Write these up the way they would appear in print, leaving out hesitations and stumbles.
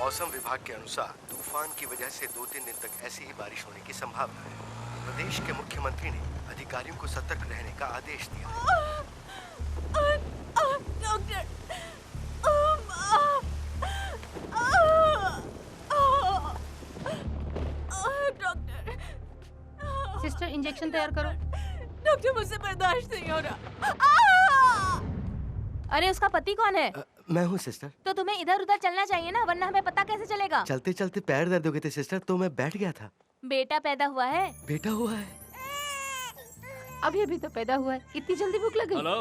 मौसम विभाग के अनुसार तूफान की वजह से 2-3 दिन तक ऐसी ही बारिश होने की संभावना है। प्रदेश के मुख्यमंत्री ने अधिकारियों को सतर्क रहने का आदेश दिया है। डॉक्टर, डॉक्टर, सिस्टर इंजेक्शन तैयार करो। डॉक्टर मुझसे बर्दाश्त नहीं हो रहा। अरे उसका पति कौन है? मैं हूँ सिस्टर। तो तुम्हें इधर उधर चलना चाहिए ना, वरना हमें पता कैसे चलेगा? चलते चलते पैर दर्द हो गए थे सिस्टर, तो मैं बैठ गया था। बेटा पैदा हुआ है? बेटा हुआ है। अभी अभी तो पैदा हुआ है, इतनी जल्दी भूख लग गई? Hello,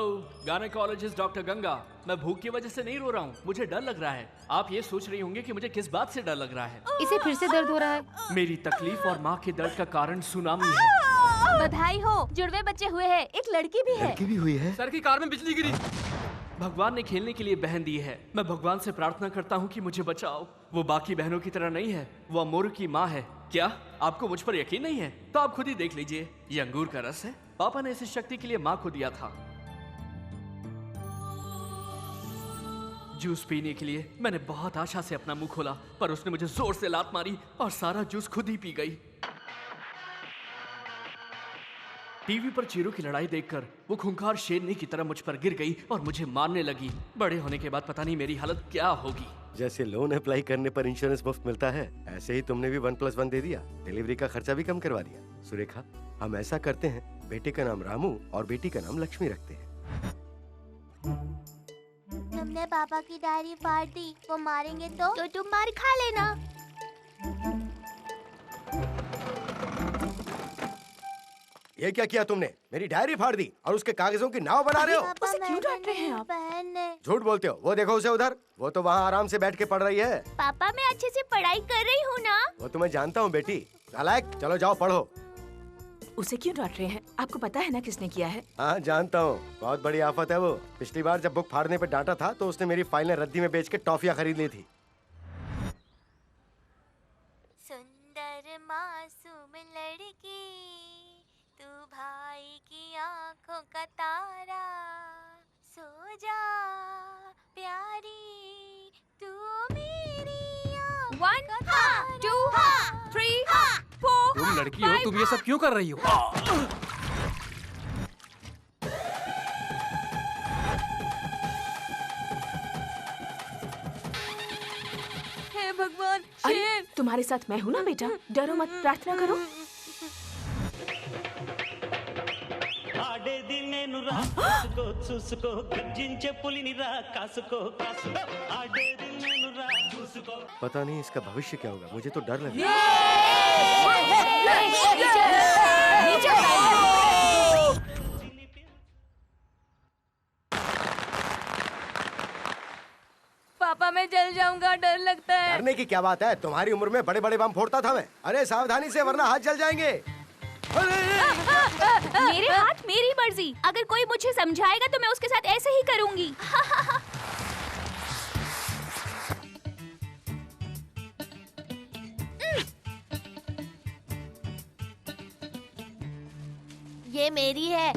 gynaecologist doctor Ganga. मैं भूख की वजह से नहीं रो रहा हूँ, मुझे डर लग रहा है। आप ये सोच रही होंगे कि मुझे किस बात से डर लग रहा है। इसे फिर से दर्द हो रहा है। मेरी तकलीफ और माँ के दर्द का कारण सुनामी है। बधाई हो, जुड़वे बच्चे हुए हैं, एक लड़की भी है। लड़की भी हुई है? सर की कार में बिजली गिरी। भगवान ने खेलने के लिए बहन दी है। मैं भगवान से प्रार्थना करता हूँ कि मुझे बचाओ। वो बाकी बहनों की तरह नहीं है, वो अमोरू की माँ है। क्या आपको मुझ पर यकीन नहीं है? तो आप खुद ही देख लीजिए, ये अंगूर का रस है। पापा ने इस शक्ति के लिए माँ को दिया था। जूस पीने के लिए मैंने बहुत आशा से अपना मुंह खोला, पर उसने मुझे जोर से लात मारी और सारा जूस खुद ही पी गई। टीवी पर चीरों की लड़ाई देखकर वो खूंखार शेरनी की तरह मुझ पर गिर गई और मुझे मारने लगी। बड़े होने के बाद पता नहीं मेरी हालत क्या होगी। जैसे लोन अप्लाई करने पर इंश्योरेंस मुफ्त मिलता है, ऐसे ही तुमने भी 1+1 दे दिया। डिलीवरी का खर्चा भी कम करवा दिया। सुरेखा, हम ऐसा करते हैं, बेटे का नाम रामू और बेटी का नाम लक्ष्मी रखते हैं। तुमने पापा की डायरी फाड़ दी, वो मारेंगे तो तुम मार खा लेना। ये क्या किया तुमने? मेरी डायरी फाड़ दी और उसके कागजों की नाव बना रहे हो। उसे क्यों डांट रहे हैं आप? बहन ने। झूठ बोलते हो। वो देखो उसे उधर, वो तो वहाँ आराम से बैठ के पढ़ रही है। पापा मैं अच्छे से पढ़ाई कर रही हूँ ना। वो तो मैं जानता हूँ बेटी। नालायक, चलो जाओ पढ़ो। उसे क्यों डांट रहे हैं? आपको पता है ना किसने किया है? हाँ जानता हूँ, बहुत बड़ी आफत है वो। पिछली बार जब बुक फाड़ने पे डांटा था तो उसने मेरी फाइलें रद्दी में बेच के टॉफियाँ खरीद ली थी। सुंदर मासूम लड़की, तू भाई की आंखों का तारा, सो जा प्यारी, तू मेरी 1 2 3 4 तुम लड़की हो, तुम ये सब क्यों कर रही हो? हे भगवान, अरे तुम्हारे साथ मैं हूँ ना बेटा, डरो मत, प्रार्थना करो। చూసుకో గర్జించే పులిని రా కాసుకో కాసుకో ఆడే దిల్లను రా చూసుకో। पता नहीं इसका भविष्य क्या होगा, मुझे तो डर लग रहा है। पापा मैं जल जाऊंगा, डर लगता है। डरने की क्या बात है, तुम्हारी उम्र में बड़े बड़े बम फोड़ता था मैं। अरे सावधानी से वरना हाथ जल जाएंगे। मेरे हाथ मेरी मर्जी, अगर कोई मुझे समझाएगा तो मैं उसके साथ ऐसे ही करूंगी। ये मेरी है।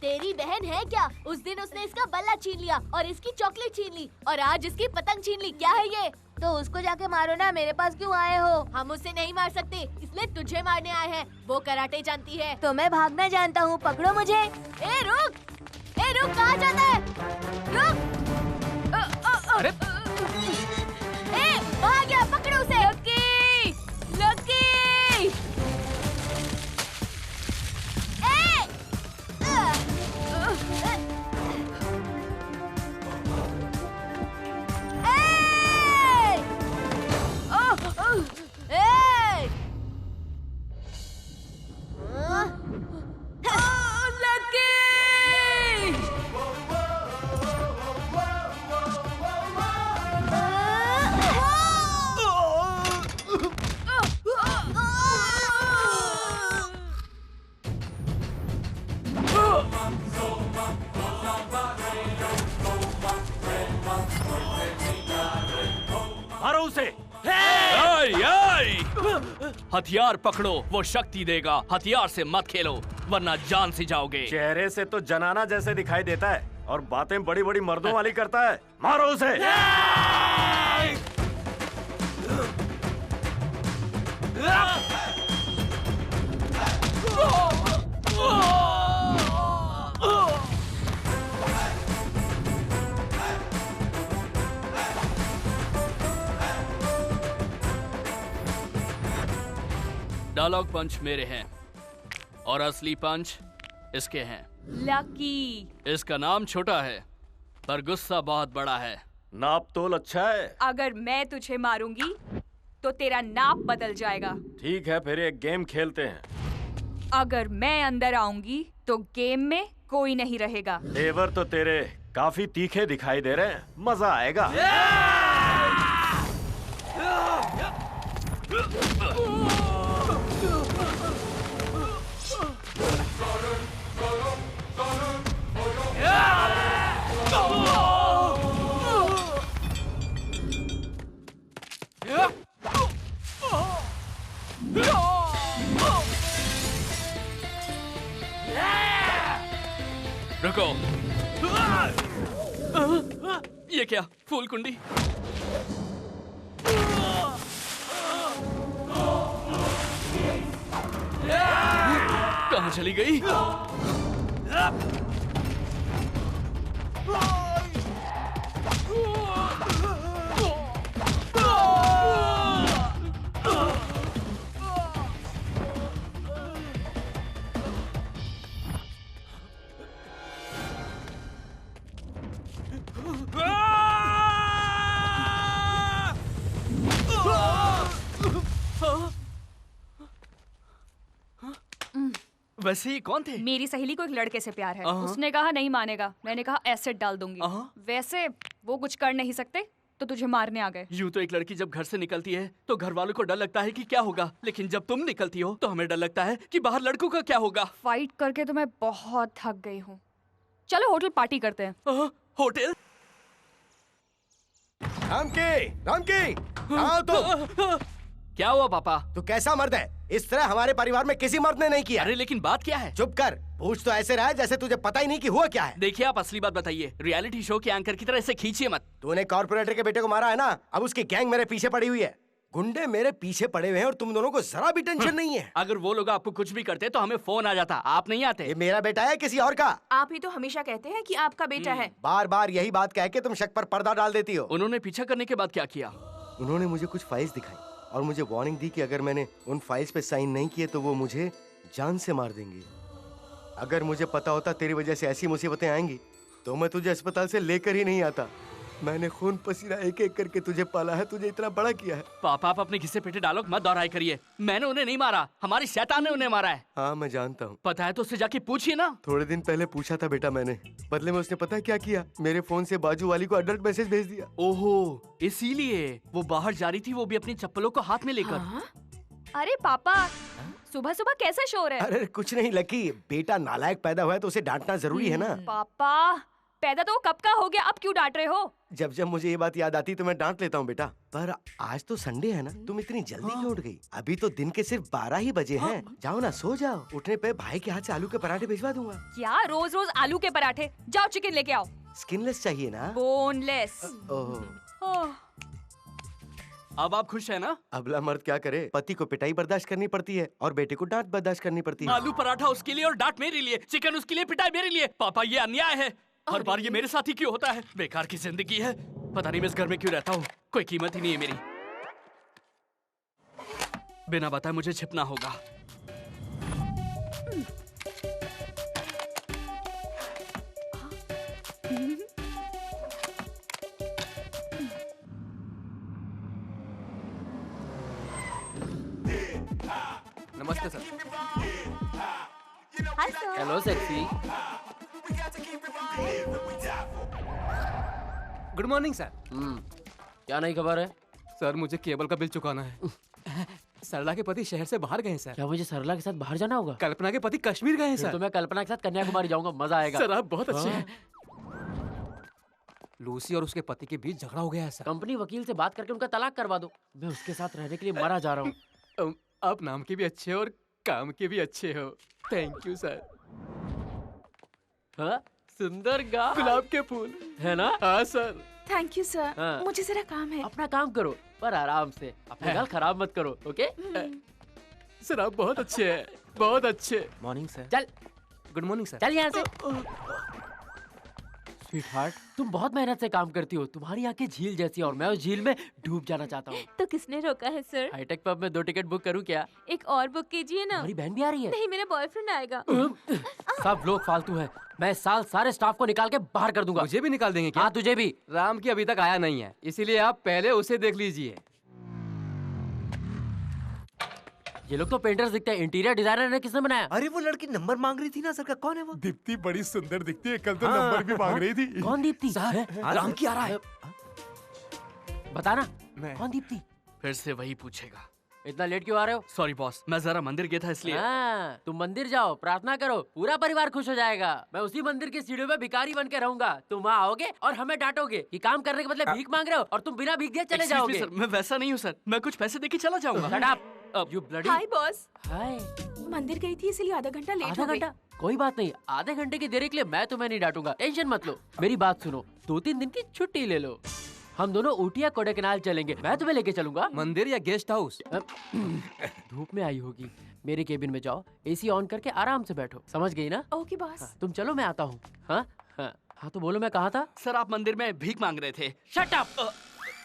तेरी बहन है क्या? उस दिन उसने इसका बल्ला छीन लिया और इसकी चॉकलेट छीन ली और आज इसकी पतंग छीन ली। क्या है ये? तो उसको जाके मारो ना, मेरे पास क्यों आए हो? हम उससे नहीं मार सकते, इसलिए तुझे मारने आए हैं। वो कराटे जानती है। तो मैं भागना जानता हूँ, पकड़ो मुझे। ए रुक, कहाँ जाता है? रुक। अरे ए भाग गया, पकड़ो उसे। Lucky, lucky. मारो उसे। हथियार पकड़ो, वो शक्ति देगा। हथियार से मत खेलो वरना जान से जाओगे। चेहरे से तो जनाना जैसे दिखाई देता है और बातें बड़ी बड़ी मर्दों वाली करता है। मारो उसे। डायलॉग पंच मेरे हैं और असली पंच इसके हैं। लकी। इसका नाम छोटा है पर गुस्सा बहुत बड़ा है। नाप तोल अच्छा है। अगर मैं तुझे मारूंगी तो तेरा नाप बदल जाएगा। ठीक है, फिर एक गेम खेलते हैं। अगर मैं अंदर आऊंगी तो गेम में कोई नहीं रहेगा। तेवर तो तेरे काफी तीखे दिखाई दे रहे हैं, मजा आएगा। रुको। ये क्या? फूल कुंडी? कहाँ चली गई? वैसे ही कौन थे? मेरी सहेली को एक लड़के से प्यार है। उसने कहा नहीं मानेगा। मैंने कहा एसिड डाल दूंगी। वैसे वो कुछ कर नहीं सकते तो तुझे मारने आ गए। यूं तो एक लड़की जब घर से निकलती है तो घर वालों को डर लगता है कि क्या होगा, लेकिन जब तुम निकलती हो तो हमें डर लगता है कि बाहर लड़कों का क्या होगा। फाइट करके तो मैं बहुत थक गई हूँ। चलो होटल पार्टी करते हैं। होटल? रामकी, आओ तुम। क्या हुआ पापा? तू कैसा मर्द है? इस तरह हमारे परिवार में किसी मर्द ने नहीं किया। अरे लेकिन बात क्या है? चुप कर। पूछ तो ऐसे रहा है जैसे तुझे पता ही नहीं कि हुआ क्या है। देखिए आप असली बात बताइए। रियलिटी शो के एंकर की तरह ऐसे खींचिए मत। तूने कॉर्पोरेटर के बेटे को मारा है ना, अब उसकी गैंग मेरे पीछे पड़ी हुई है। गुंडे मेरे पीछे पड़े हुए हैं और तुम दोनों को जरा भी टेंशन नहीं है। अगर वो लोग आपको कुछ भी करते तो हमें फोन आ जाता। आप नहीं आते। ये मेरा बेटा है किसी और का? आप ही तो हमेशा कहते हैं कि आपका बेटा है। बार बार यही बात कह के तुम शक पर पर्दा डाल देती हो। उन्होंने पीछा करने के बाद क्या किया? उन्होंने मुझे कुछ फाइल्स दिखाई और मुझे वार्निंग दी कि अगर मैंने उन फाइल्स पे साइन नहीं किए तो वो मुझे जान से मार देंगे। अगर मुझे पता होता तेरी वजह से ऐसी मुसीबतें आएंगी तो मैं तुझे अस्पताल से लेकर ही नहीं आता। मैंने खून पसीना एक एक करके तुझे पाला है, तुझे इतना बड़ा किया है। पापा आप अपने घिसे पेटे डायलॉग मत दोहराया करिए। मैंने उन्हें नहीं मारा, हमारी शैतान ने उन्हें मारा है। हाँ मैं जानता हूँ। पता है तो उससे जाके पूछिए ना। थोड़े दिन पहले पूछा था बेटा मैंने, बदले में उसने पता क्या किया? मेरे फोन से बाजू वाली को अडल्ट मैसेज भेज दिया। ओहो, इसीलिए वो बाहर जा रही थी, वो भी अपनी चप्पलों को हाथ में लेकर। हाँ? अरे पापा सुबह सुबह कैसा शोर है? अरे कुछ नहीं लकी, बेटा नालायक पैदा हुआ है तो उसे डांटना जरूरी है ना। पापा पैदा तो कब का हो गया, अब क्यों डांट रहे हो? जब जब मुझे ये बात याद आती तो मैं डांट लेता हूँ बेटा। पर आज तो संडे है ना, तुम इतनी जल्दी क्यों उठ गई? अभी तो दिन के सिर्फ 12 ही बजे हैं। जाओ ना सो जाओ। उठने पे भाई के हाथ से आलू के पराठे भिजवा दूंगा। क्या रोज रोज आलू के पराठे? जाओ चिकन लेके आओ। स्किनलेस चाहिए ना? बोनलेस। ओह। अब आप खुश है ना? अबला मर्द क्या करे, पति को पिटाई बर्दाश्त करनी पड़ती है और बेटे को डांट बर्दाश्त करनी पड़ती है। आलू पराठा उसके लिए और डांट मेरे लिए, चिकन उसके लिए, पिटाई मेरे लिए। पापा ये अन्याय है। हर बार ये मेरे साथ ही क्यों होता है? बेकार की जिंदगी है। पता नहीं मैं इस घर में क्यों रहता हूँ, कोई कीमत ही नहीं है मेरी। बिना बताए मुझे छिपना होगा। नमस्ते sir. Hello sexy. Good morning sir. क्या नई खबर है? सर मुझे केबल का बिल चुकाना है। सरला के पति शहर से बाहर गए हैं सर। क्या मुझे सरला के साथ बाहर जाना होगा? कल्पना के पति कश्मीर गए हैं सर। तो मैं कल्पना के साथ कन्याकुमारी जाऊंगा, मजा आएगा। सर आप बहुत अच्छे हैं। लूसी और उसके पति के बीच झगड़ा हो गया है सर। कंपनी वकील से बात करके उनका तलाक करवा दो। मैं उसके साथ रहने के लिए मरा जा रहा हूँ। आप नाम के भी अच्छे हो और काम के भी अच्छे हो। Thank you sir. हाँ? सुंदर गा गुलाब के फूल है ना? हाँ सर। Thank you sir. हाँ। मुझे जरा काम है। अपना काम करो पर आराम से, अपने गाल खराब मत करो। ओके? सर आप बहुत अच्छे हैं, बहुत अच्छे। Morning sir. चल गुड मॉर्निंग सर। चल यहाँ से। स्वीटहार्ट, तुम बहुत मेहनत से काम करती हो। तुम्हारी आंखें झील जैसी और मैं उस झील में डूब जाना चाहता हूँ। तो किसने रोका है सर? हाईटेक पब में 2 टिकट बुक करूँ क्या? एक और बुक कीजिए ना। हमारी बहन भी आ रही है। नहीं, मेरा बॉयफ्रेंड आएगा। सब लोग फालतू है। मैं साल सारे स्टाफ को निकाल के बाहर कर दूंगा। मुझे भी निकाल देंगे क्या? हाँ तुझे भी। राम की अभी तक आया नहीं है, इसीलिए आप पहले उसे देख लीजिए। ये लोग तो पेंटर्स दिखते हैं। इंटीरियर डिजाइनर ने किसने बनाया? अरे वो लड़की नंबर मांग रही थी ना सर का, कौन है वो? दीप्ति बड़ी सुंदर दिखती है, कल तो नंबर भी मांग रही थी। कौन दीप्ति? राम की आ रहा है। बताना कौन दीप्ति? फिर से वही पूछेगा। इतना लेट क्यों आ रहे हो? सॉरी बॉस, मैं जरा मंदिर गया था इसलिए। हाँ, तुम मंदिर जाओ, प्रार्थना करो, पूरा परिवार खुश हो जाएगा। मैं उसी मंदिर की सीढ़ियों में भिखारी बन के रहूंगा। तुम वहाँ आओगे और हमें डांटोगे कि काम करने के बदले भीख मांग रहे हो, और तुम बिना भीख दिए चले Excuse me, जाओगे। सर, मैं वैसा नहीं हूँ सर। मैं कुछ पैसे देके चला जाऊंगा। Shut up, you bloody- hi boss. Hi. मंदिर गई थी इसलिए आधा घंटा लेट आधा हो गई। घंटा? कोई बात नहीं, आधे घंटे की देरी के लिए मैं तुम्हें नहीं डांटूंगा। टेंशन मत लो। मेरी बात सुनो, 2-3 दिन की छुट्टी ले लो। हम दोनों ऊटी या कोडाईकनाल चलेंगे। मैं तुम्हें लेके चलूंगा। मंदिर या गेस्ट हाउस? धूप में आई होगी। मेरे केबिन में जाओ, एसी ऑन करके आराम से बैठो। समझ गई ना? Okay boss. तुम चलो, मैं आता हूँ। हाँ तो बोलो, मैं कहाँ था? सर आप मंदिर में भीख मांग रहे थे। Shut up.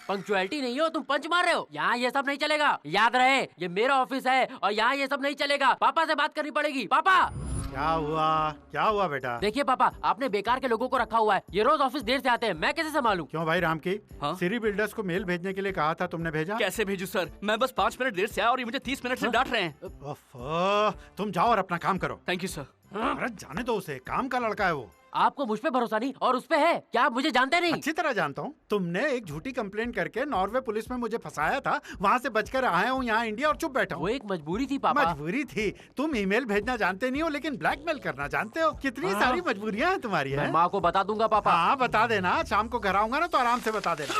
पंक्चुअलिटी नहीं हो, तुम पंच मार रहे हो। यहाँ ये सब नहीं चलेगा, याद रहे। ये मेरा ऑफिस है और यहाँ ये सब नहीं चलेगा। पापा से बात करनी पड़ेगी। पापा। क्या हुआ बेटा? देखिए पापा, आपने बेकार के लोगों को रखा हुआ है। ये रोज ऑफिस देर से आते हैं, मैं कैसे संभालूं? क्यों भाई राम की? हाँ? सिरी बिल्डर्स को मेल भेजने के लिए कहा था, तुमने भेजा? कैसे भेजू सर? मैं बस 5 मिनट देर से आया और ये मुझे 30 मिनट से डांट रहे हैं। तुम जाओ और अपना काम करो। Thank you sir. अरे जाने दो उसे, काम का लड़का है वो। आपको मुझ पे भरोसा नहीं और उस पे है? क्या आप मुझे जानते नहीं? अच्छी तरह जानता हूँ। तुमने एक झूठी कंप्लेन करके नॉर्वे पुलिस में मुझे फंसाया था, वहाँ से बचकर आया हूँ यहाँ इंडिया और चुप बैठा हूँ। वो एक मजबूरी थी पापा। मजबूरी थी? तुम ईमेल भेजना जानते नहीं हो लेकिन ब्लैकमेल करना जानते हो। कितनी सारी मजबूरियाँ हैं तुम्हारी। है? माँ को बता दूंगा पापा। हाँ बता देना, शाम को घर आऊंगा ना तो आराम से बता देना।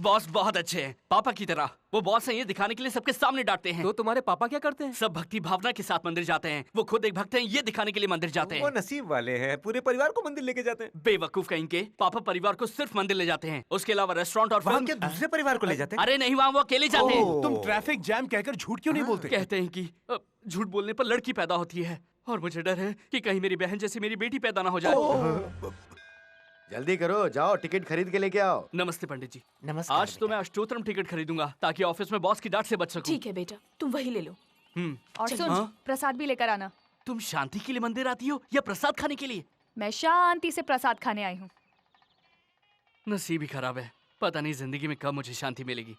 बॉस बहुत अच्छे हैं, पापा की तरह। वो बॉस हैं, ये दिखाने के लिए सबके सामने डांटते हैं। तो तुम्हारे पापा क्या करते हैं? सब भक्ति भावना के साथ मंदिर जाते हैं। वो खुद एक भक्त हैं, ये दिखाने के लिए मंदिर जाते वो हैं। नसीब वाले हैं, पूरे परिवार को मंदिर लेके जाते हैं। बेवकूफ कहीं के। पापा परिवार को सिर्फ मंदिर ले जाते हैं, उसके अलावा रेस्टोरेंट और वहाँ फिल्म। क्या दूसरे परिवार को ले जाते हैं? अरे नहीं, वहाँ वो अकेले जाते हैं। तुम ट्रैफिक जैम कहकर झूठ क्यों नहीं बोलते? कहते हैं कि झूठ बोलने पर लड़की पैदा होती है, और मुझे डर है कि कहीं मेरी बहन जैसी मेरी बेटी पैदा ना हो जाए। जल्दी करो, जाओ टिकट खरीद के लेके आओ। नमस्ते पंडित जी। नमस्कार। आज तो मैं अष्टोत्तरम टिकट खरीदूंगा ताकि ऑफिस में बॉस की डांट से बच सकूं। ठीक है बेटा, तुम वही ले लो। और सुन, हाँ? प्रसाद भी लेकर आना। तुम शांति के लिए मंदिर आती हो या प्रसाद खाने के लिए? मैं शांति से प्रसाद खाने आई हूँ। नसीब ही खराब है, पता नहीं जिंदगी में कब मुझे शांति मिलेगी।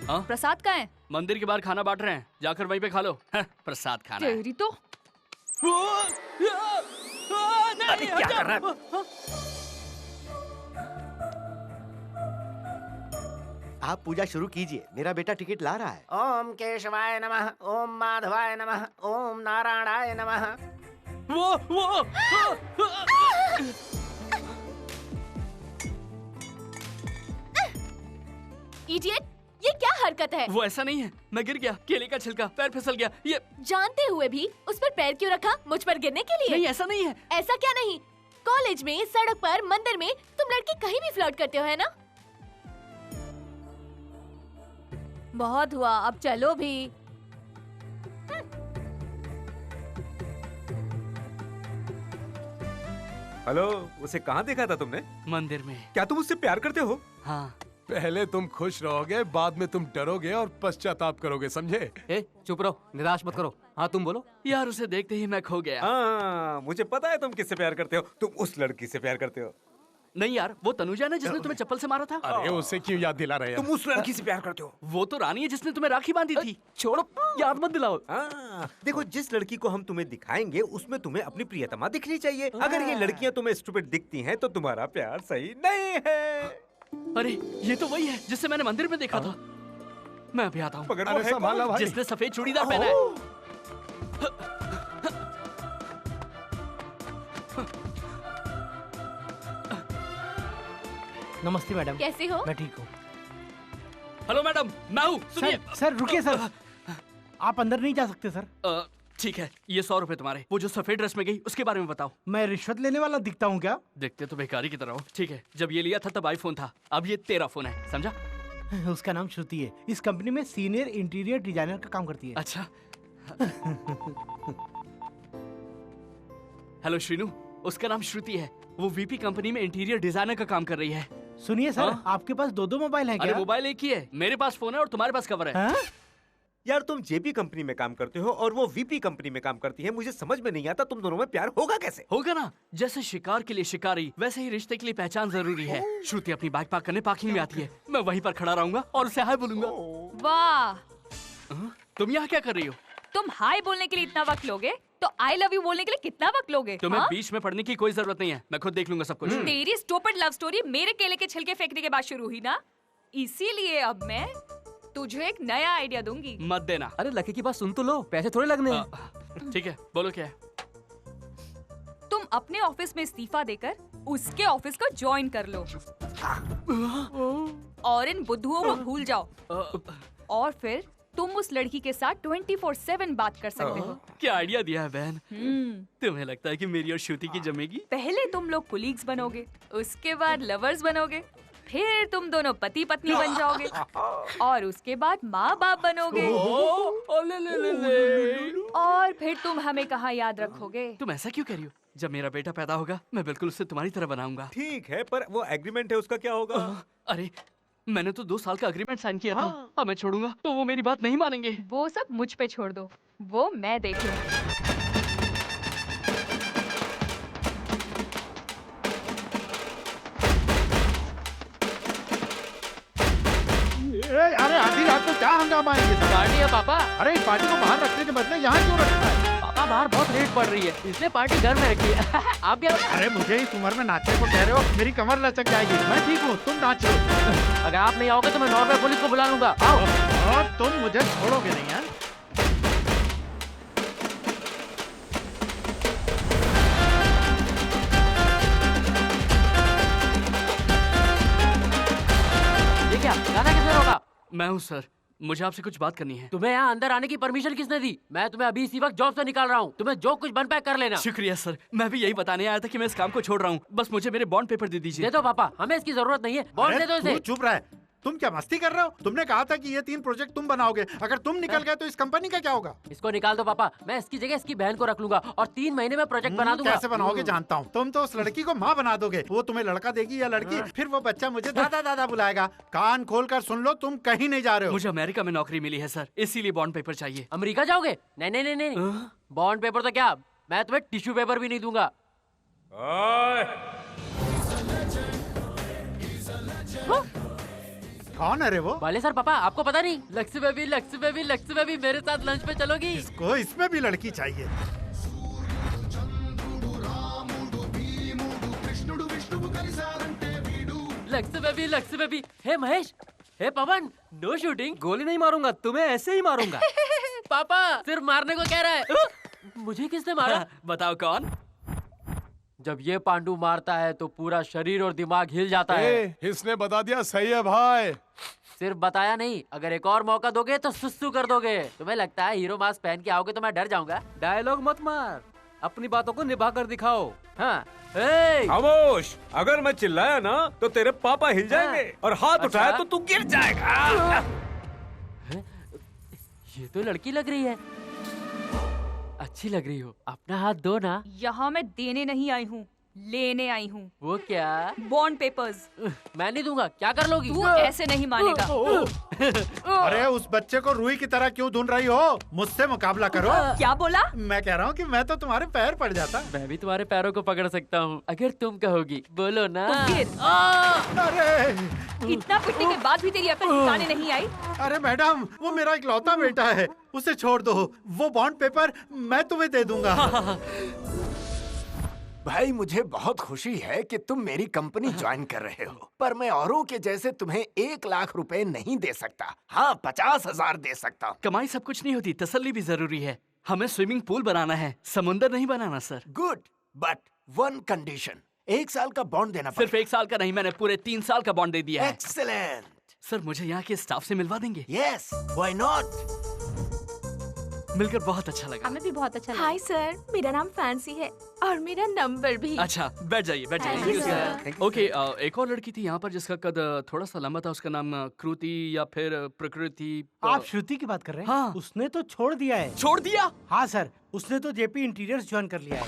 हाँ? प्रसाद कहाँ है? मंदिर के बाहर खाना बांट रहे हैं, जाकर वहीं पे खा लो। प्रसाद खाना है। तेरी तो। अरे क्या कर रहा है? आप पूजा शुरू कीजिए, मेरा बेटा टिकट ला रहा है। ओम केशवाय नमः, ओम माधवाय नमः, ओम नारायणाय नमः। वो इडियट, ये क्या हरकत है? वो ऐसा नहीं है, मैं गिर गया, केले का छिलका, पैर फिसल गया। ये जानते हुए भी उस पर पैर क्यों रखा? मुझ पर गिरने के लिए? नहीं, ऐसा नहीं है। ऐसा क्या नहीं? कॉलेज में, सड़क पर, मंदिर में तुम लड़के कहीं भी फ्लर्ट करते हो, है ना? बहुत हुआ, अब चलो भी। हेलो, उसे कहाँ देखा था तुमने? मंदिर में। क्या तुम उससे प्यार करते हो? हाँ। पहले तुम खुश रहोगे, बाद में तुम डरोगे और पश्चाताप करोगे, समझे? ए, चुप रहो, निराश मत करो। हाँ तुम बोलो। यार उसे देखते ही मैं खो गया। हाँ, मुझे पता है तुम किससे प्यार करते हो। तुम उस लड़की से प्यार करते हो। नहीं यार, वो तनुजा ने जिसने तुम्हें चप्पल से मारा था। अरे उसे क्यों याद दिला रहे हैं? तुम उस लड़की से प्यार करते हो? वो तो रानी है जिसने तुम्हें राखी बांधी थी। छोड़ो, याद मत दिलाओ। देखो, जिस लड़की को हम तुम्हें दिखाएंगे उसमें तुम्हें अपनी प्रियतमा दिखनी चाहिए। अगर ये लड़कियां तुम्हें स्टूपिड दिखती हैं तो तुम्हारा प्यार सही नहीं है। अरे ये तो वही है जिससे मैंने मंदिर में देखा था। मैं अभी आता हूँ। मगर वो है कौन? जिसने सफेद चूड़ीदार पहना है। नमस्ते मैडम। कैसे हो? मैं ठीक हूँ। हेलो मैडम, मैं हूँ। सुनिए। सर रुकिए सर, आप अंदर नहीं जा सकते सर। ठीक है, ये 100 रुपए तुम्हारे। वो जो सफेद ड्रेस में गई उसके बारे में बताओ। मैं रिश्वत लेने वाला दिखता हूँ क्या? देखते तो बेकारी की तरह हो। ठीक है, जब ये लिया था तब आईफोन था, अब ये तेरा फोन है, समझा? उसका नाम श्रुति है। इस कंपनी में सीनियर इंटीरियर डिजाइनर का काम करती है। अच्छा। हेलो श्रीनू, उसका नाम श्रुति है। वो वीपी कंपनी में इंटीरियर डिजाइनर का काम कर रही है। सुनिए सर, आपके पास दो मोबाइल है क्या? अरे मोबाइल एक ही है, मेरे पास फोन है और तुम्हारे पास कवर है। यार तुम जेपी कंपनी में काम करते हो और वो वीपी कंपनी में काम करती है। मुझे समझ में नहीं आता तुम दोनों में प्यार होगा कैसे? होगा ना, जैसे शिकार के लिए शिकारी वैसे ही रिश्ते के लिए पहचान जरूरी है। श्रुति अपनी बाइक पार्क करने पार्किंग में आती है, मैं वहीं पर खड़ा रहूंगा और उसे हाय बोलूंगा। वाह, तुम यहाँ क्या कर रही हो? तुम हाय बोलने के लिए इतना वक्त लोगे तो आई लव यू बोलने के लिए कितना वक्त लोगे? तुम्हें बीच में पढ़ने की कोई जरूरत नहीं है, मैं खुद देख लूंगा सब कुछ। तेरी स्टूपिड लव स्टोरी मेरे केले के छिलके फेंकने के बाद शुरू हुई ना, इसीलिए अब मैं तुझे एक नया आइडिया दूंगी। मत देना। अरे लकी की बात सुन तो लो, पैसे थोड़े लगने हैं। ठीक है, बोलो क्या है? तुम अपने ऑफिस में इस्तीफा देकर उसके ऑफिस को ज्वाइन कर लो और इन बुद्धुओं को भूल जाओ और फिर तुम उस लड़की के साथ 24/7 बात कर सकते हो। क्या आइडिया दिया है बहन। तुम्हें लगता है कि मेरी और श्रुति की जमेगी? पहले तुम लोग कुलीग्स बनोगे, उसके बाद लवर्स बनोगे, फिर तुम दोनों पति पत्नी बन जाओगे और उसके बाद माँ बाप बनोगे। और फिर तुम हमें कहाँ याद रखोगे? तुम ऐसा क्यों कह रही हो? जब मेरा बेटा पैदा होगा मैं बिल्कुल उससे तुम्हारी तरह बनाऊंगा। ठीक है, पर वो एग्रीमेंट है उसका क्या होगा? अरे मैंने तो 2 साल का एग्रीमेंट साइन किया था। अब मैं छोड़ूंगा तो वो मेरी बात नहीं मानेंगे। वो सब मुझ पे छोड़ दो, वो मैं देखूंगी। अरे आधी रात को क्या हंगामा है ये सब? पार्टी है पापा। अरे इस पार्टी को बाहर रखने के बदले यहाँ क्यों रखना है? पापा बाहर बहुत लेट पड़ रही है, इसलिए पार्टी घर में रखी है। आप क्या? अरे मुझे इस उम्र में नाचने को कह रहे हो? मेरी कमर लचक जाएगी। मैं ठीक हूँ, तुम नाचो। अगर आप नहीं आओगे तो मैं नॉर्वे पुलिस को बुला लूंगा। आओ। और तुम मुझे छोड़ोगे नहीं है? ये क्या गाना किसने रोका? मैं हूँ सर, मुझे आपसे कुछ बात करनी है। तुम्हें यहाँ अंदर आने की परमिशन किसने दी? मैं तुम्हें अभी इसी वक्त जॉब से निकाल रहा हूँ, तुम्हें जो कुछ बन पाए कर लेना। शुक्रिया सर, मैं भी यही बताने आया था कि मैं इस काम को छोड़ रहा हूँ। बस मुझे मेरे बॉन्ड पेपर दे दीजिए। दे दो पापा, हमें इसकी जरूरत नहीं है। बॉन्ड दे दो इसे। चुप रहे। तुम क्या मस्ती कर रहे हो? तुमने कहा था कि ये 3 प्रोजेक्ट तुम बनाओगे। अगर तुम निकल गए तो इस कंपनी का क्या होगा? इसको निकाल दो पापा, मैं इसकी जगह इसकी बहन को रख लूंगा और 3 महीने में प्रोजेक्ट बना दूंगा। कैसे बनाओगे जानता हूँ। तुम तो उस लड़की को माँ बना दोगे, वो तुम्हें लड़का देगी या लड़की, फिर वो बच्चा मुझे दादा दादा बुलाएगा। कान खोल कर सुन लो, तुम कहीं नहीं जा रहे हो। मुझे अमेरिका में नौकरी मिली है सर, इसीलिए बॉन्ड पेपर चाहिए। अमेरिका जाओगे? नहीं नहीं नहीं नहीं, बॉन्ड पेपर तो क्या, मैं तुम्हें टिश्यू पेपर भी नहीं दूंगा। कौन है रे वो? वाले सर पापा, आपको पता नहीं? लक्ष्मी बेबी मेरे साथ लंच पे चलोगी? इसको इसमें भी लड़की चाहिए। लक्ष्मी बेबी। हे महेश, हे पवन, नो शूटिंग। गोली नहीं मारूंगा, तुम्हें ऐसे ही मारूंगा। पापा सिर्फ मारने को कह रहा है। मुझे किसने मारा? बताओ कौन? जब ये पांडु मारता है तो पूरा शरीर और दिमाग हिल जाता है। इसने बता दिया, सही है भाई। सिर्फ बताया नहीं, अगर एक और मौका दोगे तो सुस्सू कर दोगे। तुम्हें लगता है हीरो मास्क पहन के आओगे तो मैं डर जाऊंगा? डायलॉग मत मार, अपनी बातों को निभा कर दिखाओ। हाँ। खामोश, अगर मैं चिल्लाया ना तो तेरे पापा हिल जाएंगे और हाथ उठाया तो तू गिर जाएगा। ये तो लड़की लग रही है, अच्छी लग रही हो, अपना हाथ दो ना। यहाँ मैं देने नहीं आई हूँ, लेने आई हूँ। वो क्या? Bond papers. मैं नहीं दूंगा। क्या कर लोगी? तू ऐसे नहीं मानेगा। अरे उस बच्चे को रुई की तरह क्यों ढूंढ रही हो? मुझसे मुकाबला करो। क्या बोला? मैं कह रहा हूँ कि मैं तो तुम्हारे पैर पड़ जाता। मैं भी तुम्हारे पैरों को पकड़ सकता हूँ अगर तुम कहोगी। बोलो ना। तो फिर अरे इतना पिटने के बाद भी तेरी अकल ठिकाने नहीं आई? अरे मैडम, वो मेरा इकलौता बेटा है, उसे छोड़ दो। वो बॉन्ड पेपर मैं तुम्हें दे दूंगा। भाई मुझे बहुत खुशी है कि तुम मेरी कंपनी ज्वाइन कर रहे हो, पर मैं औरों के जैसे तुम्हें 1 लाख रुपए नहीं दे सकता। हाँ, 50,000 दे सकता हूँ। कमाई सब कुछ नहीं होती, तसल्ली भी जरूरी है। हमें स्विमिंग पूल बनाना है, समुंदर नहीं बनाना सर। गुड, बट 1 कंडीशन, 1 साल का बॉन्ड देना सिर्फ 1 साल का नहीं, मैंने पूरे 3 साल का बॉन्ड दे दिया है। एक्सीलेंट। सर मुझे यहाँ के स्टाफ से मिलवा देंगे? Yes, why not. मिलकर बहुत अच्छा लगा। हमें भी बहुत अच्छा लगा। हाय सर, मेरा नाम फैंसी है और मेरा नंबर भी। अच्छा, बैठ जाइए, बैठ Thank जाइए। you, sir. ओके, एक और लड़की थी यहाँ पर जिसका कद थोड़ा सा लंबा था, उसका नाम कृति या फिर प्रकृति। आप श्रुति की बात कर रहे हैं? हाँ। उसने तो छोड़ दिया है। छोड़ दिया? हाँ सर, उसने तो जेपी इंटीरियर्स ज्वाइन कर लिया है।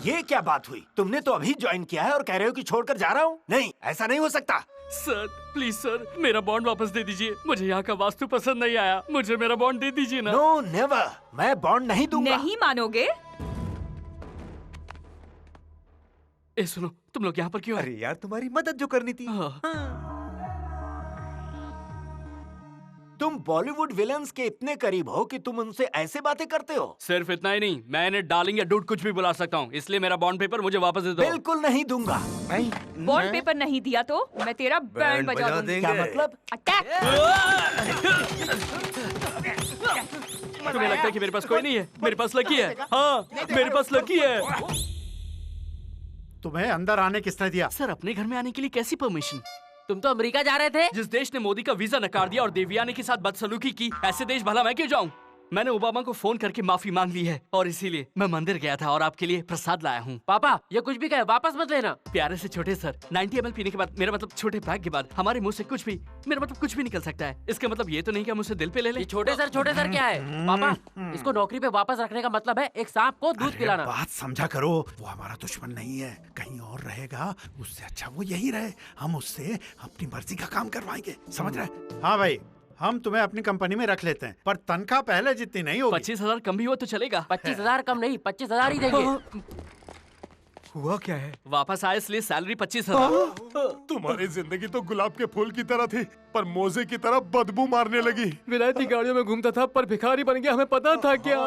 ये क्या बात हुई? तुमने तो अभी ज्वाइन किया है और कह रहे हो कि छोड़कर जा रहा हूँ? नहीं, ऐसा नहीं हो सकता। सर प्लीज सर, मेरा बॉन्ड वापस दे दीजिए। मुझे यहाँ का वास्तु पसंद नहीं आया, मुझे मेरा बॉन्ड दे दीजिए ना। नो नेवर, मैं बॉन्ड नहीं दूंगा। नहीं मानोगे? ए सुनो, तुम लोग यहाँ पर क्यों? अरे यार, तुम्हारी मदद जो करनी थी। तुम बॉलीवुड विलन्स के इतने करीब हो कि तुम उनसे ऐसे बातें करते हो। सिर्फ इतना ही नहीं, मैं इन्हें डार्लिंग या डूड कुछ भी बुला सकता हूँ, इसलिए मेरा बॉन्ड पेपर मुझे वापस दे दो। बिल्कुल नहीं दूंगा। बॉन्ड पेपर नहीं दिया तो मैं तेरा बैंड बजा दूंगी। क्या मतलब? अटैक! तुम्हें लगता है कि मेरे पास कोई नहीं है? मेरे पास लकी है। हाँ, मेरे पास लकी है। तुम्हें अंदर आने किसने दिया? सर, अपने घर में आने के लिए कैसी परमिशन? तुम तो अमेरिका जा रहे थे। जिस देश ने मोदी का वीजा नकार दिया और देवयानी के साथ बदसलूकी की, ऐसे देश भला मैं क्यों जाऊं? मैंने ओबामा को फोन करके माफी मांग ली है और इसीलिए मैं मंदिर गया था और आपके लिए प्रसाद लाया हूँ। पापा, ये कुछ भी कहे वापस मत लेना। प्यारे से छोटे सर, 90 ml पीने के बाद, मेरा मतलब छोटे पैक के बाद हमारे मुंह से कुछ भी, मेरा मतलब कुछ भी निकल सकता है। इसका मतलब ये तो नहीं कि हम उसे दिल पे ले लें। ये छोटे सर क्या है? पापा, इसको नौकरी पे वापस रखने का मतलब है एक सांप को दूध पिलाना। बात समझा करो, वो हमारा दुश्मन नहीं है, कहीं और रहेगा, उससे अच्छा वो यही रहे। हम उससे अपनी मर्जी का काम करवाएंगे, समझ रहे? हाँ भाई, हम तुम्हें अपनी कंपनी में रख लेते हैं, पर तनख्वाह पहले जितनी नहीं होगी। 25,000 कम भी हो तो चलेगा। 25,000 कम नहीं, 25,000 ही देंगे। हुआ क्या है? वापस आए इसलिए सैलरी 25,000। तुम्हारी जिंदगी तो गुलाब के फूल की तरह थी, पर मोजे की तरह बदबू मारने लगी। विलायती गाड़ियों में घूमता था पर भिखारी बन गया, हमें पता था क्या?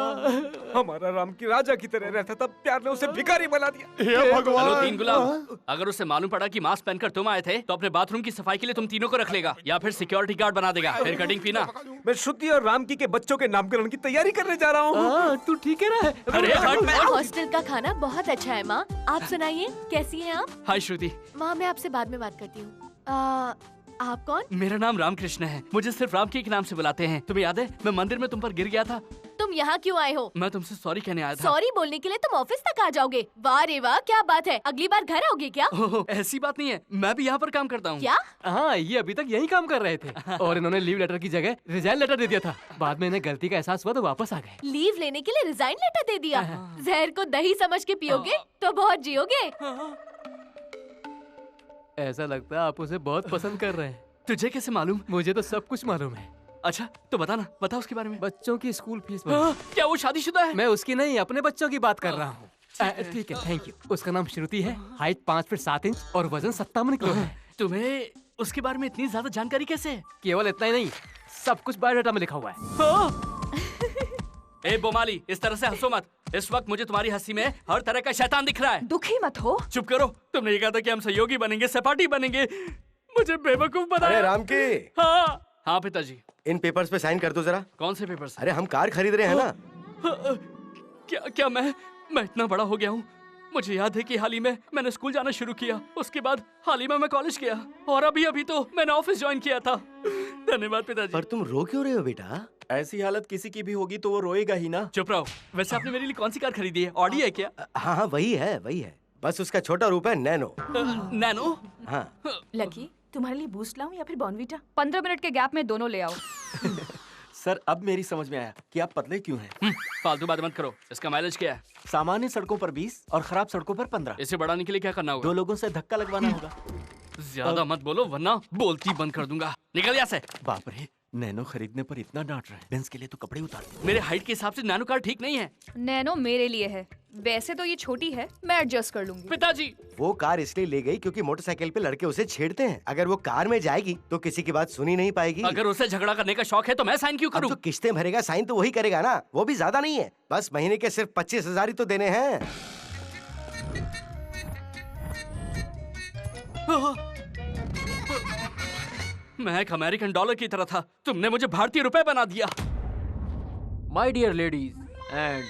हमारा राम की राजा की तरह रहता था, प्यार ने उसे भिखारी बना दिया। हे भगवान! हेलो 3 गुलाब, अगर उसे मालूम पड़ा कि मास्क पहनकर तुम आए थे तो अपने बाथरूम की सफाई के लिए तुम तीनों को रख लेगा या फिर सिक्योरिटी गार्ड बना देगा। फिर कटिंग पीना। मैं श्रुति और रामकी के बच्चों के नामकरण की तैयारी करने जा रहा हूँ। तू ठीक है ना? अरे हॉस्टल का खाना बहुत अच्छा है माँ, आप सुनाइए कैसी हैं आप? हाय श्रुति। माँ, मैं आपसे बाद में बात करती हूँ। आप कौन? मेरा नाम रामकृष्ण है, मुझे सिर्फ राम के नाम से बुलाते हैं। तुम्हें याद है मैं मंदिर में तुम पर गिर गया था? तुम यहाँ क्यों आए हो? मैं तुमसे सॉरी कहने आया था। सॉरी बोलने के लिए तुम ऑफिस तक आ जाओगे? वाह रे वाह, क्या बात है, अगली बार घर आओगे क्या? ऐसी बात नहीं है, मैं भी यहाँ पर काम करता हूँ। क्या? हाँ, ये अभी तक यही काम कर रहे थे और इन्होंने लीव लेटर की जगह रिजाइन लेटर दे दिया था। बाद में इन्हें गलती का एहसास हुआ तो वापस आ गए। लीव लेने के लिए रिजाइन लेटर दे दिया? जहर को दही समझ के पियोगे तो बहुत जियोगे। ऐसा लगता है आप उसे बहुत पसंद कर रहे हैं। तुझे कैसे मालूम? मुझे तो सब कुछ मालूम है। अच्छा तो बताना, बता उसके बारे में। बच्चों की स्कूल फीस। क्या वो शादीशुदा है? मैं उसकी नहीं, अपने बच्चों की बात कर रहा हूँ। ठीक है, थैंक यू। उसका नाम श्रुति है, हाइट 5 फीट 7 इंच और वजन 57 किलो है। तुम्हें उसके बारे में इतनी ज्यादा जानकारी कैसे है? केवल इतना ही नहीं, सब कुछ बायोडाटा में लिखा हुआ है। ए बोमाली, इस तरह से हंसो मत। इस वक्त मुझे तुम्हारी हंसी में हर तरह का शैतान दिख रहा है। दुखी मत हो। चुप करो, तुमने ये कहा था कि हम सहयोगी बनेंगे, सहपाठी बनेंगे, मुझे बेवकूफ बनाया। अरे राम के। हाँ पिताजी। इन पेपर्स पे साइन कर दो जरा। कौन से पेपर्स? अरे हम कार खरीद रहे हैं ना। क्या मैं इतना बड़ा हो गया हूँ? मुझे याद है कि हाल ही में मैंने स्कूल जाना शुरू किया, उसके बाद हाल ही में मैं कॉलेज गया और अभी तो मैंने ऑफिस ज्वाइन किया था। धन्यवाद पिताजी। पर तुम रो क्यों रहे हो बेटा? ऐसी हालत किसी की भी होगी तो वो रोएगा ही ना। चुप रहो। वैसे आपने मेरे लिए कौन सी कार खरीदी है? ऑडी है क्या? हाँ वही है। बस उसका छोटा रूप है नैनो। नैनो? हाँ। लकी, तुम्हारे लिए बूस्ट लाऊं या फिर बॉर्नवीटा? 15 मिनट के गैप में दोनों ले आओ। सर अब मेरी समझ में आया कि आप पतले क्यों हैं। फालतू बात मत करो। इसका माइलेज क्या है? सामान्य सड़कों पर 20 और खराब सड़कों पर 15। इसे बढ़ाने के लिए क्या करना होगा? 2 लोगों से धक्का लगवाना होगा। ज्यादा मत बोलो वरना बोलती बंद कर दूंगा। निकल यहाँ से। बाप रे, नैनो खरीदने पर इतना डांट रहे हैं। बेंस के लिए तो कपड़े उतार दो। मेरे हाइट के हिसाब से नैनो कार ठीक नहीं है। नैनो मेरे लिए है, वैसे तो ये छोटी है, मैं एडजस्ट कर लूंगी। पिताजी, वो कार इसलिए ले गई क्योंकि मोटरसाइकिल पे लड़के उसे छेड़ते हैं। अगर वो कार में जाएगी तो किसी की बात सुनी नहीं पाएगी। अगर उसे झगड़ा करने का शौक है तो मैं साइन क्यों करूं? जो किस्तें भरेगा साइन तो वही करेगा ना, वो भी ज्यादा नहीं है, बस महीने के सिर्फ 25,000 ही तो देने हैं। मैं एक अमेरिकन डॉलर की तरह था, तुमने मुझे भारतीय रुपए बना दिया। My dear ladies and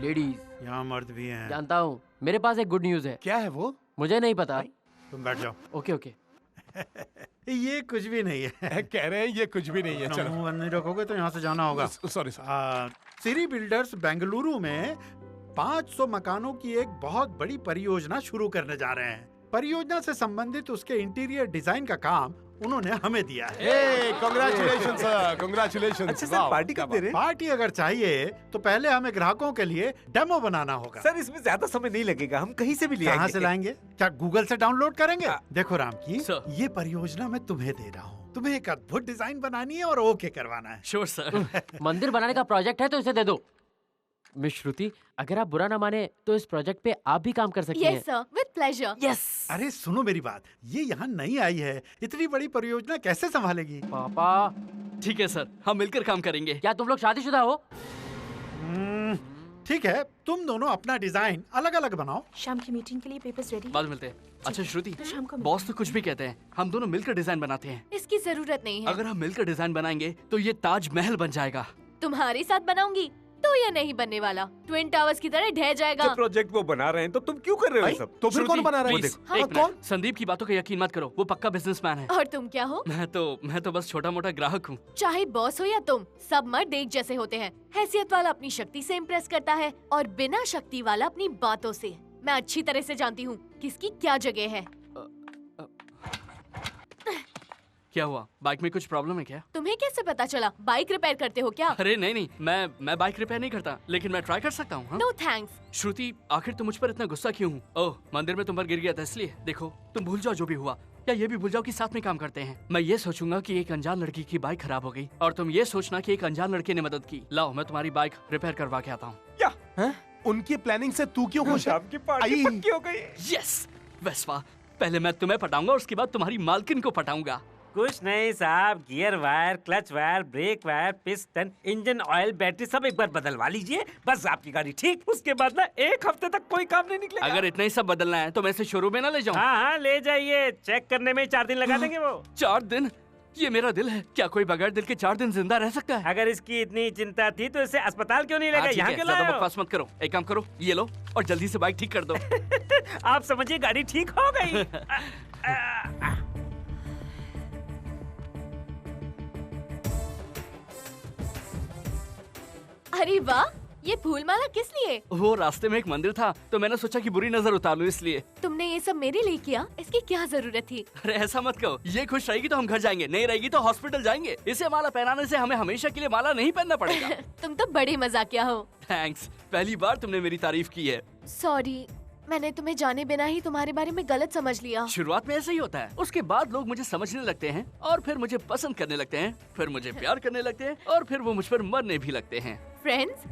ladies, यहाँ मर्द भी हैं। जानता हूँ। मेरे पास एक गुड न्यूज है। क्या है वो? मुझे नहीं पता। तुम बैठ जाओ। Okay okay. ये कुछ भी नहीं है। कह रहे हैं ये कुछ भी नहीं है। चलो मुंह बंद नहीं रखोगे तो यहाँ से जाना होगा। Sorry sir. Siri builders Bengaluru में 500 मकानों की एक बहुत बड़ी परियोजना शुरू करने जा रहे हैं। परियोजना से संबंधित उसके इंटीरियर डिजाइन का काम उन्होंने हमें दिया है। Congratulation sir, congratulation. अच्छा सर, पार्टी कब दे रहे हैं? पार्टी अगर चाहिए तो पहले हमें ग्राहकों के लिए डेमो बनाना होगा। सर इसमें ज्यादा समय नहीं लगेगा, हम कहीं से भी ले आएंगे। कहाँ से लाएंगे? क्या गूगल से डाउनलोड करेंगे? देखो राम की, सर। ये परियोजना मैं तुम्हें दे रहा हूँ। तुम्हें एक अद्भुत डिजाइन बनानी है और ओके करवाना है। Sure sir. मंदिर बनाने का प्रोजेक्ट है तो इसे दे दो। मिस श्रुति, अगर आप बुरा ना माने तो इस प्रोजेक्ट पे आप भी काम कर सकती हैं। Yes sir, with pleasure. Yes. अरे सुनो मेरी बात, ये यहाँ नहीं आई है, इतनी बड़ी परियोजना कैसे संभालेगी? पापा। ठीक है सर, हम मिलकर काम करेंगे। क्या तुम लोग शादीशुदा हो? ठीक है, तुम दोनों अपना डिजाइन अलग अलग बनाओ। शाम की मीटिंग के लिए पेपर्स रेडी? बाद मिलते हैं। अच्छा श्रुति, शाम को बॉस तो कुछ भी कहते हैं, हम दोनों मिलकर डिजाइन बनाते हैं। इसकी जरूरत नहीं है। अगर हम मिलकर डिजाइन बनाएंगे तो ये ताजमहल बन जाएगा। तुम्हारे साथ बनाऊंगी तो ये नहीं बनने वाला, ट्विन टावर्स की तरह ढह जाएगा। जो प्रोजेक्ट वो बना रहे हैं तो तुम क्यों कर रहे हो ये सब? तो फिर कौन बना रहा है? प्लीज, हाँ, एक मिनट। संदीप की बातों का यकीन मत करो, वो पक्का बिजनेसमैन है। और तुम क्या हो? मैं तो बस छोटा मोटा ग्राहक हूँ। चाहे बॉस हो या तुम, सब मर्द एक जैसे होते हैं। हैसियत वाला अपनी शक्ति से इम्प्रेस करता है और बिना शक्ति वाला अपनी बातों से। मैं अच्छी तरह से जानती हूँ किसकी क्या जगह है। क्या हुआ? बाइक में कुछ प्रॉब्लम है क्या? तुम्हें कैसे पता चला? बाइक रिपेयर करते हो क्या? अरे नहीं, मैं बाइक रिपेयर नहीं करता, लेकिन मैं ट्राई कर सकता हूँ। No thanks. श्रुति, आखिर तुम मुझ पर इतना गुस्सा क्यों हूँ? ओह, मंदिर में तुम पर गिर गया था इसलिए। देखो, तुम भूल जाओ जो भी हुआ, या ये भी भूल जाओ कि साथ में काम करते हैं। मैं ये सोचूंगा कि एक अनजान लड़की की बाइक खराब हो गई और तुम ये सोचना कि एक अनजान लड़के ने मदद की। लाओ, मैं तुम्हारी बाइक रिपेयर करवा के आता हूँ। क्या? उनकी प्लानिंग से तू क्यों खुश है? आपकी पार्टी पक्की हो गई। यस वेस्पा, पहले मैं तुम्हें पटाऊंगा और उसके बाद तुम्हारी मालकिन को पटाऊंगा। कुछ नहीं साहब, gear wire, clutch wire, brake wire, piston, engine oil, battery सब एक बार बदलवा लीजिए, बस आपकी गाड़ी ठीक। उसके बाद ना 1 हफ्ते तक कोई काम नहीं निकलेगा। अगर इतना ही सब बदलना है तो मैं इसे शोरूम में ना ले जाऊं? हाँ, ले जाइए, चेक करने में 4 दिन लगा देंगे वो। 4 दिन? ये मेरा दिल है, क्या कोई बगैर दिल के 4 दिन जिंदा रह सकता है? अगर इसकी इतनी चिंता थी तो इसे अस्पताल क्यों नहीं लेगा? यहाँ क्यों लाए हो? बकवास मत करो, एक काम करो, ये लो और जल्दी से बाइक ठीक कर दो। आप समझिए गाड़ी ठीक हो गई। अरे वाह, ये फूल माला किस लिए? वो रास्ते में एक मंदिर था तो मैंने सोचा कि बुरी नजर उतार लूं इसलिए। तुमने ये सब मेरे लिए किया, इसकी क्या जरूरत थी? अरे ऐसा मत कहो, ये खुश रहेगी तो हम घर जाएंगे, नहीं रहेगी तो हॉस्पिटल जाएंगे। इसे माला पहनाने से हमें हमेशा के लिए माला नहीं पहनना पड़ेगा। तुम तो बड़े मजाकिया हो। थैंक्स, पहली बार तुमने मेरी तारीफ की है। सॉरी, मैंने तुम्हें जाने बिना ही तुम्हारे बारे में गलत समझ लिया। शुरुआत में ऐसा ही होता है, उसके बाद लोग मुझे समझने लगते हैं और फिर मुझे पसंद करने लगते हैं, फिर मुझे प्यार करने लगते हैं और फिर वो मुझ पर मरने भी लगते हैं। फ्रेंड्स?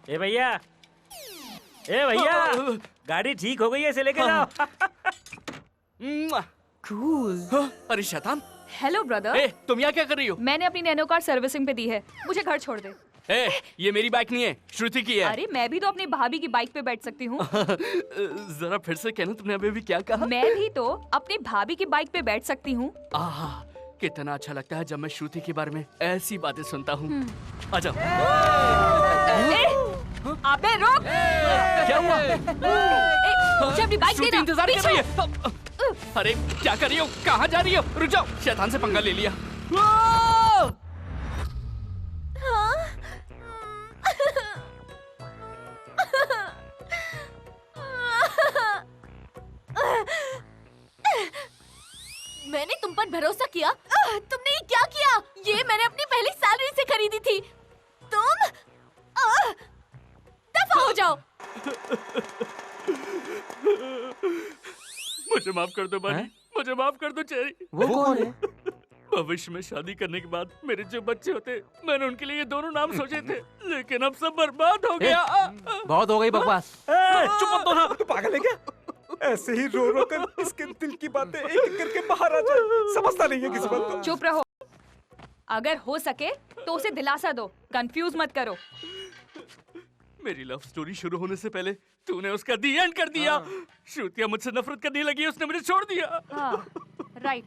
ए भैया, गाड़ी ठीक हो गई है, इसे लेके जाओ। कूल। अरे शैतान। Hello brother. तुम यहाँ क्या कर रही हो? मैंने अपनी नैनो कार सर्विसिंग पे दी है, मुझे घर छोड़ दे। ये मेरी बाइक नहीं है, श्रुति की है। अरे मैं भी तो अपनी भाभी की बाइक पे बैठ सकती हूँ। जरा फिर से कहना, तुमने अभी भी क्या कहा? मैं भी तो अपनी भाभी की बाइक पे बैठ सकती हूँ। कितना अच्छा लगता है जब मैं श्रुति के बारे में ऐसी बातें सुनता हूँ। आजा। अबे रुक! क्या हुआ? मुझे अपनी बाइक श्रुति देना। इंतजार कर रही है। अरे क्या कर रही हो? कहाँ जा रही हो? रुक जाओ, शैतान से पंगा ले लिया। मैंने तुम पर भरोसा किया? तुमने ये क्या किया? ये मैंने अपनी पहली सैलरी से खरीदी थी। तुम दफा हो जाओ। मुझे माफ कर दो बनी, मुझे माफ कर दो चेरी। वो कौन है? भविष्य में शादी करने के बाद मेरे जो बच्चे होते, मैंने उनके लिए ये दोनों नाम सोचे थे, लेकिन अब सब बर्बाद हो गया। बहुत हो गई बकवास। चुप मत दो ना, तू पागल है क्या? ऐसे ही रो रो कर इसके दिल की बातें एक एक करके बाहर आ जाए। समझता नहीं है किसी बात को। चुप रहो। अगर हो सके तो उसे दिलासा दो, कंफ्यूज मत करो। मेरी लव स्टोरी शुरू होने से पहले तूने उसका दी एंड कर दिया। श्रुतिया मुझसे नफरत करने लगी, उसने मुझे छोड़ दिया। हाँ, राइट।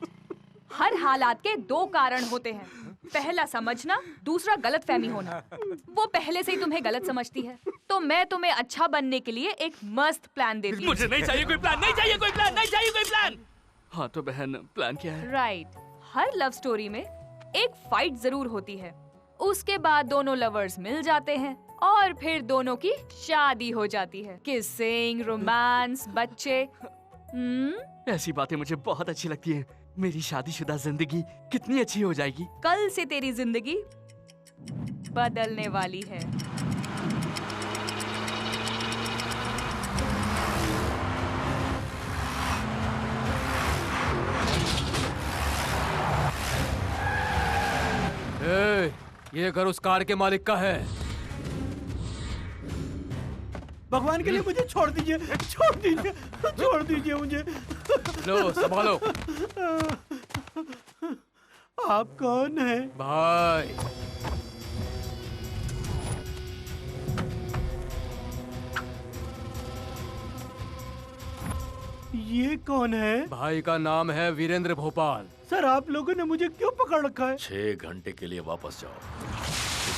हर हालात के दो कारण होते हैं, पहला समझना, दूसरा गलतफहमी होना। वो पहले से ही तुम्हें गलत समझती है, तो मैं तुम्हें अच्छा बनने के लिए एक मस्त प्लान देती हूँ। मुझे नहीं चाहिए कोई प्लान, नहीं चाहिए कोई प्लान, नहीं चाहिए कोई प्लान। हाँ तो बहन, प्लान क्या है? राइट। हर लव स्टोरी में एक फाइट जरूर होती है, उसके बाद दोनों लवर्स मिल जाते हैं और फिर दोनों की शादी हो जाती है। किसिंग, रोमांस, बच्चे। ऐसी बातें मुझे बहुत अच्छी लगती हैं। मेरी शादीशुदा जिंदगी कितनी अच्छी हो जाएगी। कल से तेरी जिंदगी बदलने वाली है। ये घर उस कार के मालिक का है। भगवान के लिए मुझे छोड़ दीजिए, छोड़ दीजिए, छोड़ दीजिए मुझे। लो संभालो। आप कौन है? भाई। ये कौन है? भाई का नाम है वीरेंद्र भोपाल। सर आप लोगों ने मुझे क्यों पकड़ रखा है? 6 घंटे के लिए वापस जाओ।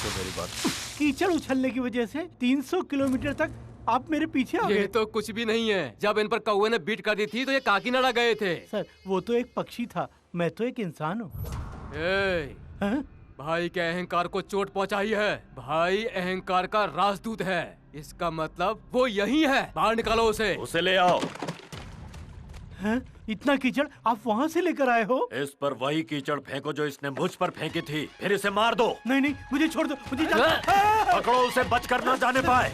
मेरी बात। कीचड़ उछलने की वजह से 300 किलोमीटर तक आप मेरे पीछे आ गए। ये तो कुछ भी नहीं है। जब इन पर कौवे ने बीट कर दी थी तो ये काकीनाडा गए थे। सर वो तो एक पक्षी था, मैं तो एक इंसान हूँ। भाई के अहंकार को चोट पहुंचाई है। भाई अहंकार का राजदूत है, इसका मतलब वो यही है। बाहर निकालो उसे। उसे ले आओ। हैं? इतना कीचड़ आप वहाँ से लेकर आए हो? इस पर वही कीचड़ फेंको जो इसने मुझ पर फेंकी थी, फिर इसे मार दो। नहीं नहीं, मुझे छोड़ दो, मुझे पकड़ो उसे, बचकर ना जाने पाए।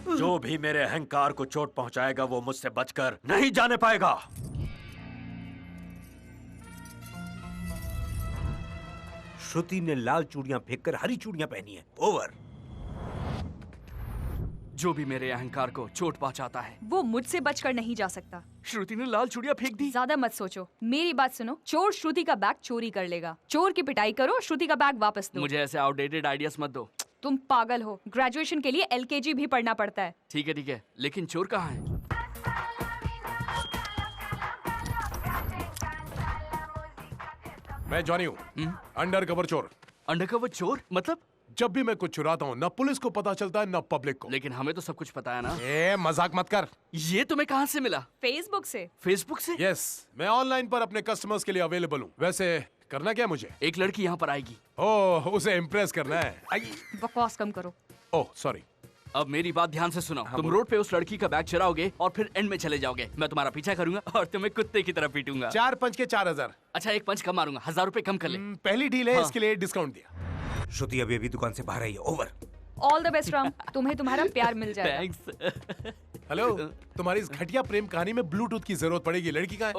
जो भी मेरे अहंकार को चोट पहुंचाएगा वो मुझसे बचकर नहीं जाने पाएगा। श्रुति ने लाल चूड़ियां फेंककर हरी चूड़ियां पहनी है। ओवर। जो भी मेरे अहंकार को चोट पहुंचाता है वो मुझसे बचकर नहीं जा सकता। श्रुति ने लाल चूड़ियां फेंक दी। ज्यादा मत सोचो, मेरी बात सुनो। चोर श्रुति का बैग चोरी कर लेगा, चोर की पिटाई करो, श्रुति का बैग वापस दो। मुझे ऐसे आउटडेटेड आइडियाज मत दो। तुम पागल हो, ग्रेजुएशन के लिए LKG भी पढ़ना पड़ता है। ठीक है, लेकिन चोर कहाँ है? मैं जॉनी हूँ, अंडरकवर चोर। अंडरकवर चोर मतलब? जब भी मैं कुछ चुराता हूँ, न पुलिस को पता चलता है न पब्लिक को। लेकिन हमें तो सब कुछ पता है ना। मजाक मत कर। ये तुम्हें कहाँ से मिला? फेसबुक से। फेसबुक से? यस, मैं ऑनलाइन पर अपने कस्टमर्स के लिए अवेलेबल हूँ। वैसे करना क्या मुझे? एक लड़की यहाँ पर आएगी। ओह, उसे इम्प्रेस करना है। बकवास कम करो। Oh sorry. अब मेरी बात ध्यान से सुनो। तुम रोड पे उस लड़की का बैग चुराओगे और फिर एंड में चले जाओगे। मैं तुम्हारा पीछा करूंगा और तुम्हें कुत्ते की तरह पीटूंगा। 4 पंच के 4000। अच्छा, एक पंच कम मारूंगा, 1000 रुपए कम कर ले। पहली डील है, हाँ। इसके लिए डिस्काउंट दिया। श्रुति अभी अभी दुकान से बाहर आई है। Over. All the best Ram, तुम्हें तुम्हारा प्यार मिल जाएगा। थैंक्स। हेलो, तुम्हारी इस घटिया प्रेम कहानी में ब्लूटूथ की जरूरत पड़ेगी। लड़की कहाँ है?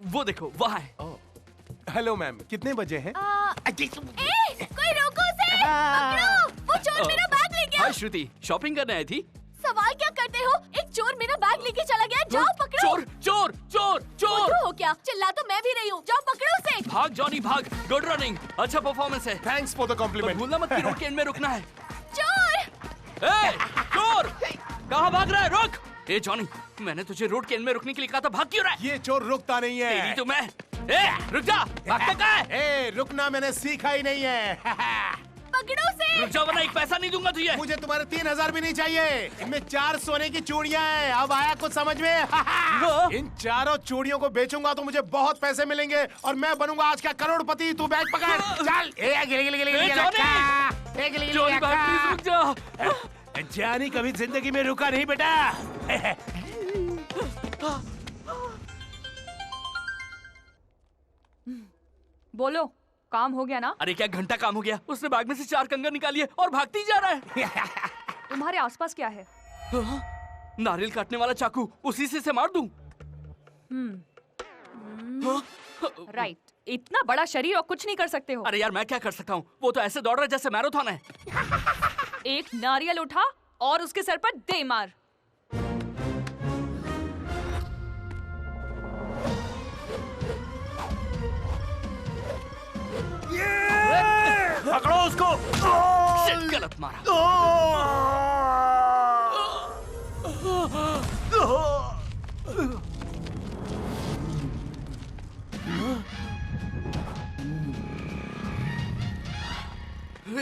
वो देखो, वहाँ है। हेलो मैम, कितने बजे हैं? कोई रोको उसे! पकड़ो! वो चोर मेरा बैग ले गया। हाय श्रुति, शॉपिंग करने आई थी? सवाल क्या करते हो? एक चोर मेरा बैग लेके चला गया। जाओ पकड़ो। चोर चोर चोर चोर! बुद्धू हो क्या? चिल्ला तो मैं भी रही हूँ। जाओ पकड़ो उसे। भाग जॉनी भाग, गुड रनिंग, अच्छा परफॉर्मेंस है। Thanks for the compliment. भूलना मत कि रोड के एंड में रुकना है। चोर! चोर! कहाँ भाग रहा है? रुक! ए जॉनी, मैंने तुझे रोड के एंड में रुकने के लिए कहा था, भाग क्यों रहा है? ये चोर रुकता नहीं है। तेरी तो मैं। रुक जा, भागता कहाँ है? रुकना मैंने सीखा ही नहीं है। पकड़ो उसे। रुक जा वरना एक पैसा नहीं दूंगा तुझे। मुझे तुम्हारे 3000 भी नहीं चाहिए। इनमें 4 सोने की चूड़ियां हैं। अब आया कुछ समझ में? इन चारों चूड़ियों को बेचूंगा तो मुझे बहुत पैसे मिलेंगे और मैं बनूंगा आज का करोड़पति। तू बैग पकड़, चल। जानी कभी जिंदगी में रुका नहीं बेटा। बोलो, काम हो गया ना? अरे क्या घंटा काम हो गया? उसने बैग में से 4 कंगन निकाली है और भागते ही जा रहा है। तुम्हारे आसपास क्या है? नारियल काटने वाला चाकू, उसी से मार दूं? राइट, इतना बड़ा शरीर और कुछ नहीं कर सकते हो। अरे यार मैं क्या कर सकता हूँ? वो तो ऐसे दौड़ रहा है जैसे मैराथन है। एक नारियल उठा और उसके सर पर दे मार। पकड़ो उसको। शिट, गलत मारा।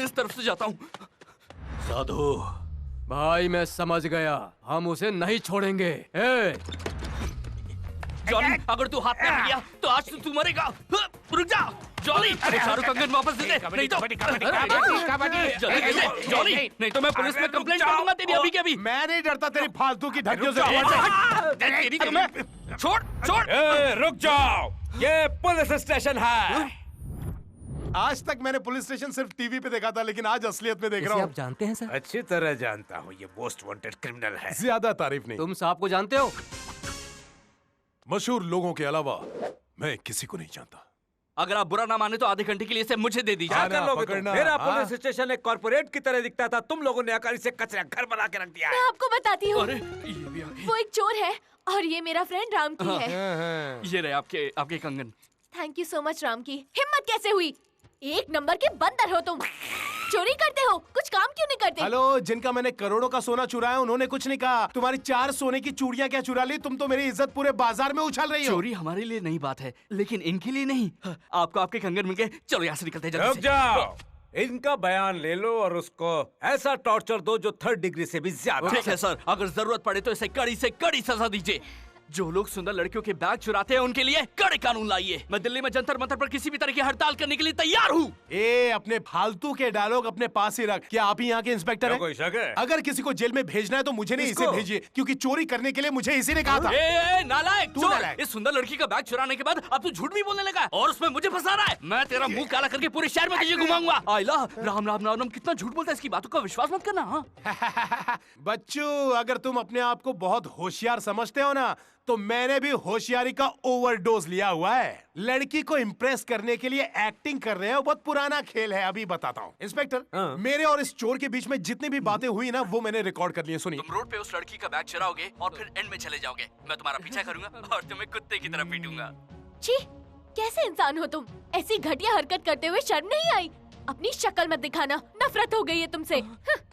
इस तरफ से जाता हूँ। साधु भाई मैं समझ गया, हम उसे नहीं छोड़ेंगे। जॉनी, अगर तू हाथ में आ गया तो आज तू मरेगा। रुक जा जॉनी, अरे चारों कंगन वापस दे दे, नहीं तो जॉनी, नहीं तो मैं पुलिस में कंप्लेंट कर दूंगा तेरी अभी के अभी। मैं नहीं डरता तेरी फालतू की धमकियों से। तेरी तो मैं छोड़। रुक जाओ, ये पुलिस स्टेशन है। आज तक मैंने पुलिस स्टेशन सिर्फ टीवी पे देखा था, लेकिन आज असलियत में देख रहा हूँ। आप जानते हैं सर? अच्छी तरह जानता हूँ, ये मोस्ट वांटेड क्रिमिनल है। ज्यादा तारीफ नहीं। तुम साहब को जानते हो? मशहूर लोगों के अलावा मैं किसी को नहीं जानता। अगर आप बुरा ना माने तो आधे घंटे के लिए इसे मुझे दे दीजिए। क्या कर लोगे तुम? मेरा पुलिस स्टेशन एक कॉर्पोरेट की तरह दिखता था, तुम लोगों ने आकर इसे कचरा घर बना के रख दिया है। मैं आपको बताती हूँ, अरे ये भी आ गई। वो एक चोर है और ये मेरा फ्रेंड राम की है। ये रहे आपके कंगन। Thank you so much Ram की। हिम्मत कैसे हुई? एक नंबर के बंदर हो तुम। चोरी करते हो, कुछ काम क्यों नहीं करते? हेलो, जिनका मैंने करोड़ों का सोना चुराया उन्होंने कुछ नहीं कहा। तुम्हारी 4 सोने की चूड़ियां क्या चुरा ली? तुम तो मेरी इज्जत पूरे बाजार में उछाल रही हो। चोरी हमारे लिए नई बात है, लेकिन इनके लिए नहीं। आपको आपके कंगन मिल गए, चलो यहाँ से निकलते हैं जल्दी रुक से। जाओ, इनका बयान ले लो और उसको ऐसा टॉर्चर दो जो 3rd डिग्री से भी ज्यादा। ठीक है सर, अगर जरूरत पड़े तो इसे कड़ी से कड़ी सजा दीजिए। जो लोग सुंदर लड़कियों के बैग चुराते हैं उनके लिए कड़े कानून लाइए। मैं दिल्ली में जंतर मंतर पर किसी भी तरह की हड़ताल करने के लिए तैयार हूँ। अपने फालतू के डायलॉग अपने पास ही रख। क्या आप ही यहाँ के इंस्पेक्टर हैं? कोई शक है? अगर किसी को जेल में भेजना है तो मुझे नहीं, इसे भेजिए, क्योंकि चोरी करने के लिए मुझे इसी ने कहा था। नालायक चोर! इस सुंदर लड़की का बैग चुराने के बाद अब तू झूठ भी बोलने लगा और उसमें मुझे फंसा रहा है। मैं तेरा मुंह काला करके पूरे शहर में तुझे घुमाऊंगा। आइला, राम राम राम, कितना झूठ बोलता है, इसकी बातों का विश्वास मत करना। बच्चू, अगर तुम अपने आप को बहुत होशियार समझते हो ना, तो मैंने भी होशियारी का ओवरडोज लिया हुआ है। लड़की को इम्प्रेस करने के लिए एक्टिंग कर रहे हो, बहुत पुराना खेल है। अभी बताता हूँ इंस्पेक्टर, मेरे और इस चोर के बीच में जितनी भी बातें हुई ना, वो मैंने रिकॉर्ड कर ली है। सुनिए। तुम रोड पे उस लड़की का बैग चुराओगे और फिर एंड में चले जाओगे। मैं तुम्हारा पीछा करूंगा और तुम्हें कुत्ते की तरह पीटूंगा। छी, कैसे इंसान हो तुम? ऐसी घटिया हरकत करते हुए शर्म नहीं आई? अपनी शक्ल मत दिखाना, नफरत हो गई है तुमसे।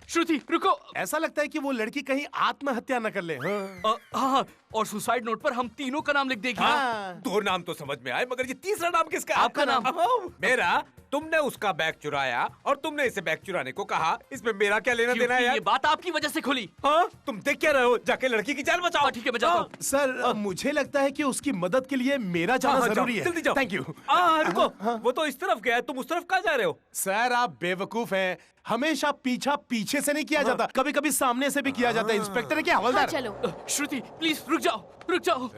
श्रुति रुको, ऐसा लगता है कि वो लड़की कहीं आत्महत्या न कर ले। हाँ, और सुसाइड नोट पर हम तीनों का नाम लिख देंगे। हाँ। 2 नाम तो समझ में आए, मगर ये तीसरा नाम किसका? आपका नाम। मेरा। तुमने उसका बैग चुराया और तुमने इसे बैग चुराने को कहा, इसमें मेरा क्या लेना देना है यार? ये बात आपकी वजह से खुली। हाँ, तुम देख क्या रहे हो? जाके लड़की की जान बचाओ। ठीक है, मैं जाता हूँ। सर, मुझे लगता है कि उसकी मदद के लिए मेरा जाना जरूरी है। जल्दी जाओ। Thank you. रुको, वो तो इस तरफ गया, तुम उस तरफ कहाँ जा रहे हो? सर, आप बेवकूफ हैं। हमेशा पीछे से नहीं किया जाता, कभी कभी सामने से भी किया जाता है। इंस्पेक्टर है क्या हवलदार? चलो। श्रुति प्लीज रुक जाओ।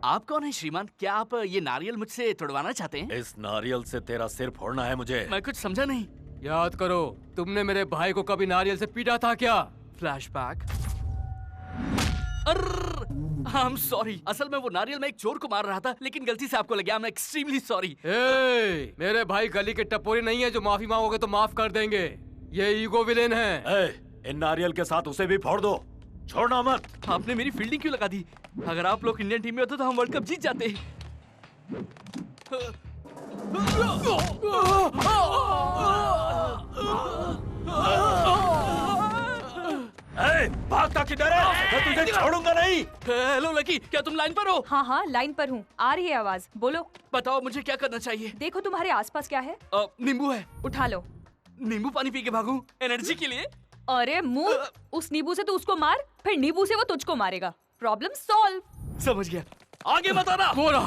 आप कौन है श्रीमान? क्या आप ये नारियल मुझसे तोड़वाना चाहते हैं? इस नारियल से तेरा सिर फोड़ना है मुझे। मैं कुछ समझा नहीं। याद करो, तुमने मेरे भाई को कभी नारियल से पीटा था क्या? फ्लैशबैक। आई एम सॉरी, असल में वो नारियल में एक चोर को मार रहा था, लेकिन गलती से आपको लग गया। मैं एक्सट्रीमली सॉरी। मेरे भाई गली के टपोरी नहीं है जो माफी मांगोगे तो माफ कर देंगे। ये ईगो विलेन है। इन नारियल के साथ उसे भी फोड़ दो, छोड़ना मत। आपने मेरी फील्डिंग क्यों लगा दी? अगर आप लोग इंडियन टीम में होते तो हम वर्ल्ड कप जीत जाते। भागता किधर है? मैं तुझे छोड़ूंगा नहीं। हेलो लकी, क्या तुम लाइन पर हो? हाँ, लाइन पर हूँ। आ रही है आवाज, बोलो। बताओ मुझे क्या करना चाहिए? देखो तुम्हारे आसपास क्या है? नींबू है। उठा लो। नींबू पानी पी के भागूं एनर्जी के लिए? अरे मुंह, उस नींबू से तू उसको मार, फिर नींबू से वो तुझको मारेगा। Problem solve. समझ गया, आगे बताना। बोला।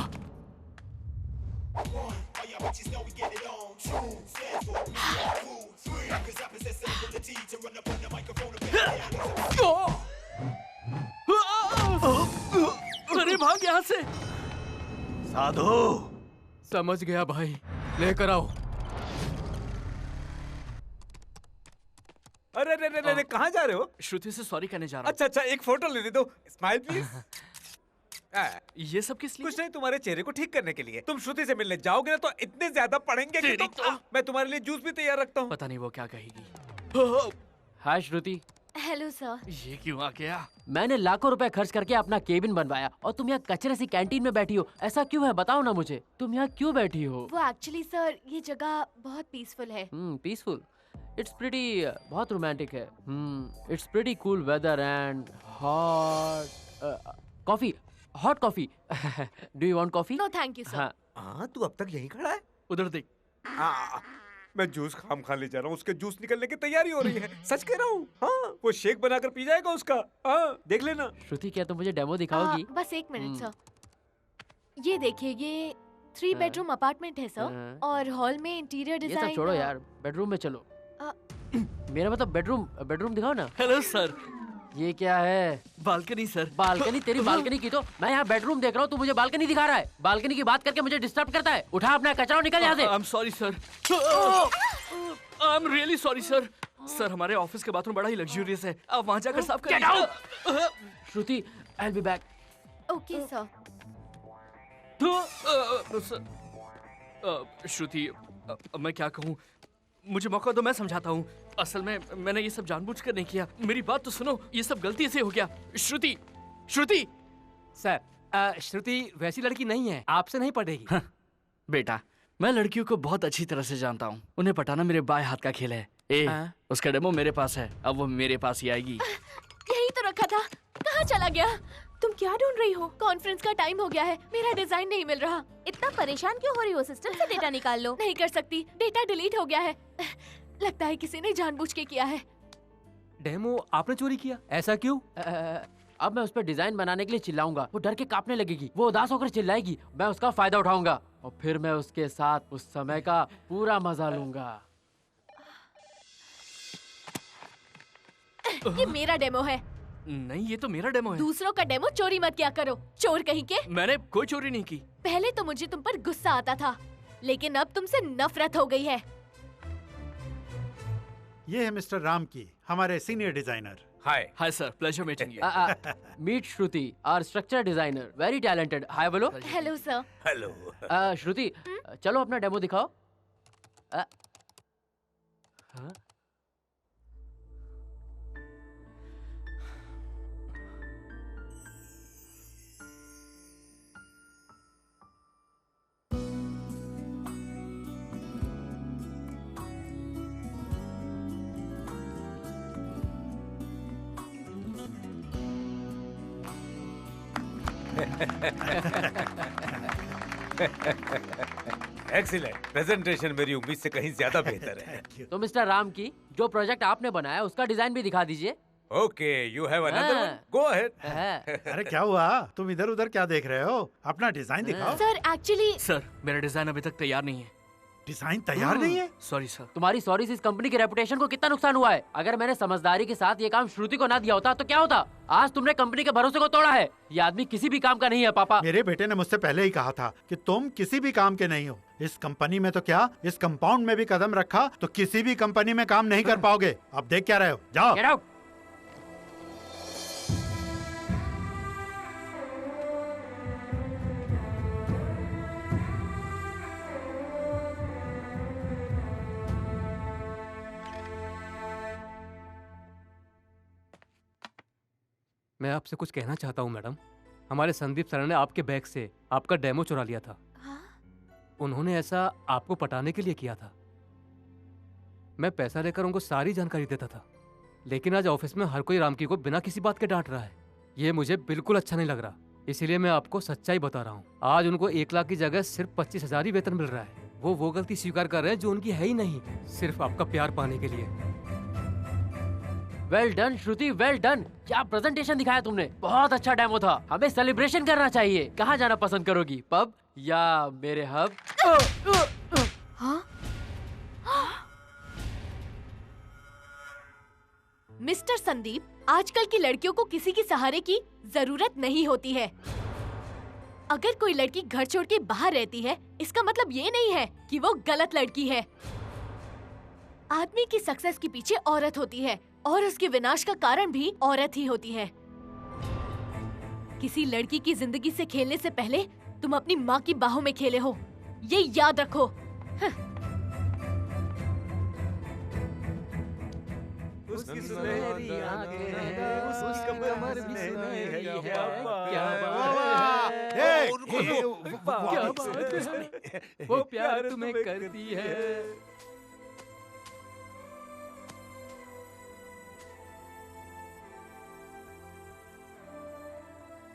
अरे भाग यहाँ से। साधु समझ गया भाई, लेकर आओ। अरे अरे अरे अरे कहाँ जा रहे हो? श्रुति से सॉरी कहने जा रहा हूँ। अच्छा अच्छा, एक फोटो लेने दो। Smile please. ये सब किस लिए? कुछ नहीं, तुम्हारे चेहरे को ठीक करने के लिए। तुम श्रुति से मिलने जाओगे ना तो इतने ज्यादा पढ़ेंगे कि मैं तुम्हारे लिए जूस भी तैयार रखता हूँ। पता नहीं वो क्या कहेगी। हाय श्रुति। Hello sir. ये क्यों आ गया? मैंने लाखों रुपए खर्च करके अपना केबिन बनवाया और तुम यहाँ कचरे सी कैंटीन में बैठी हो। ऐसा क्यों है, बताओ ना मुझे। तुम यहाँ क्यों बैठी हो? वो एक्चुअली सर, ये जगह बहुत पीसफुल है। पीसफुल। इट्स प्रीटी, बहुत रोमांटिक है। It's pretty cool weather and hot coffee. Hot coffee. Do you want coffee? No thank you sir. हाँ, तू अब तक यहीं खड़ा है? उधर देख। मैं जूस खाम खा ले जा रहा हूँ, उसके जूस निकलने की तैयारी हो रही है। सच कह रहा हूँ। हाँ, वो शेक बनाकर पी जाएगा उसका। हाँ, देख लेना। श्रुति, क्या तुम मुझे डेमो दिखाओगी? बस एक मिनट सर। ये देखिए, ये 3 बेडरूम अपार्टमेंट है सर, और हॉल में इंटीरियर ये डिजाइन। सब छोड़ो यार, बेडरूम में चलो। मेरा मतलब बेडरूम दिखाओ ना। Hello sir. ये क्या है? Balcony sir. बालकनी? तेरी बालकनी की तो मैं यहाँ बेडरूम देख रहा हूँ, तू मुझे बालकनी दिखा रहा है। बालकनी की बात करके मुझे डिस्टर्ब करता है। उठा अपना कचरा और निकल यहाँ से। I am sorry sir. I am really sorry sir. Sir, हमारे ऑफिस का बाथरूम बड़ा ही लग्जूरियस है, आप वहाँ जाकर साफ कर लीजिए। Shruti, I will be back. Okay sir. Shruti, मैं क्या कहूँ, मुझे मौका दो, मैं समझाता हूँ। असल में मैंने ये सब जानबूझकर नहीं किया। मेरी बात तो सुनो, ये सब गलती से हो गया। श्रुति, श्रुति। सर, श्रुति वैसी लड़की नहीं है, आपसे नहीं पटेगी। हाँ, बेटा, मैं लड़कियों को बहुत अच्छी तरह से जानता हूँ। उन्हें पटाना मेरे बाएं हाथ का खेल है। उसका डेमो मेरे पास है, अब वो मेरे पास ही आएगी। यही तो रखा था, कहाँ चला गया? तुम क्या ढूंढ रही हो? कॉन्फ्रेंस का टाइम हो गया है, मेरा डिजाइन नहीं मिल रहा। इतना परेशान क्यों हो रही हो? सिस्टम से डेटा निकाल लो। नहीं कर सकती, डेटा डिलीट हो गया है। लगता है किसी ने जानबूझ के किया है। डेमो आपने चोरी किया? ऐसा क्यों? अब मैं उस पर डिजाइन बनाने के लिए चिल्लाऊंगा, वो डर के कांपने लगेगी, वो उदास होकर चिल्लाएगी। मैं उसका फायदा उठाऊंगा और फिर मैं उसके साथ उस समय का पूरा मजा लूंगा। ये मेरा डेमो है। नहीं, ये तो मेरा डेमो है। दूसरों का डेमो चोरी मत किया करो, चोर कहीं के। मैंने कोई चोरी नहीं की। पहले तो मुझे तुम पर गुस्सा आता था, लेकिन अब तुमसे नफरत हो गई है। ये है मिस्टर राम की, हमारे senior designer. Hi. Hi sir, pleasure meeting you. Meet Shruti, our structure designer, very talented. Hi बोलो। Hello sir. हेलो। श्रुति, चलो अपना डेमो दिखाओ। हाँ? एक्सीलेंट प्रेजेंटेशन, मेरी उम्मीद से कहीं ज्यादा बेहतर है। तो मिस्टर राम की, जो प्रोजेक्ट आपने बनाया उसका डिजाइन भी दिखा दीजिए। Okay, you have another one, go ahead. अरे क्या हुआ, तुम इधर उधर क्या देख रहे हो? अपना डिजाइन दिखाओ। सर एक्चुअली सर, मेरा डिजाइन अभी तक तैयार नहीं है। डिजाइन तैयार नहीं है? Sorry sir. तुम्हारी सॉरी से इस कंपनी की रेपुटेशन को कितना नुकसान हुआ है। अगर मैंने समझदारी के साथ ये काम श्रुति को ना दिया होता तो क्या होता? आज तुमने कंपनी के भरोसे को तोड़ा है। ये आदमी किसी भी काम का नहीं है पापा। मेरे बेटे ने मुझसे पहले ही कहा था कि तुम किसी भी काम के नहीं हो। इस कंपनी में तो क्या, इस कंपाउंड में भी कदम रखा तो किसी भी कंपनी में काम नहीं कर पाओगे। अब देख क्या रहे हो, जाओ। Get out. मैं आपसे कुछ कहना चाहता हूँ मैडम। हमारे संदीप सर ने आपके बैग से आपका डेमो चुरा लिया था। उन्होंने ऐसा आपको पटाने के लिए किया था। मैं पैसा लेकर उनको सारी जानकारी देता था, लेकिन आज ऑफिस में हर कोई रामकी को बिना किसी बात के डांट रहा है। ये मुझे बिल्कुल अच्छा नहीं लग रहा, इसीलिए मैं आपको सच्चाई बता रहा हूँ। आज उनको 1 लाख की जगह सिर्फ 25,000 ही वेतन मिल रहा है। वो गलती स्वीकार कर रहे हैं जो उनकी है ही नहीं, सिर्फ आपका प्यार पाने के लिए। वेल डन श्रुति, वेल डन। क्या प्रेजेंटेशन दिखाया तुमने, बहुत अच्छा डेमो था। हमें सेलिब्रेशन करना चाहिए। कहाँ जाना पसंद करोगी, पब या मेरे हब? मिस्टर संदीप, आजकल की लड़कियों को किसी की सहारे की जरूरत नहीं होती है। अगर कोई लड़की घर छोड़ के बाहर रहती है, इसका मतलब ये नहीं है कि वो गलत लड़की है। आदमी की सक्सेस के पीछे औरत होती है और उसके विनाश का कारण भी औरत ही होती है। किसी लड़की की जिंदगी से खेलने से पहले तुम अपनी माँ की बाहों में खेले हो, ये याद रखो। उसकी सुनहरी आंखें हैं, उसकी कमर भी सुनहरी है, क्या बात है, वो प्यार तुम्हें करती है।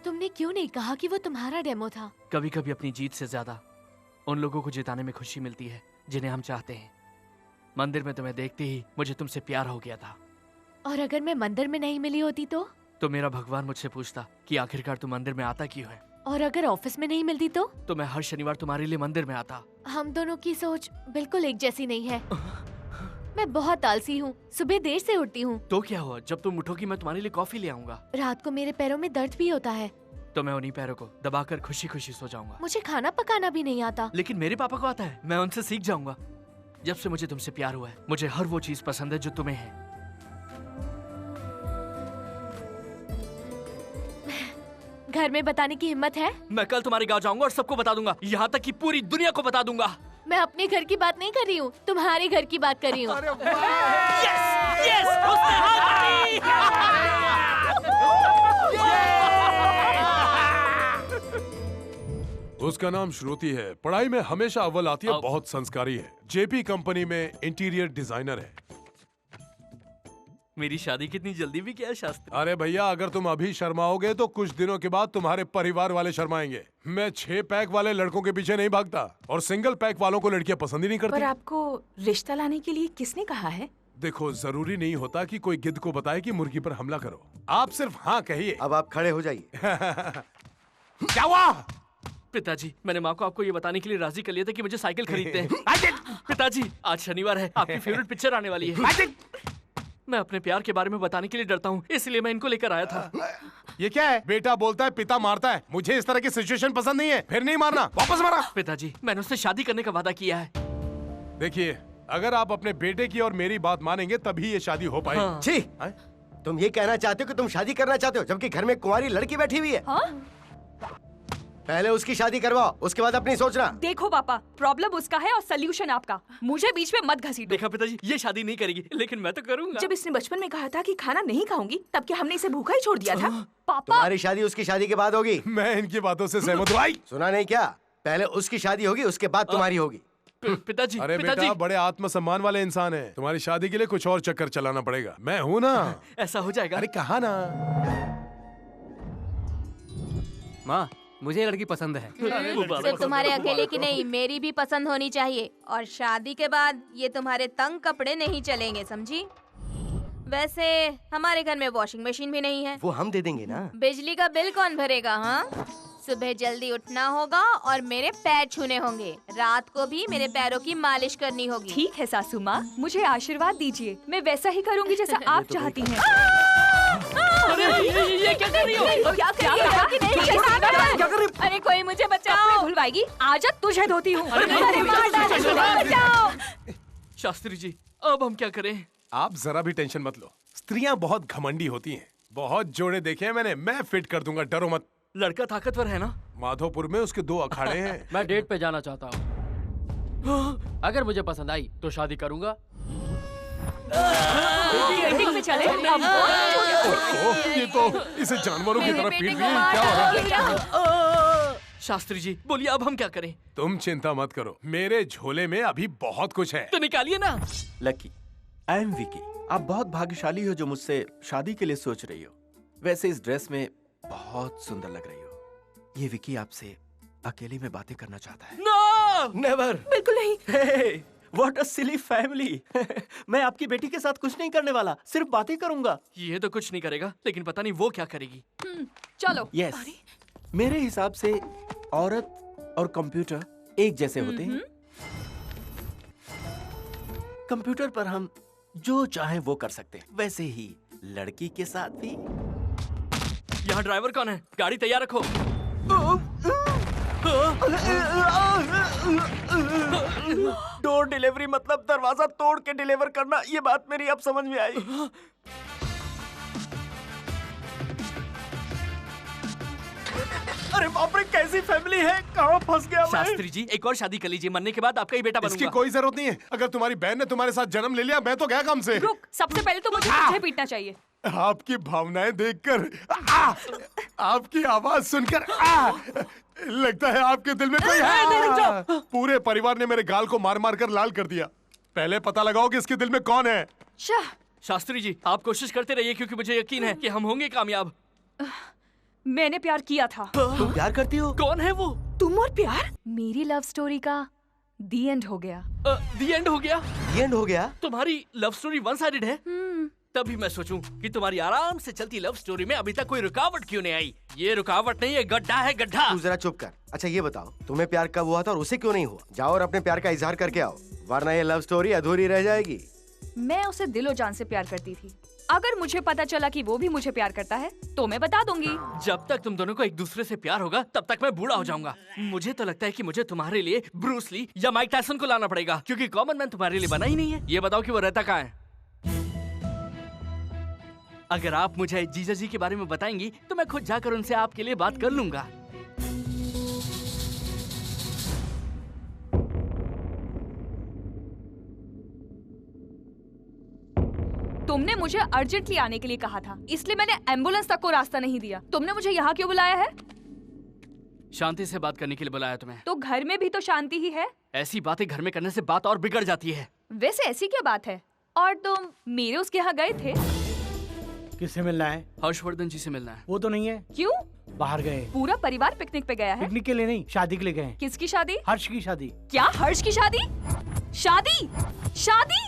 तुमने क्यों नहीं कहा कि वो तुम्हारा डेमो था? कभी कभी अपनी जीत से ज्यादा उन लोगों को जिताने में खुशी मिलती है जिन्हें हम चाहते हैं। मंदिर में तुम्हें देखते ही मुझे तुमसे प्यार हो गया था। और अगर मैं मंदिर में नहीं मिली होती तो मेरा भगवान मुझसे पूछता कि आखिरकार तू मंदिर में आता क्यों है। और अगर ऑफिस में नहीं मिलती तो मैं हर शनिवार तुम्हारे लिए मंदिर में आता। हम दोनों की सोच बिल्कुल एक जैसी नहीं है। मैं बहुत आलसी हूँ, सुबह देर से उठती हूँ। तो क्या हुआ, जब तुम उठोगी मैं तुम्हारे लिए कॉफी ले आऊंगा। रात को मेरे पैरों में दर्द भी होता है तो मैं उन्हीं पैरों को दबाकर खुशी खुशी सो जाऊंगा। मुझे खाना पकाना भी नहीं आता। लेकिन मेरे पापा को आता है, मैं उनसे सीख जाऊंगा। जब से मुझे तुमसे प्यार हुआ है, मुझे हर वो चीज पसंद है जो तुम्हें है। घर में बताने की हिम्मत है? मैं कल तुम्हारे गांव जाऊंगा और सबको बता दूंगा, यहाँ तक कि पूरी दुनिया को बता दूंगा। मैं अपने घर की बात नहीं कर रही हूँ, तुम्हारे घर की बात कर रही हूँ। उसका नाम श्रुति है, पढ़ाई में हमेशा अव्वल आती है, बहुत संस्कारी है। जेपी कंपनी में इंटीरियर डिजाइनर है। मेरी शादी कितनी जल्दी भी क्या है शास्त्री? अरे भैया, अगर तुम अभी शर्माओगे तो कुछ दिनों के बाद तुम्हारे परिवार वाले शर्माएंगे। मैं 6 पैक वाले लड़कों के पीछे नहीं भागता और सिंगल पैक वालों को लड़कियां पसंद ही नहीं करती। पर आपको रिश्ता लाने के लिए किसने कहा है? देखो, जरूरी नहीं होता कि कोई गिद्ध को बताए कि मुर्गी पर हमला करो। आप सिर्फ हाँ कहिए। अब आप खड़े हो जाइए। क्या हुआ? पिताजी, मैंने माँ को आपको ये बताने के लिए राजी कर लिया था कि मुझे साइकिल खरीदते हैं। पिताजी, आज शनिवार है, आपकी फेवरेट पिक्चर आने वाली है। मैं अपने प्यार के बारे में बताने के लिए डरता हूँ, इसलिए मैं इनको लेकर आया था। ये क्या है? बेटा बोलता है पिता मारता है। मुझे इस तरह की सिचुएशन पसंद नहीं है। फिर नहीं मारना, वापस मारा। पिताजी, मैंने उससे शादी करने का वादा किया है। देखिए, अगर आप अपने बेटे की और मेरी बात मानेंगे तभी ये शादी हो पाएगी। हाँ। छी, तुम ये कहना चाहते हो कि तुम शादी करना चाहते हो जबकि घर में कुंवारी लड़की बैठी हुई है? पहले उसकी शादी करवाओ, उसके बाद अपनी सोचना। देखो पापा, प्रॉब्लम उसका है और सल्यूशन आपका। मुझे बीच में मत घसीटो। देखा पिताजी, ये शादी नहीं करेगी, लेकिन मैं तो करूंगा। जब इसने बचपन में कहा था कि खाना नहीं खाऊंगी, तब क्या हमने इसे भूखा ही छोड़ दिया था? पापा, तुम्हारी शादी उसकी शादी के बाद होगी। मैं इनकी बातों से सहमत हूँ। सुना नहीं क्या? पहले उसकी शादी होगी, उसके बाद तुम्हारी होगी। पिताजी, अरे बेटा, बड़े आत्मसम्मान वाले इंसान हैं। तुम्हारी शादी के लिए कुछ और चक्कर चलाना पड़ेगा। मैं हूँ ना। ऐसा हो जाएगा। अरे कहा ना। माँ, मुझे ये लड़की पसंद है। सिर्फ तुम्हारे अकेले की नहीं, मेरी भी पसंद होनी चाहिए। और शादी के बाद ये तुम्हारे तंग कपड़े नहीं चलेंगे, समझी? वैसे हमारे घर में वॉशिंग मशीन भी नहीं है। वो हम दे देंगे ना। बिजली का बिल कौन भरेगा? हाँ, सुबह जल्दी उठना होगा और मेरे पैर छूने होंगे। रात को भी मेरे पैरों की मालिश करनी होगी। ठीक है सासू माँ, मुझे आशीर्वाद दीजिए। मैं वैसा ही करूँगी जैसा आप चाहती हैं। ये क्या कर रही हो? क्या कर रही हो? अरे कोई मुझे बचाओ। धुलवाएगी? आजा तुझे धोती हूँ। शास्त्री जी, अब हम क्या करें? आप जरा भी टेंशन मत लो। स्त्रियां बहुत घमंडी होती हैं। बहुत जोड़े देखे हैं मैंने। मैं फिट कर दूंगा, डरो मत। लड़का ताकतवर है ना? माधोपुर में उसके 2 अखाड़े हैं। मैं डेट पे जाना चाहता हूँ। अगर मुझे पसंद आई तो शादी करूंगा। में चले। ये तो इसे जानवरों की तरह पीट रही है। क्या हो रहा है? शास्त्री जी, बोलिए अब हम क्या करें? तुम चिंता मत करो, मेरे झोले में अभी बहुत कुछ है। तो निकालिए ना। Lucky, I am Vicky. आप बहुत भाग्यशाली हो जो मुझसे शादी के लिए सोच रही हो। वैसे इस ड्रेस में बहुत सुंदर लग रही हो। ये विकी आपसे अकेले में बातें करना चाहता है। नो! नेवर। बिल्कुल नहीं। Hey, what a silly family. मैं आपकी बेटी के साथ कुछ नहीं करने वाला, सिर्फ बातें करूंगा। ये तो कुछ नहीं करेगा, लेकिन पता नहीं वो क्या करेगी। चलो। Yes. मेरे हिसाब से औरत और कंप्यूटर एक जैसे होते हैं। कंप्यूटर पर हम जो चाहें वो कर सकते हैं, वैसे ही लड़की के साथ भी? यहाँ ड्राइवर कौन है? गाड़ी तैयार रखो। डोर डिलीवरी मतलब दरवाजा तोड़ के डिलीवर करना, ये बात मेरी अब समझ में आई। अरे बाप रे, कैसी फैमिली है, कहाँ फंस गया मैं? शास्त्री जी, एक और शादी कर लीजिए, मरने के बाद आपका ही बेटा बनूंगा। इसकी कोई जरूरत नहीं है। अगर तुम्हारी बहन ने तुम्हारे साथ जन्म ले लिया, मैं तो गया काम से। रुक, सबसे पहले तो मुझे पीटना चाहिए। आपकी भावनाएं देखकर, आपकी आवाज सुनकर लगता है आपके दिल में कोई है। पूरे परिवार ने मेरे गाल को मार मार कर लाल कर दिया। पहले पता लगाओ कि इसके दिल में कौन है। शास्त्री जी, आप कोशिश करते रहिए क्योंकि मुझे यकीन है कि हम होंगे कामयाब। मैंने प्यार किया था। तुम प्यार करती हो? कौन है वो? तुम और प्यार? मेरी लव स्टोरी का दी एंड हो गया। दी एंड हो गया? दी एंड हो गया? तुम्हारी लव स्टोरी वन साइडेड है? तभी मैं सोचूं कि तुम्हारी आराम से चलती लव स्टोरी में अभी तक कोई रुकावट क्यों नहीं आई। ये रुकावट नहीं है, गड्ढा है, गड्ढा। तू जरा चुप कर। अच्छा ये बताओ, तुम्हें प्यार कब हुआ था और उसे क्यों नहीं हुआ? जाओ और अपने प्यार का इजहार करके आओ, वरना ये लव स्टोरी अधूरी रह जाएगी। मैं उसे दिलो जान से प्यार करती थी। अगर मुझे पता चला कि वो भी मुझे प्यार करता है तो मैं बता दूंगी। जब तक तुम दोनों को एक दूसरे से प्यार होगा तब तक मैं बूढ़ा हो जाऊंगा। मुझे तो लगता है कि मुझे तुम्हारे लिए ब्रूस ली या माइक टायसन को लाना पड़ेगा, क्योंकि कॉमन मैन तुम्हारे लिए बना ही नहीं है। ये बताओ कि वो रहता कहाँ है? अगर आप मुझे जीजा जी के बारे में बताएंगी तो मैं खुद जाकर उनसे आपके लिए बात कर लूंगा। तुमने मुझे अर्जेंटली आने के लिए कहा था, इसलिए मैंने एम्बुलेंस तक को रास्ता नहीं दिया। तुमने मुझे यहाँ क्यों बुलाया है? शांति से बात करने के लिए बुलाया तुम्हें। तो घर में भी तो शांति ही है। ऐसी बातें घर में करने से बात और बिगड़ जाती है। वैसे ऐसी क्या बात है? और तुम मेरे उसके यहाँ गए थे? किससे मिलना है? हर्षवर्धन जी से मिलना है। वो तो नहीं है। क्यों? बाहर गए। पूरा परिवार पिकनिक पे गया है? पिकनिक के लिए नहीं, शादी के लिए गए। किसकी शादी? हर्ष की शादी। क्या हर्ष की शादी? शादी? शादी?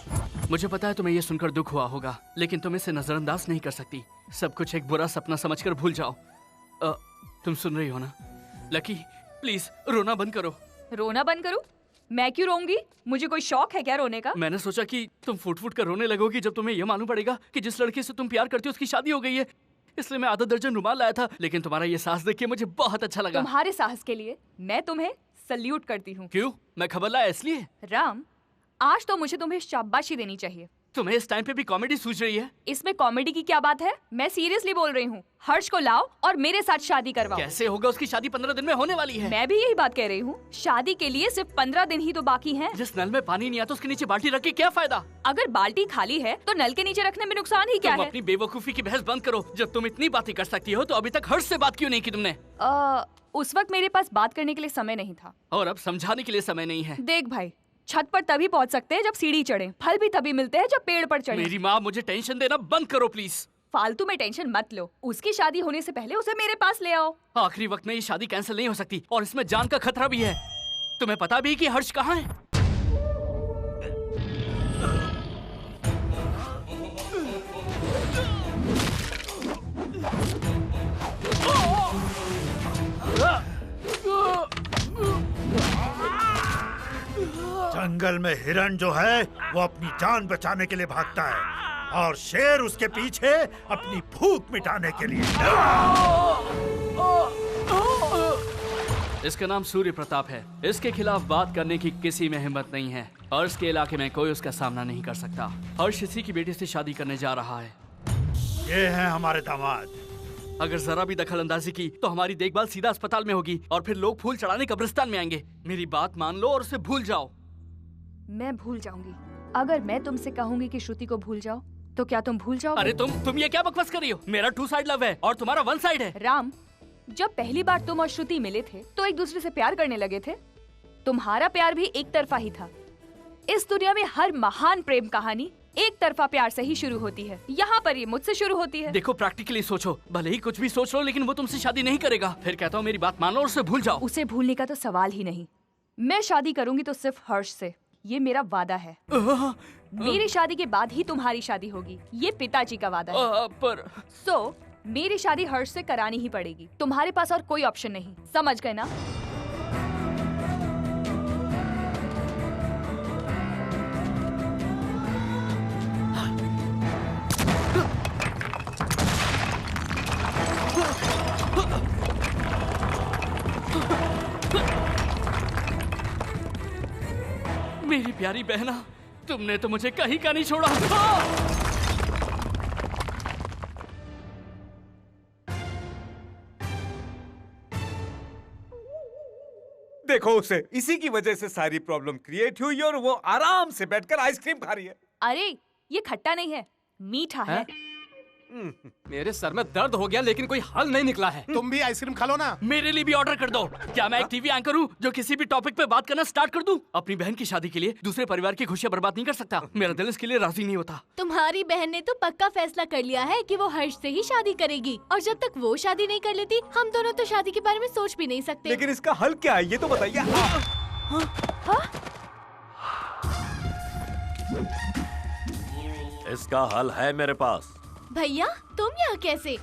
मुझे पता है तुम्हें ये सुनकर दुख हुआ होगा, लेकिन तुम इसे नजरअंदाज नहीं कर सकती। सब कुछ एक बुरा सपना समझकर भूल जाओ। तुम सुन रही हो ना? लकी प्लीज रोना बंद करो। रोना बंद करूं? मैं क्यों रोऊंगी? मुझे कोई शौक है क्या रोने का? मैंने सोचा कि तुम फुट फुट कर रोने लगोगी जब तुम्हें यह मालूम पड़ेगा कि जिस लड़की से तुम प्यार करती हो उसकी शादी हो गई है। इसलिए मैं आधा दर्जन रुमाल लाया था, लेकिन तुम्हारा ये साहस देख के मुझे बहुत अच्छा लगा। तुम्हारे साहस के लिए मैं तुम्हें सल्यूट करती हूँ। क्यों? मैं खबर लाया इसलिए? राम, आज तो मुझे तुम्हें शाबाशी देनी चाहिए। तुम्हें इस टाइम पे भी कॉमेडी सूझ रही है? इसमें कॉमेडी की क्या बात है? मैं सीरियसली बोल रही हूँ। हर्ष को लाओ और मेरे साथ शादी करवाओ। कैसे होगा? उसकी शादी 15 दिन में होने वाली है। मैं भी यही बात कह रही हूँ। शादी के लिए सिर्फ 15 दिन ही तो बाकी हैं। जिस नल में पानी नहीं आता उसके नीचे बाल्टी रख के क्या फायदा? अगर बाल्टी खाली है तो नल के नीचे रखने में नुकसान ही क्या है? अपनी बेवकूफी की बहस बंद करो। जब तुम इतनी बातें कर सकती हो तो अभी तक हर्ष से बात क्यों नहीं की तुमने? उस वक्त मेरे पास बात करने के लिए समय नहीं था। और अब समझाने के लिए समय नहीं है। देख भाई, छत पर तभी पहुंच सकते हैं जब सीढ़ी चढ़े, फल भी तभी मिलते हैं जब पेड़ पर चढ़े। मेरी माँ, मुझे टेंशन देना बंद करो प्लीज। फालतू में टेंशन मत लो। उसकी शादी होने से पहले उसे मेरे पास ले आओ। आखिरी वक्त में ये शादी कैंसिल नहीं हो सकती और इसमें जान का खतरा भी है। तुम्हें पता भी है कि हर्ष कहाँ है? जंगल में हिरण जो है वो अपनी जान बचाने के लिए भागता है और शेर उसके पीछे अपनी भूख मिटाने के लिए। इसका नाम सूर्य प्रताप है। इसके खिलाफ बात करने की किसी में हिम्मत नहीं है और इसके इलाके में कोई उसका सामना नहीं कर सकता। हर्ष इसी की बेटी से शादी करने जा रहा है। ये हैं हमारे दामाद। अगर जरा भी दखल अंदाजी की तो हमारी देखभाल सीधा अस्पताल में होगी और फिर लोग फूल चढ़ाने कब्रिस्तान में आएंगे। मेरी बात मान लो और उसे भूल जाओ। मैं भूल जाऊंगी। अगर मैं तुमसे कहूंगी कि श्रुति को भूल जाओ तो क्या तुम भूल जाओगे? अरे तुम ये क्या बकवास कर रही हो? मेरा 2 साइड लव है और तुम्हारा 1 साइड है। राम, जब पहली बार तुम और श्रुति मिले थे तो एक दूसरे से प्यार करने लगे थे। तुम्हारा प्यार भी एक तरफा ही था। इस दुनिया में हर महान प्रेम कहानी एक तरफा प्यार से ही शुरू होती है। यहाँ पर ये मुझसे शुरू होती है। देखो, प्रैक्टिकली सोचो, भले ही कुछ भी सोच लो लेकिन वो तुमसे शादी नहीं करेगा। फिर कहता हूँ मेरी बात मान लो और उसे भूल जाओ। उसे भूलने का तो सवाल ही नहीं। मैं शादी करूंगी तो सिर्फ हर्ष से, ये मेरा वादा है। मेरी शादी के बाद ही तुम्हारी शादी होगी, ये पिताजी का वादा है। पर मेरी शादी हर्ष से करानी ही पड़ेगी। तुम्हारे पास और कोई ऑप्शन नहीं, समझ गए ना? मेरी प्यारी बहना, तुमने तो मुझे कहीं का नहीं छोड़ा। देखो उसे, इसी की वजह से सारी प्रॉब्लम क्रिएट हुई और वो आराम से बैठकर आइसक्रीम खा रही है। अरे ये खट्टा नहीं है, मीठा है। मेरे सर में दर्द हो गया लेकिन कोई हल नहीं निकला है। तुम भी आइसक्रीम खा लो ना। मेरे लिए भी ऑर्डर कर दो। क्या मैं एक टीवी एंकर हूँ जो किसी भी टॉपिक पे बात करना स्टार्ट कर दूं? अपनी बहन की शादी के लिए दूसरे परिवार की खुशियाँ बर्बाद नहीं कर सकता। मेरा दिल इसके लिए राजी नहीं होता। तुम्हारी बहन ने तो पक्का फैसला कर लिया है कि वो हर्ष से ही शादी करेगी, और जब तक वो शादी नहीं कर लेती हम दोनों तो शादी के बारे में सोच भी नहीं सकते। लेकिन इसका हल क्या है ये तो बताइए। इसका हल है मेरे पास। भैया तुम यहाँ कैसे?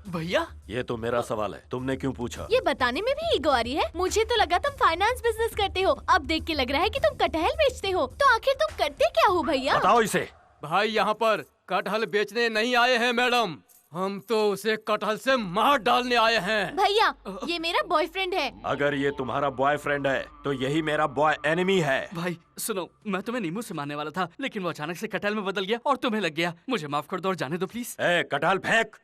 भैया ये तो मेरा सवाल है, तुमने क्यों पूछा? ये बताने में भी ईगो आ रही है। मुझे तो लगा तुम फाइनेंस बिजनेस करते हो, अब देख के लग रहा है कि तुम कटहल बेचते हो। तो आखिर तुम करते क्या हो भैया? बताओ इसे। भाई यहाँ पर कटहल बेचने नहीं आए हैं मैडम, हम तो उसे कटहल से मार डालने आए हैं। भैया ये मेरा बॉयफ्रेंड है। अगर ये तुम्हारा बॉयफ्रेंड है तो यही मेरा बॉय एनिमी है। भाई सुनो, मैं तुम्हें नींबू से मारने वाला था लेकिन वो अचानक से कटहल में बदल गया और तुम्हें लग गया। मुझे माफ कर दो और जाने दो प्लीज। कटहल फेंक।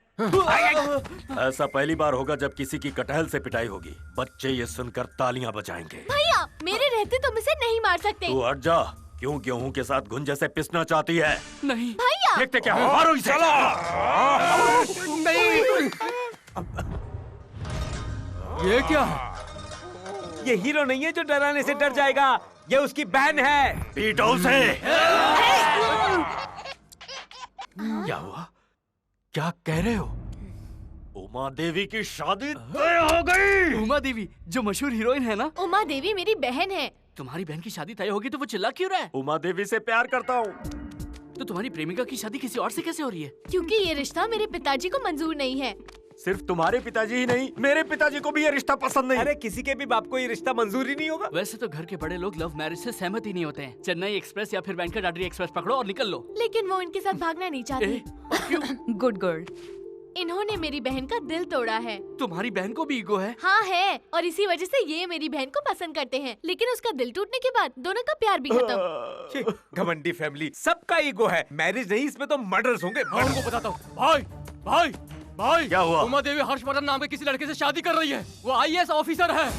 ऐसा पहली बार होगा जब किसी की कटहल से पिटाई होगी। बच्चे ये सुनकर तालियां बजाएंगे। भैया मेरे रहते तुम इसे नहीं मार सकते। तू हट जा। क्यों गेहूं के साथ घुन जैसे पिसना चाहती है? नहीं भैया। देखते क्या हो, मारो इसे। नहीं। ये क्या? ये हीरो नहीं है जो डराने से डर जाएगा, ये उसकी बहन है। पीटो उसे। क्या हुआ? क्या कह रहे हो? उमा देवी की शादी तय हो गई। उमा देवी जो मशहूर हीरोइन है ना? उमा देवी मेरी बहन है। तुम्हारी बहन की शादी तय होगी तो वो चिल्ला क्यों रहा है? उमा देवी से प्यार करता हूँ। तो तुम्हारी प्रेमिका की शादी किसी और से कैसे हो रही है? क्योंकि ये रिश्ता मेरे पिताजी को मंजूर नहीं है। सिर्फ तुम्हारे पिताजी ही नहीं, मेरे पिताजी को भी ये रिश्ता पसंद नहीं। अरे किसी के भी बाप को ये रिश्ता मंजूर ही नहीं होगा। वैसे तो घर के बड़े लोग लव मैरिज से सहमत ही नहीं होते हैं। चेन्नई एक्सप्रेस या फिर वेंकटाद्रि एक्सप्रेस पकड़ो और निकल लो। लेकिन वो इनके साथ भागना नहीं चाहती। Good girl. इन्होंने मेरी बहन का दिल तोड़ा है। तुम्हारी बहन को भी ईगो है? हाँ है, और इसी वजह से ये मेरी बहन को पसंद करते हैं। लेकिन उसका दिल टूटने के बाद दोनों का प्यार भी खत्म। घमंडी फैमिली, सबका ईगो है। मैरिज नहीं, इसमें तो मर्डर्स होंगे। मैं उनको बताता हूँ। भाई भाई भाई, क्या हुआ? उमा देवी हर्षवर्धन नाम के किसी लड़के से शादी कर रही है। वो IAS ऑफिसर है।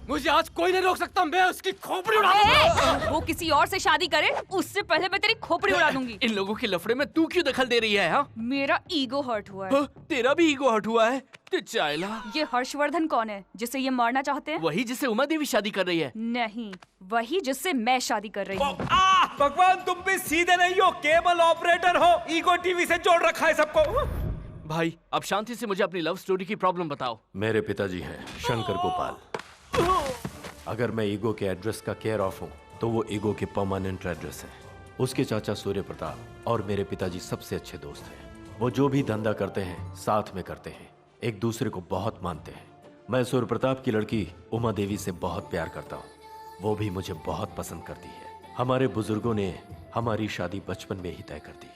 मुझे आज कोई नहीं रोक सकता। मैं उसकी खोपड़ी उड़ा दूंगा। वो किसी और से शादी करे उससे पहले मैं तेरी खोपड़ी उड़ा दूंगी। इन लोगों के लफड़े में तू क्यों दखल दे रही है? हाँ? मेरा ईगो हर्ट हुआ है। तेरा भी ईगो हर्ट हुआ है? ये हर्षवर्धन कौन है जिसे ये मारना चाहते हैं? वही जिससे उमा देवी शादी कर रही है। नहीं, वही जिससे मैं शादी कर रही हूँ। भगवान तुम भी सीधे नहीं हो, केबल ऑपरेटर हो। ईगो टीवी से जोड़ रखा है सबको। भाई अब शांति से मुझे अपनी लव स्टोरी की प्रॉब्लम बताओ। मेरे पिताजी हैं शंकर गोपाल। अगर मैं ईगो के एड्रेस का केयर ऑफ हूँ तो वो ईगो के परमानेंट एड्रेस है। उसके चाचा सूर्य प्रताप और मेरे पिताजी सबसे अच्छे दोस्त हैं। वो जो भी धंधा करते हैं साथ में करते हैं, एक दूसरे को बहुत मानते हैं। मैं सूर्य प्रताप की लड़की उमा देवी से बहुत प्यार करता हूँ, वो भी मुझे बहुत पसंद करती है। हमारे बुजुर्गों ने हमारी शादी बचपन में ही तय कर दी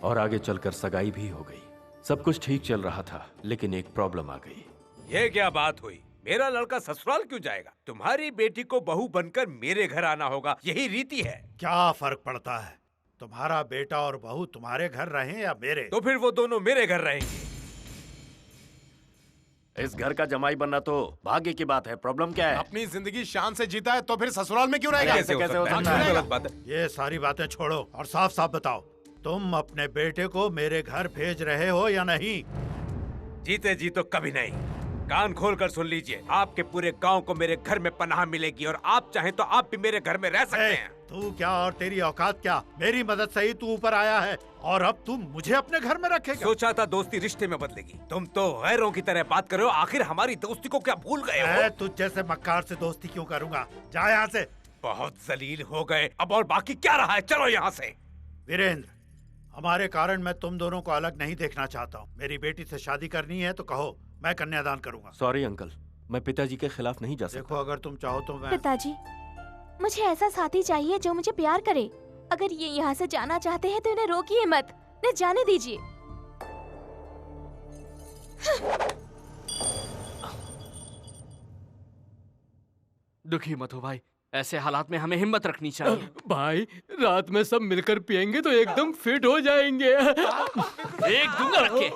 और आगे चलकर सगाई भी हो गई। सब कुछ ठीक चल रहा था लेकिन एक प्रॉब्लम आ गई। ये क्या बात हुई? मेरा लड़का ससुराल क्यों जाएगा? तुम्हारी बेटी को बहू बनकर मेरे घर आना होगा, यही रीति है। क्या फर्क पड़ता है? तुम्हारा बेटा और बहू तुम्हारे घर रहें या मेरे? तो फिर वो दोनों मेरे घर रहेंगे। इस घर का जमाई बनना तो भाग्य की बात है। प्रॉब्लम क्या है? अपनी जिंदगी शान से जीता है तो फिर ससुराल में क्यों रहेगा? कैसे हो सकता है? गलत बात है। ये सारी बातें छोड़ो और साफ साफ बताओ, तुम अपने बेटे को मेरे घर भेज रहे हो या नहीं? जीते जी तो कभी नहीं। कान खोल कर सुन लीजिए, आपके पूरे गांव को मेरे घर में पनाह मिलेगी और आप चाहें तो आप भी मेरे घर में रह सकते हैं। तू क्या और तेरी औकात क्या? मेरी मदद से ही तू ऊपर आया है और अब तुम मुझे अपने घर में रखेगा? सोचा था दोस्ती रिश्ते में बदलेगी, तुम तो गैरों की तरह बात कर रहे हो। आखिर हमारी दोस्ती को क्या भूल गए हो? मैं तुझ जैसे मक्कार से दोस्ती क्यों करूंगा? जा यहाँ से। बहुत जलील हो गए अब, और बाकी क्या रहा है? चलो यहाँ से। वीरेंद्र, हमारे कारण मैं तुम दोनों को अलग नहीं देखना चाहता हूँ। मेरी बेटी से शादी करनी है तो कहो, मैं कन्यादान करूंगा। सॉरी अंकल, मैं पिताजी के खिलाफ नहीं जा सकता। देखो अगर तुम चाहो तो मैं। पिताजी, मुझे ऐसा साथी चाहिए जो मुझे प्यार करे। अगर ये यहाँ से जाना चाहते हैं तो इन्हें रोकिए मत, इन्हें जाने दीजिए। दुखी मत हो भाई, ऐसे हालात में हमें हिम्मत रखनी चाहिए। भाई रात में सब मिलकर पियेंगे तो एकदम फिट हो जाएंगे। एक दूंगा रख के।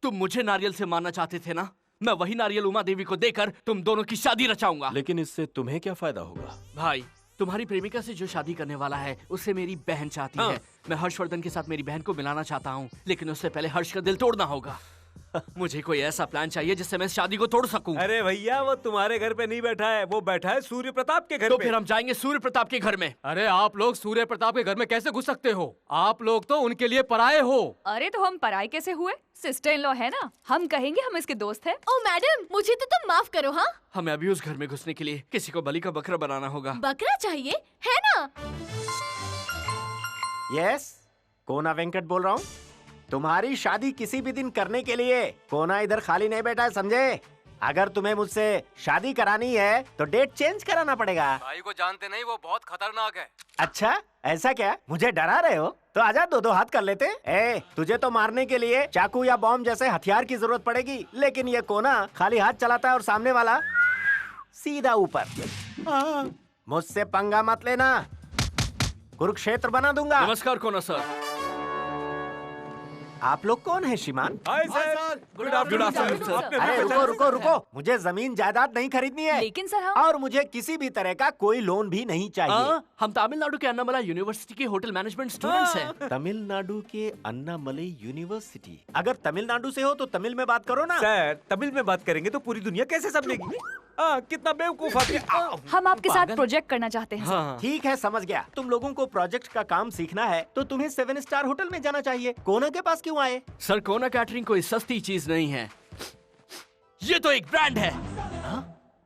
तुम मुझे नारियल से मारना चाहते थे ना, मैं वही नारियल उमा देवी को देकर तुम दोनों की शादी रचाऊंगा। लेकिन इससे तुम्हें क्या फायदा होगा? भाई तुम्हारी प्रेमिका से जो शादी करने वाला है उससे मेरी बहन चाहती है। मैं हर्षवर्धन के साथ मेरी बहन को मिलाना चाहता हूँ, लेकिन उससे पहले हर्ष का दिल तोड़ना होगा। मुझे कोई ऐसा प्लान चाहिए जिससे मैं शादी को तोड़ सकूं। अरे भैया वो तुम्हारे घर पे नहीं बैठा है, वो बैठा है सूर्य प्रताप के घर तो पे। फिर हम जाएंगे सूर्य प्रताप के घर में। अरे आप लोग सूर्य प्रताप के घर में कैसे घुस सकते हो? आप लोग तो उनके लिए पराये हो। अरे तो हम पराये कैसे हुए? सिस्टर इन लॉ है ना, हम कहेंगे हम इसके दोस्त हैं। ओ मैडम, मुझे तो तुम माफ करो। हाँ, हमें अभी उस घर में घुसने के लिए किसी को बलि का बकरा बनाना होगा। बकरा चाहिए है ना? यस, कोना वेंकट बोल रहा हूँ। तुम्हारी शादी किसी भी दिन करने के लिए कोना इधर खाली नहीं बैठा है, समझे? अगर तुम्हें मुझसे शादी करानी है तो डेट चेंज कराना पड़ेगा। भाई को जानते नहीं, वो बहुत खतरनाक है। अच्छा ऐसा क्या? मुझे डरा रहे हो? तो आजा दो दो हाथ कर लेते। ए, तुझे तो मारने के लिए चाकू या बॉम्ब जैसे हथियार की जरूरत पड़ेगी, लेकिन ये कोना खाली हाथ चलाता है और सामने वाला सीधा ऊपर। मुझसे पंगा मत लेना, कुरुक्षेत्र बना दूंगा। नमस्कार कोना सर। आप लोग कौन है श्रीमान? Hi sir, good afternoon sir. अरे रुको रुको रुको, मुझे जमीन जायदाद नहीं खरीदनी है। लेकिन सर हम... और मुझे किसी भी तरह का कोई लोन भी नहीं चाहिए। हम तमिलनाडु के अन्नामला यूनिवर्सिटी के होटल मैनेजमेंट स्टूडेंट्स हैं। तमिलनाडु के अन्नामलई यूनिवर्सिटी? अगर तमिलनाडु से हो तो तमिल में बात करो ना। सर तमिल में बात करेंगे तो पूरी दुनिया कैसे समझेगी? कितना बेवकूफ आदमी। हम आपके साथ प्रोजेक्ट करना चाहते हैं। हाँ। ठीक है समझ गया। तुम लोगों को प्रोजेक्ट का काम सीखना है तो तुम्हें 7 स्टार होटल में जाना चाहिए। कोना के पास क्यों आए? सर कोना कैटरिंग कोई सस्ती चीज नहीं है, ये तो एक ब्रांड है।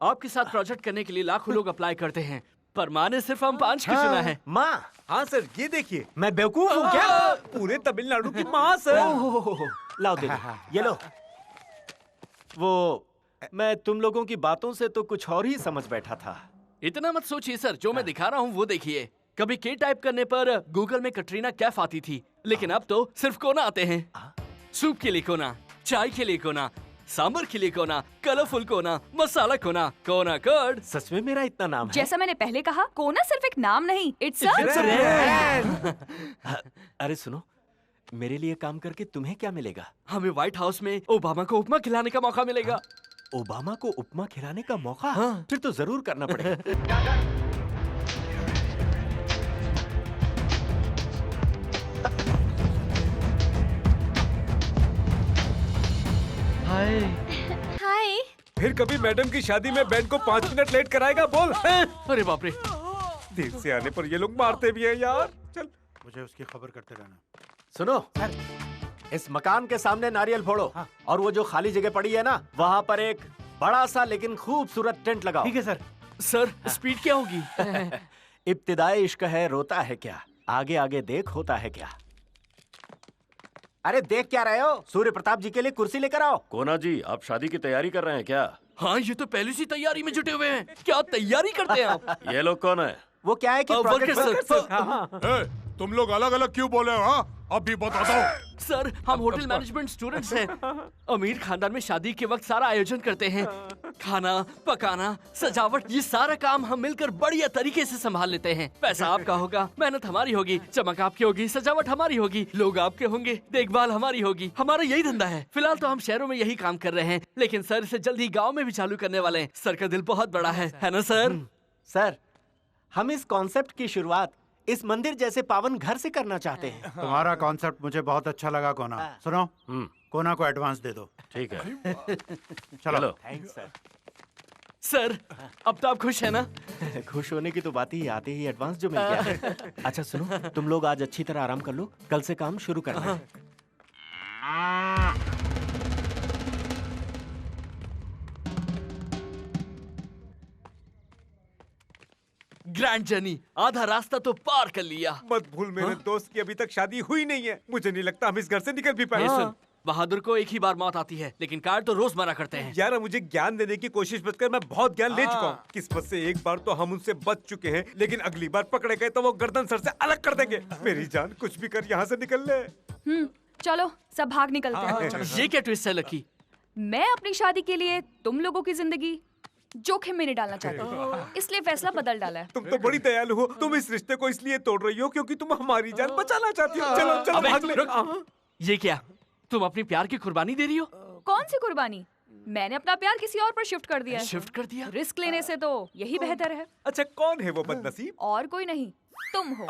आपके साथ प्रोजेक्ट करने के लिए लाखों लोग अप्लाई करते हैं, पर माँ ने सिर्फ हम 5 की चुना है। माँ? हाँ सर, ये देखिए मैं बेवकूफ हूँ क्या? पूरे तमिलनाडु की माँ सर। लाओ दे दो। ये लो। वो मैं तुम लोगों की बातों से तो कुछ और ही समझ बैठा था। इतना मत सोचिए सर, जो मैं दिखा रहा हूँ वो देखिए। कभी के टाइप करने पर गूगल में कटरीना कैफ आती थी, लेकिन अब तो सिर्फ कोना आते हैं। सूप के लिए कोना, चाय के लिए कोना, सांबर के लिए कोना, कलरफुल कोना, मसाला कोना, कोना कर्ड। सच में मेरा इतना नाम है? जैसा मैंने पहले कहा, कोना सिर्फ एक नाम नहीं, इट्स अरे सुनो, मेरे लिए काम करके तुम्हें क्या मिलेगा? हमें व्हाइट हाउस में ओबामा को उपमा खिलाने का मौका मिलेगा। ओबामा को उपमा खिलाने का मौका? हाँ। फिर तो जरूर करना पड़ेगा। हाय। हाय। फिर कभी मैडम की शादी में बैंड को 5 मिनट लेट कराएगा बोल? अरे बाप रे, देर से आने पर ये लोग मारते भी हैं यार। चल मुझे उसकी खबर करते रहना। सुनो, इस मकान के सामने नारियल फोड़ो। हाँ। और वो जो खाली जगह पड़ी है ना, वहाँ पर एक बड़ा सा लेकिन खूबसूरत टेंट लगाओ। ठीक है सर। सर स्पीड क्या होगी? इब्तिदाई इश्क है, रोता है क्या, आगे आगे देख होता है क्या। अरे देख क्या रहे हो? सूर्य प्रताप जी के लिए कुर्सी लेकर आओ। कोना जी, आप शादी की तैयारी कर रहे हैं क्या? हाँ, ये तो पहले से तैयारी में जुटे हुए हैं। क्या तैयारी करते हैं आप? ये लोग कौन है? वो क्या है कि तुम लोग अलग अलग क्यों बोले हो? हाँ अभी बताता हूँ। सर हम होटल मैनेजमेंट स्टूडेंट्स हैं। अमीर खानदान में शादी के वक्त सारा आयोजन करते हैं, खाना पकाना, सजावट, ये सारा काम हम मिलकर बढ़िया तरीके से संभाल लेते हैं। पैसा आपका होगा, मेहनत हमारी होगी, चमक आपकी होगी, सजावट हमारी होगी, लोग आपके होंगे, देखभाल हमारी होगी। हमारा यही धंधा है। फिलहाल तो हम शहरों में यही काम कर रहे हैं, लेकिन सर इसे जल्द ही गाँव में भी चालू करने वाले हैं। सर का दिल बहुत बड़ा है ना सर? सर हम इस कॉन्सेप्ट की शुरुआत इस मंदिर जैसे पावन घर से करना चाहते हैं। तुम्हारा कॉन्सेप्ट मुझे बहुत अच्छा लगा कोना। सुनो, कोना को एडवांस दे दो। ठीक है। चलो। Thanks sir. सर अब तो आप खुश है ना? खुश होने की तो बात ही आते ही एडवांस जो मिल गया। अच्छा सुनो, तुम लोग आज अच्छी तरह आराम कर लो, कल से काम शुरू करना है। ग्रैंड जर्नी, आधा रास्ता तो पार कर लिया। मत भूल मेरे दोस्त की अभी तक शादी हुई नहीं है। मुझे नहीं लगता हम इस घर से निकल भी पाए। बहादुर को एक ही बार मौत आती है, लेकिन कार्ड तो रोज मरा करते हैं। यार मुझे ज्ञान देने की कोशिश मत कर, मैं बहुत ज्ञान ले चुका हूँ। किस्मत से एक बार तो हम उनसे बच चुके हैं, लेकिन अगली बार पकड़े गए तो वो गर्दन सर से अलग कर देंगे। मेरी जान कुछ भी कर यहाँ से निकल ले। चलो सब भाग निकलते हैं। ये क्या ट्विस्ट है लकी? मैं अपनी शादी के लिए तुम लोगों की जिंदगी जोखिम में नहीं डालना चाहती, इसलिए फैसला बदल डाला है। तुम तो बड़ी दयालु हो। तुम इस रिश्ते को इसलिए तोड़ रही हो क्योंकि तुम हमारी जान बचाना चाहती हो। चलो चलो अबे, भाग ले। रुक। ये क्या, तुम अपनी प्यार की कुर्बानी दे रही हो? कौन सी कुर्बानी? मैंने अपना प्यार किसी और पर शिफ्ट कर दिया है। शिफ्ट कर दिया? रिस्क लेने से तो यही बेहतर है। अच्छा कौन है वो बदनसीब? और कोई नहीं, तुम हो।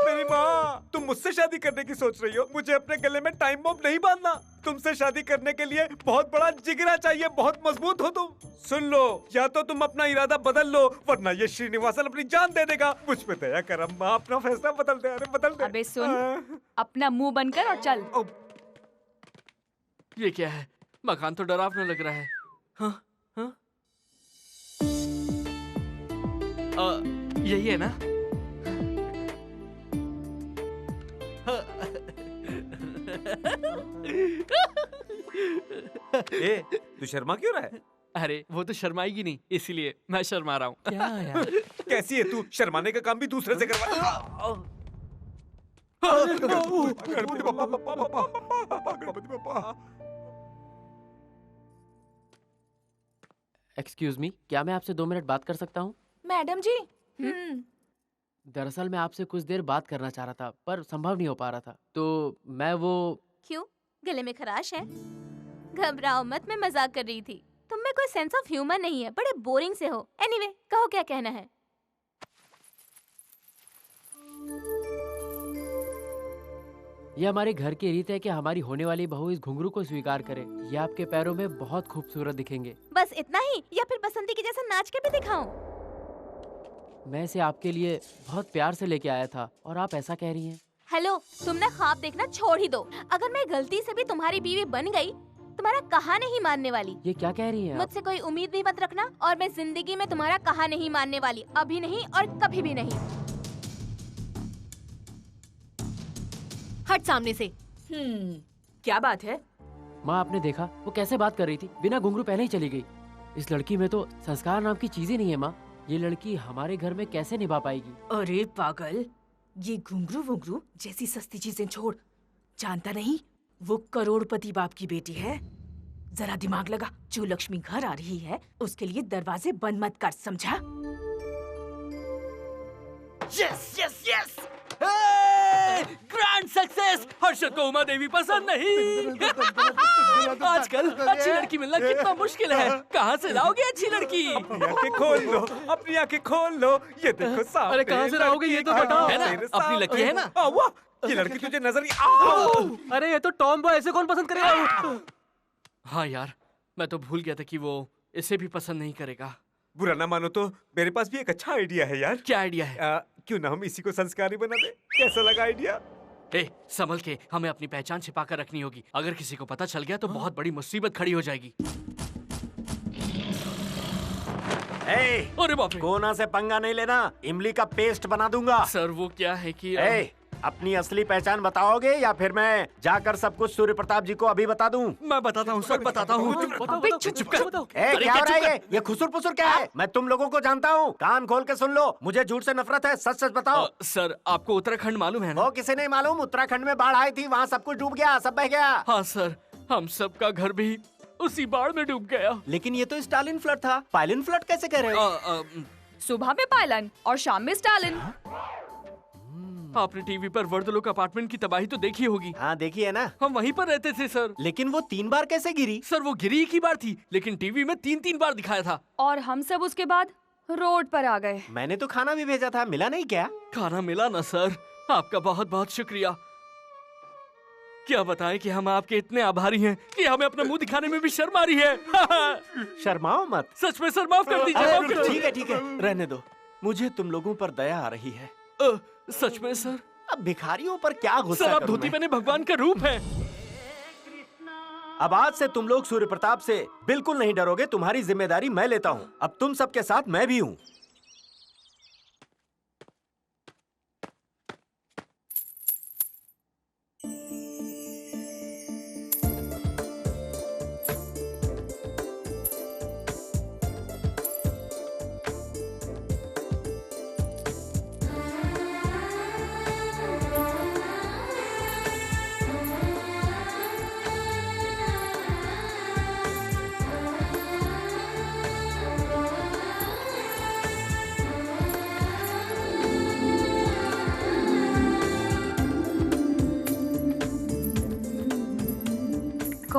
मेरी माँ, तुम मुझसे शादी करने की सोच रही हो? मुझे अपने गले में टाइम बम नहीं बांधना। तुमसे शादी करने के लिए बहुत बड़ा जिगरा चाहिए, बहुत मजबूत हो तुम। सुन लो, या तो तुम अपना इरादा बदल लो वरना ये श्रीनिवासन अपनी जान दे देगा। मुझ पे दया कर अम्मा, अपना फैसला बदल दे। अरे बदल दे। अबे सुन, अपना मुंह बंद कर और चल। ये क्या है? मकान तो डरावना लग रहा है। हाँ? हाँ? यही है ना? ए, तू शर्मा क्यों रहा है? अरे वो तो शर्माएगी नहीं, इसीलिए मैं शर्मा रहा हूँ। क्या यार? कैसी है तू? शर्माने का काम भी दूसरे से करवा। गणपति बप्पा। एक्सक्यूज मी, क्या मैं आपसे 2 मिनट बात कर सकता हूँ? मैडम जी। दरअसल मैं आपसे कुछ देर बात करना चाह रहा था पर संभव नहीं हो पा रहा था, तो मैं वो। क्यों, गले में खराश है? घबराओ मत, मैं मजाक कर रही थी। तुम में कोई सेंस ऑफ ह्यूमर नहीं है, बड़े बोरिंग से हो। एनीवे, कहो क्या कहना है। ये हमारे घर की रीत है कि हमारी होने वाली बहू इस घुंघरू को स्वीकार करे। ये आपके पैरों में बहुत खूबसूरत दिखेंगे। बस इतना ही, या फिर बसंती की जैसा नाच के भी दिखाऊं? मैं इसे आपके लिए बहुत प्यार से लेके आया था और आप ऐसा कह रही हैं। हेलो, तुमने ख्वाब देखना छोड़ ही दो। अगर मैं गलती से भी तुम्हारी बीवी बन गई, तुम्हारा कहा नहीं मानने वाली। ये क्या कह रही हैं आप? मुझसे कोई उम्मीद भी मत रखना, और मैं जिंदगी में तुम्हारा कहा नहीं मानने वाली, अभी नहीं और कभी भी नहीं। हट सामने से। क्या बात है? माँ, आपने देखा वो कैसे बात कर रही थी? बिना घुंघरू पहले ही चली गई। इस लड़की में तो संस्कार नाम की चीज ही नहीं है माँ। ये लड़की हमारे घर में कैसे निभा पाएगी? अरे पागल, ये घुंघरू वुंघरू जैसी सस्ती चीजें छोड़। जानता नहीं, वो करोड़पति बाप की बेटी है। जरा दिमाग लगा, जो लक्ष्मी घर आ रही है उसके लिए दरवाजे बंद मत कर, समझा? Yes yes yes, grand success. Harshad को उमा देवी पसंद नहीं। आजकल अच्छी लड़की मिलना कितना मुश्किल है। कहाँ से लाओगे अच्छी लड़की? अपनी आंखें खोल लो, अपनी आंखें खोल लो। ये देखो सामने। अरे कहाँ से लाओगे ये तो बताओ। है ना, अपनी लकी है ना? वाह, ये लड़की तुझे नजर नहीं। अरे ये तो टॉम बॉय, ऐसे कौन पसंद करेगा? हाँ यार, मैं तो भूल गया था कि वो इसे भी पसंद नहीं करेगा। बुरा ना मानो तो मेरे पास भी एक अच्छा आइडिया है यार। क्या आइडिया है? क्यों ना हम इसी को संस्कारी बना दे? कैसा लगा आइडिया? संभल के, हमें अपनी पहचान छिपा कर रखनी होगी। अगर किसी को पता चल गया तो बहुत बड़ी मुसीबत खड़ी हो जाएगी। अरे बाप रे, कोना से पंगा नहीं लेना, इमली का पेस्ट बना दूंगा। सर वो क्या है कि अपनी असली पहचान बताओगे या फिर मैं जाकर सब कुछ सूर्य प्रताप जी को अभी बता दूं? मैं बताता हूँ सर, बताता हूँ। क्या हो रहा है ये खुसुर पुसुर क्या है? मैं तुम लोगों को जानता हूँ, कान खोल के सुन लो। मुझे झूठ से नफरत है, सच सच बताओ। सर आपको उत्तराखंड मालूम है ना? वो किसे नहीं मालूम? उत्तराखंड में बाढ़ आई थी, वहाँ सब कुछ डूब गया, सब बह गया। हाँ सर, हम सबका घर भी उसी बाढ़ में डूब गया। लेकिन ये तो स्टालिन फ्लड था, पायलिन फ्लड कैसे कह रहे हो? सुबह में पायलन और शाम में स्टालिन। आपने टीवी पर वर्दलोक अपार्टमेंट की तबाही तो देखी होगी। हाँ देखी है ना, हम वहीं पर रहते थे सर। लेकिन वो 3 बार कैसे गिरी? सर वो गिरी एक ही बार थी, लेकिन टीवी में 3-3 बार दिखाया था। और हम सब उसके बाद रोड पर आ गए। मैंने तो खाना भी भेजा था, मिला नहीं क्या? खाना मिला ना सर, आपका बहुत बहुत शुक्रिया। क्या बताएं कि हम आपके इतने आभारी हैं कि हमें अपना मुंह दिखाने में भी शर्म आ रही है। शर्माओ मत। सच में सर, माफ कर दीजिए। ठीक है, रहने दो। मुझे तुम लोगों पर दया आ रही है। सच में सर? अब भिखारियों पर क्या गुस्सा सर, आप करूं धोती मैं? पहने भगवान का रूप है। अब आज से तुम लोग सूर्य प्रताप से बिल्कुल नहीं डरोगे। तुम्हारी जिम्मेदारी मैं लेता हूँ। अब तुम सबके साथ मैं भी हूँ।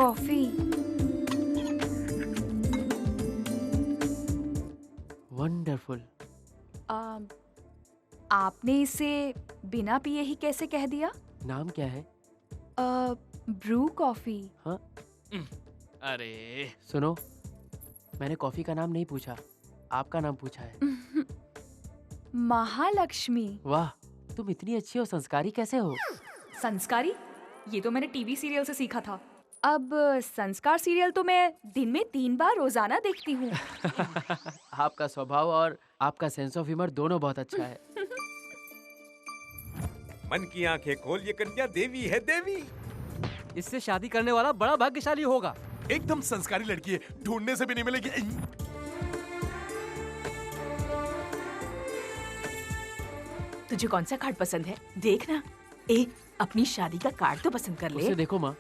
कॉफी। वंडरफुल। आपने इसे बिना पिए ही कैसे कह दिया? नाम क्या है? Bru coffee. हाँ? अरे सुनो, मैंने कॉफी का नाम नहीं पूछा, आपका नाम पूछा है। महालक्ष्मी। वाह, तुम इतनी अच्छी और संस्कारी कैसे हो? संस्कारी? ये तो मैंने टीवी सीरियल से सीखा था। अब संस्कार सीरियल तो मैं दिन में 3 बार रोजाना देखती हूँ। आपका स्वभाव और आपका सेंस ऑफ ह्यूमर दोनों बहुत अच्छा है। मन की आंखें खोल, ये कन्या देवी है, देवी। इससे शादी करने वाला बड़ा भाग्यशाली होगा। एकदम संस्कारी लड़की है, ढूंढने से भी नहीं मिलेगी। तुझे कौन सा कार्ड पसंद है? देखना। अपनी शादी का कार्ड तो पसंद कर ले। उसे देखो माँ,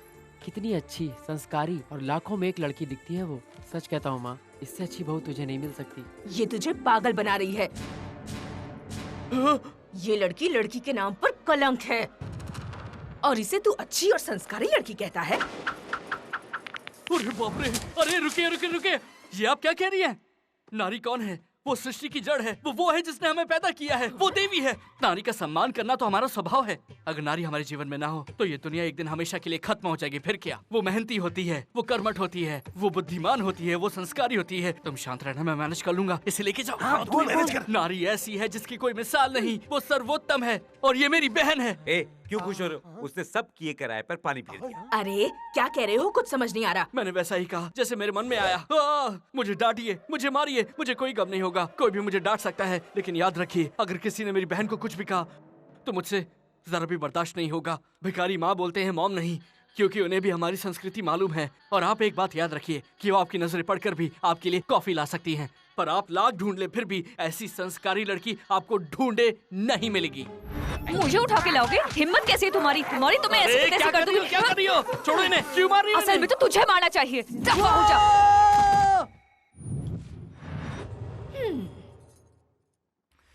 कितनी अच्छी, संस्कारी और लाखों में एक लड़की दिखती है वो। सच कहता हूँ माँ, इससे अच्छी बहू तुझे नहीं मिल सकती। ये तुझे पागल बना रही है। ये लड़की लड़की के नाम पर कलंक है, और इसे तू अच्छी और संस्कारी लड़की कहता है? अरे बाप रे! अरे रुकिए रुकिए रुकिए! ये आप क्या कह रही हैं? नारी कौन है? वो सृष्टि की जड़ है। वो है जिसने हमें पैदा किया है। वो देवी है। नारी का सम्मान करना तो हमारा स्वभाव है। अगर नारी हमारे जीवन में ना हो तो ये दुनिया एक दिन हमेशा के लिए खत्म हो जाएगी। फिर क्या? वो मेहनती होती है, वो कर्मठ होती है, वो बुद्धिमान होती है, वो संस्कारी होती है। तुम शांत रहना, मैं मैनेज कर लूंगा। इसे लेके जाओ। हाँ, तू मैनेज कर। नारी ऐसी है जिसकी कोई मिसाल नहीं। वो सर्वोत्तम है और ये मेरी बहन है। क्यों खुश हो रहे हो? उसने सब किए कराए पर पानी फेर दिया। अरे क्या कह रहे हो? कुछ समझ नहीं आ रहा। मैंने वैसा ही कहा जैसे मेरे मन में आया। मुझे डांटिए, मुझे मारिए, मुझे कोई गम नहीं होगा। कोई भी मुझे डांट सकता है, लेकिन याद रखिए, अगर किसी ने मेरी बहन को कुछ भी कहा तो मुझसे जरा भी बर्दाश्त नहीं होगा। भिखारी माँ बोलते हैं, मॉम नहीं, क्योंकि उन्हें भी हमारी संस्कृति मालूम है। और आप एक बात याद रखिए कि वो आपकी नजरें पढ़कर भी आपके लिए कॉफी ला सकती हैं, पर आप लाख ढूंढ ले फिर भी ऐसी संस्कारी लड़की आपको ढूंढे नहीं मिलेगी। मुझे उठा के लाओगे? हिम्मत कैसी है तुम्हारी? तो मैं ऐसे कैसे कर दूंगी? क्या कर रही हो? छोड़ो इन्हें। क्यों मार रही हो? असल में तो तुझे मारना चाहिए। दफा हो जा।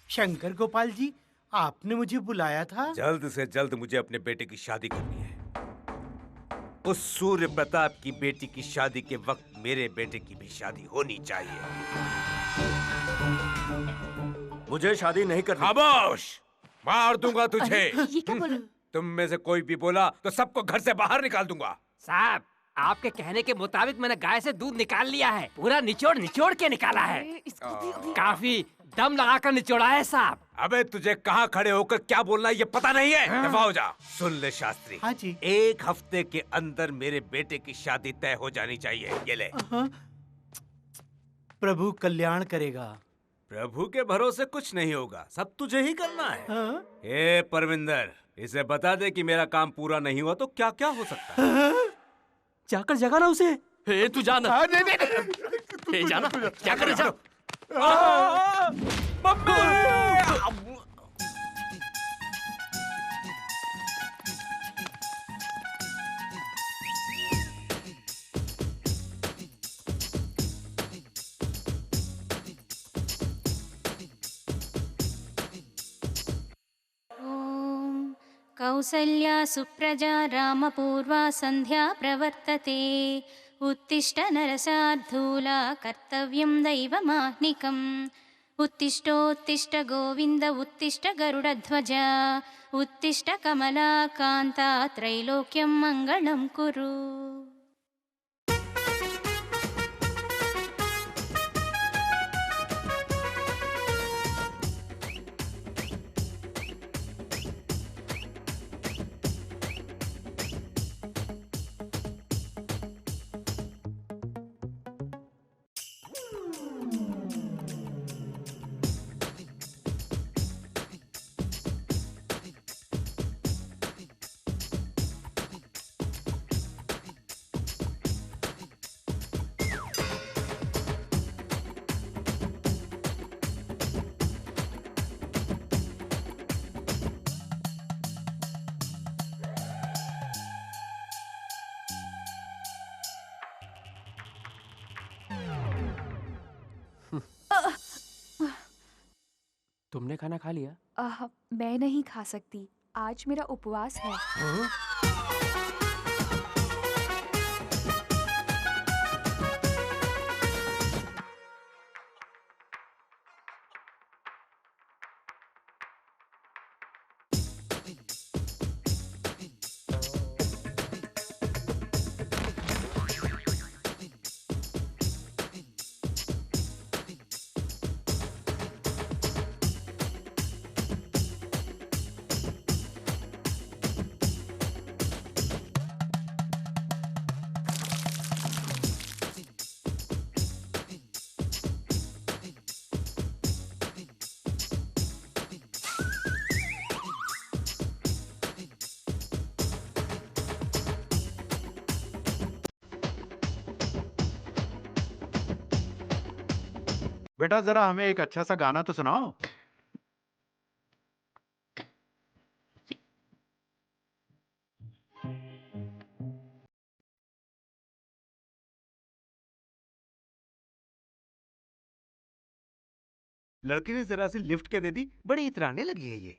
शंकर गोपाल जी, आपने मुझे बुलाया था? जल्द से जल्द मुझे अपने बेटे की शादी करनी है। उस सूर्य प्रताप की बेटी की शादी के वक्त मेरे बेटे की भी शादी होनी चाहिए। मुझे शादी नहीं करनी। खामोश! मार दूंगा तुझे। ये क्या बोल रहे हो? तुम में से कोई भी बोला तो सबको घर से बाहर निकाल दूंगा। साहब, आपके कहने के मुताबिक मैंने गाय से दूध निकाल लिया है। पूरा निचोड़ के निकाला है। काफी दम लगाकर निचोड़ा है साहब। अबे तुझे कहाँ खड़े होकर क्या बोलना है ये पता नहीं है? दफा हो जा। सुन ले शास्त्री। हाँ जी। 1 हफ्ते के अंदर मेरे बेटे की शादी तय हो जानी चाहिए। ये ले। प्रभु कल्याण करेगा। प्रभु के भरोसे कुछ नहीं होगा, सब तुझे ही करना है। ए परविंदर, इसे बता दे कि मेरा काम पूरा नहीं हुआ तो क्या क्या हो सकता है। जाकर जगाना उसे। तू जाना। नहीं जाना। क्या करे जा। कौसल्या सुप्रजा रामपूर्वा सन्ध्या प्रवर्तते। उत्तिष्ठ नरसार्धूला कर्तव्यं दैवमाह्निकम्। उत्तिष्ठोत्तिष्ठ गोविन्द उत्तिष्ठ गरुडध्वजा। उत्तिष्ठ कमला कान्ता त्रैलोक्यं मङ्गलं कुरु। तुमने खाना खा लिया? मैं नहीं खा सकती, आज मेरा उपवास है। बेटा जरा हमें एक अच्छा सा गाना तो सुनाओ। लड़की ने जरा सी लिफ्ट के दे दी, बड़ी इतराने लगी है ये।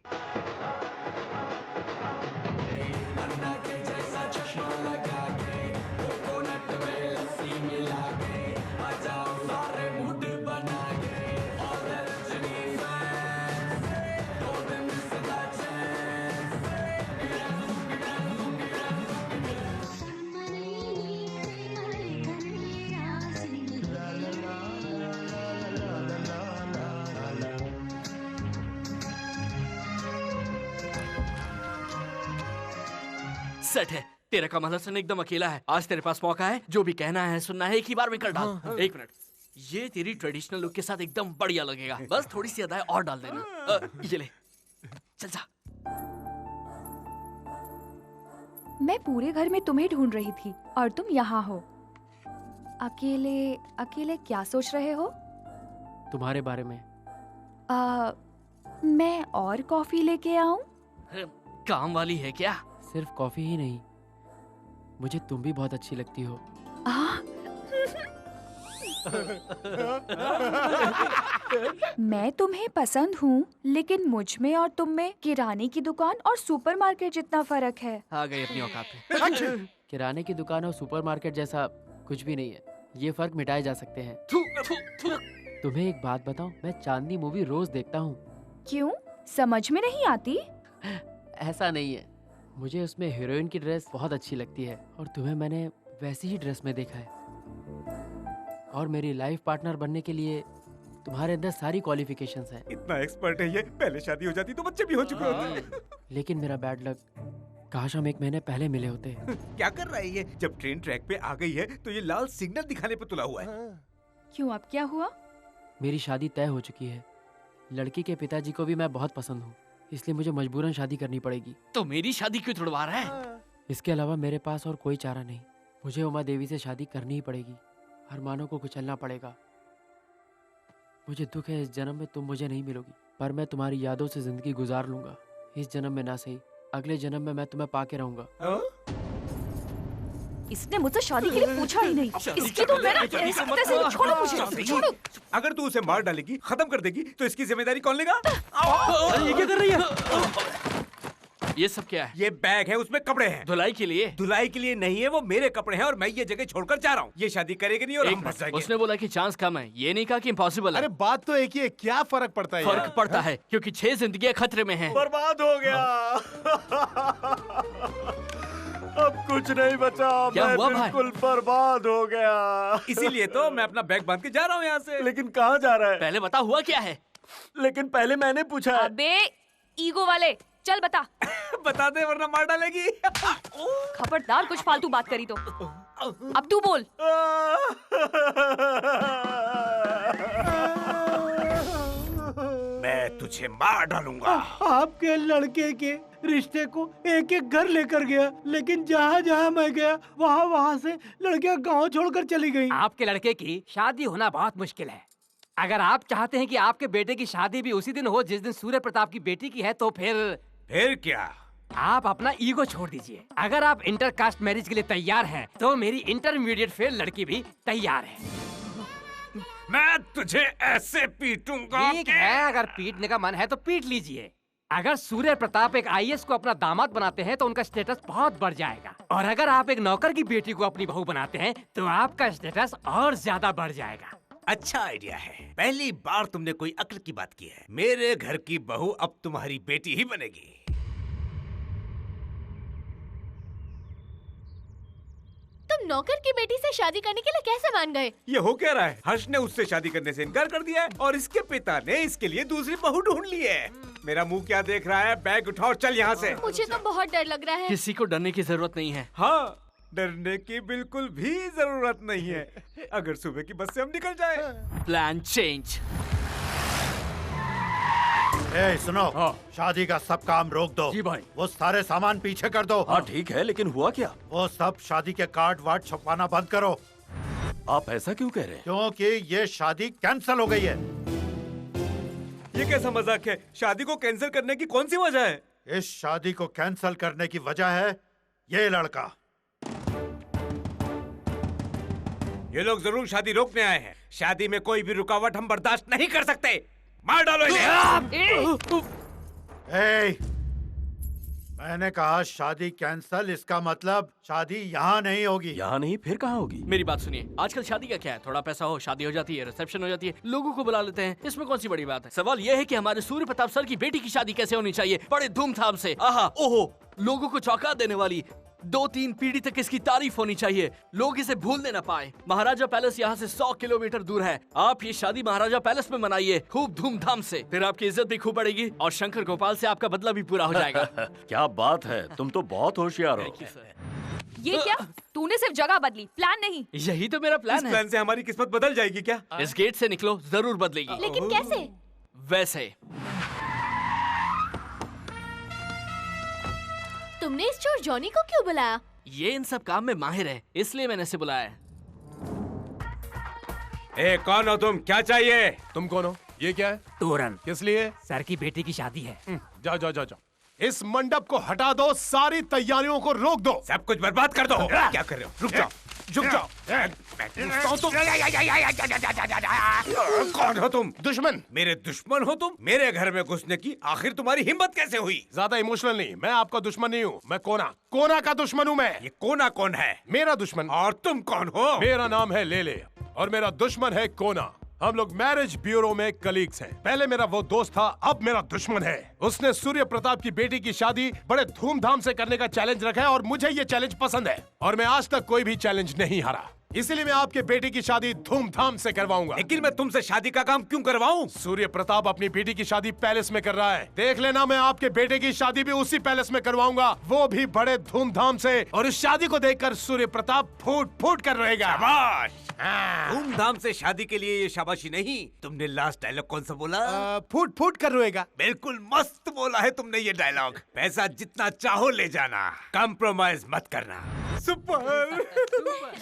सेट है, तेरा कमल हसन एकदम अकेला है। आज तेरे पास मौका है, जो भी कहना है सुनना है एक ही बार में कर डाल। एक मिनट, ये तेरी ट्रेडिशनल लुक के साथ एकदम बढ़िया लगेगा। बस थोड़ी सी अदाएं और डाल देना। ये ले, चल जा। मैं पूरे घर में तुम्हें ढूंढ रही थी और तुम यहाँ हो। अकेले अकेले क्या सोच रहे हो? तुम्हारे बारे में। मैं और कॉफी लेके आऊं? काम वाली है क्या? सिर्फ कॉफी ही नहीं, मुझे तुम भी बहुत अच्छी लगती हो। मैं तुम्हें पसंद हूँ, लेकिन मुझ में और तुम में किराने की दुकान और सुपरमार्केट जितना फर्क है। आ गई अपनी औकात पे। किराने की दुकान और सुपरमार्केट जैसा कुछ भी नहीं है, ये फर्क मिटाए जा सकते हैं। तुम्हें एक बात बताऊं, मैं चांदनी मूवी रोज देखता हूँ। क्यों? समझ में नहीं आती? ऐसा नहीं है, मुझे उसमें हीरोइन की ड्रेस बहुत अच्छी लगती है और तुम्हें मैंने वैसी ही ड्रेस में देखा है। और मेरी लाइफ पार्टनर बनने के लिए तुम्हारे अंदर सारी क्वालिफिकेशंस हैं। इतना एक्सपर्ट है ये, पहले शादी हो जाती तो बच्चे भी हो चुके होते। लेकिन मेरा बैड लक, काश हम 1 महीने पहले मिले होते। क्या कर रहा है ये? जब ट्रेन ट्रैक पे आ गई है तो ये लाल सिग्नल दिखाने पे तुला हुआ है। क्यों, अब क्या हुआ? मेरी शादी तय हो चुकी है। लड़की के पिताजी को भी मैं बहुत पसंद हूँ, इसलिए मुझे मजबूरन शादी करनी पड़ेगी। तो मेरी शादी क्यों तुड़वा रहा है? इसके अलावा मेरे पास और कोई चारा नहीं। मुझे उमा देवी से शादी करनी ही पड़ेगी। अरमानों को कुचलना पड़ेगा। मुझे दुख है, इस जन्म में तुम मुझे नहीं मिलोगी, पर मैं तुम्हारी यादों से जिंदगी गुजार लूंगा। इस जन्म में ना सही, अगले जन्म में मैं तुम्हें पाके रहूंगा। इसने मुझसे शादी के लिए पूछा ही नहीं। इसकी तो मैं छोड़ो मुझे, छोड़ो। अगर तू उसे मार डालेगी, खत्म कर देगी, तो इसकी जिम्मेदारी कौन लेगा? ये क्या कर रही है? ये सब क्या है? ये बैग है, उसमें कपड़े हैं। धुलाई के लिए? धुलाई के लिए नहीं है, वो मेरे कपड़े हैं और मैं ये जगह छोड़कर जा रहा हूँ। ये शादी करेगी नहीं और हम फंस जाएंगे। उसने बोला कि चांस कम है, ये नहीं कहा कि इम्पॉसिबल है। अरे बात तो एक ही है, क्या फर्क पड़ता है? फर्क पड़ता है, क्योंकि 6 जिंदगियां खतरे में हैं। बर्बाद हो गया। अब कुछ नहीं बचा। क्या हुआ भाई? बिल्कुल बर्बाद हो गया। इसीलिए तो मैं अपना बैग बांध के जा रहा हूँ यहाँ से। लेकिन कहाँ जा रहा है? पहले बता हुआ क्या है? लेकिन पहले मैंने पूछा है। अबे ईगो वाले, चल बता। बता दे वरना मार डालेगी। खबरदार कुछ फालतू बात करी तो। अब तू बोल। मैं तुझे मार डालूंगा। आपके लड़के के रिश्ते को एक एक घर लेकर गया, लेकिन जहाँ जहाँ मैं गया वहाँ से लड़कियाँ गांव छोड़कर चली गईं। आपके लड़के की शादी होना बहुत मुश्किल है। अगर आप चाहते हैं कि आपके बेटे की शादी भी उसी दिन हो जिस दिन सूर्य प्रताप की बेटी की है, तो फिर क्या? आप अपना ईगो छोड़ दीजिए। अगर आप इंटर कास्ट मैरिज के लिए तैयार हैं, तो मेरी इंटरमीडिएट फेल लड़की भी तैयार है। मैं तुझे ऐसे पीटूंगा। ठीक है, अगर पीटने का मन है तो पीट लीजिए। अगर सूर्य प्रताप एक आईएएस को अपना दामाद बनाते हैं तो उनका स्टेटस बहुत बढ़ जाएगा, और अगर आप एक नौकर की बेटी को अपनी बहू बनाते हैं तो आपका स्टेटस और ज्यादा बढ़ जाएगा। अच्छा आइडिया है। पहली बार तुमने कोई अक्ल की बात की है। मेरे घर की बहू अब तुम्हारी बेटी ही बनेगी। तुम नौकर की बेटी से शादी करने के लिए कैसे मान गए? ये हो क्या रहा है? हर्ष ने उससे शादी करने से इनकार कर दिया है और इसके पिता ने इसके लिए दूसरी बहू ढूंढ ली है। मेरा मुंह क्या देख रहा है? बैग उठाओ, चल यहाँ से। मुझे तो बहुत डर लग रहा है। किसी को डरने की जरूरत नहीं है। हाँ, डरने की बिल्कुल भी जरूरत नहीं है। अगर सुबह की बस से हम निकल जाए। Plan change. ए, सुनो। शादी का सब काम रोक दो। जी भाई। वो सारे सामान पीछे कर दो। हाँ ठीक है, लेकिन हुआ क्या? वो सब शादी के कार्ड वार्ड छपवाना बंद करो। आप ऐसा क्यों कह रहे हैं? क्योंकि ये शादी कैंसिल हो गई है। ये कैसा मजाक है? शादी को कैंसिल करने की कौन सी वजह है? इस शादी को कैंसिल करने की वजह है ये लड़का। ये लोग जरूर शादी रोकने आए हैं। शादी में कोई भी रुकावट हम बर्दाश्त नहीं कर सकते। मार डालो इन्हें। मैंने कहा शादी कैंसिल, इसका मतलब शादी यहाँ नहीं होगी। यहाँ नहीं, फिर कहाँ होगी? मेरी बात सुनिए, आजकल शादी का क्या है? थोड़ा पैसा हो, शादी हो जाती है, रिसेप्शन हो जाती है, लोगों को बुला लेते हैं। इसमें कौन सी बड़ी बात है? सवाल यह है कि हमारे सूर्य प्रताप सर की बेटी की शादी कैसे होनी चाहिए, बड़े धूमधाम से। आहा, ओहो, लोगों को चौंका देने वाली, 2-3 पीढ़ी तक इसकी तारीफ होनी चाहिए, लोग इसे भूलने न पाए। महाराजा पैलेस यहाँ से 100 किलोमीटर दूर है। आप ये शादी महाराजा पैलेस में मनाइए, खूब धूमधाम से, फिर आपकी इज्जत भी खूब बढ़ेगी और शंकर गोपाल से आपका बदला भी पूरा हो जाएगा। क्या बात है, तुम तो बहुत होशियार हो। ये क्या? तूने सिर्फ जगह बदली, प्लान नहीं। यही तो मेरा प्लान है। इस प्लान से हमारी किस्मत बदल जाएगी क्या? इस गेट से निकलो, जरूर बदलेगी। लेकिन कैसे? वैसे। तुमने इस चोर जॉनी को क्यों बुलाया? ये इन सब काम में माहिर है, इसलिए मैंने इसे बुलाया है। ए, कौन हो तुम? क्या चाहिए? तुम कौन हो? ये क्या है? तोरण। किस लिए? सर की बेटी की शादी है। जाओ जाओ जाओ जाओ, इस मंडप को हटा दो, सारी तैयारियों को रोक दो। सब कुछ बर्बाद कर दो। क्या कर रहे हो? रुक जाओ, रुक जाओ। कौन हो तुम? दुश्मन। मेरे दुश्मन हो तुम? मेरे घर में घुसने की आखिर तुम्हारी हिम्मत कैसे हुई? ज्यादा इमोशनल नहीं, मैं आपका दुश्मन नहीं हूँ, मैं कोना का दुश्मन हूँ मैं। ये कोना कौन है? मेरा दुश्मन। और तुम कौन हो? मेरा नाम है लेले और मेरा दुश्मन है कोना। हम लोग मैरिज ब्यूरो में कलीग्स हैं। पहले मेरा वो दोस्त था, अब मेरा दुश्मन है। उसने सूर्य प्रताप की बेटी की शादी बड़े धूमधाम से करने का चैलेंज रखा है और मुझे ये चैलेंज पसंद है और मैं आज तक कोई भी चैलेंज नहीं हारा। इसलिए मैं आपके बेटी की शादी धूमधाम से करवाऊंगा। लेकिन मैं तुमसे शादी का काम क्यों करवाऊं? सूर्य प्रताप अपनी बेटी की शादी पैलेस में कर रहा है। देख लेना, मैं आपके बेटे की शादी भी उसी पैलेस में करवाऊंगा, वो भी बड़े धूमधाम से। और इस शादी को देखकर सूर्य प्रताप फूट फूट कर रहेगा। शाबाश। धूमधाम से शादी के लिए ये शाबाशी नहीं। तुमने लास्ट डायलॉग कौन सा बोला? फूट फूट कर रहेगा। बिल्कुल मस्त बोला है तुमने ये डायलॉग। पैसा जितना चाहो ले जाना, कॉम्प्रोमाइज मत करना। सुपर।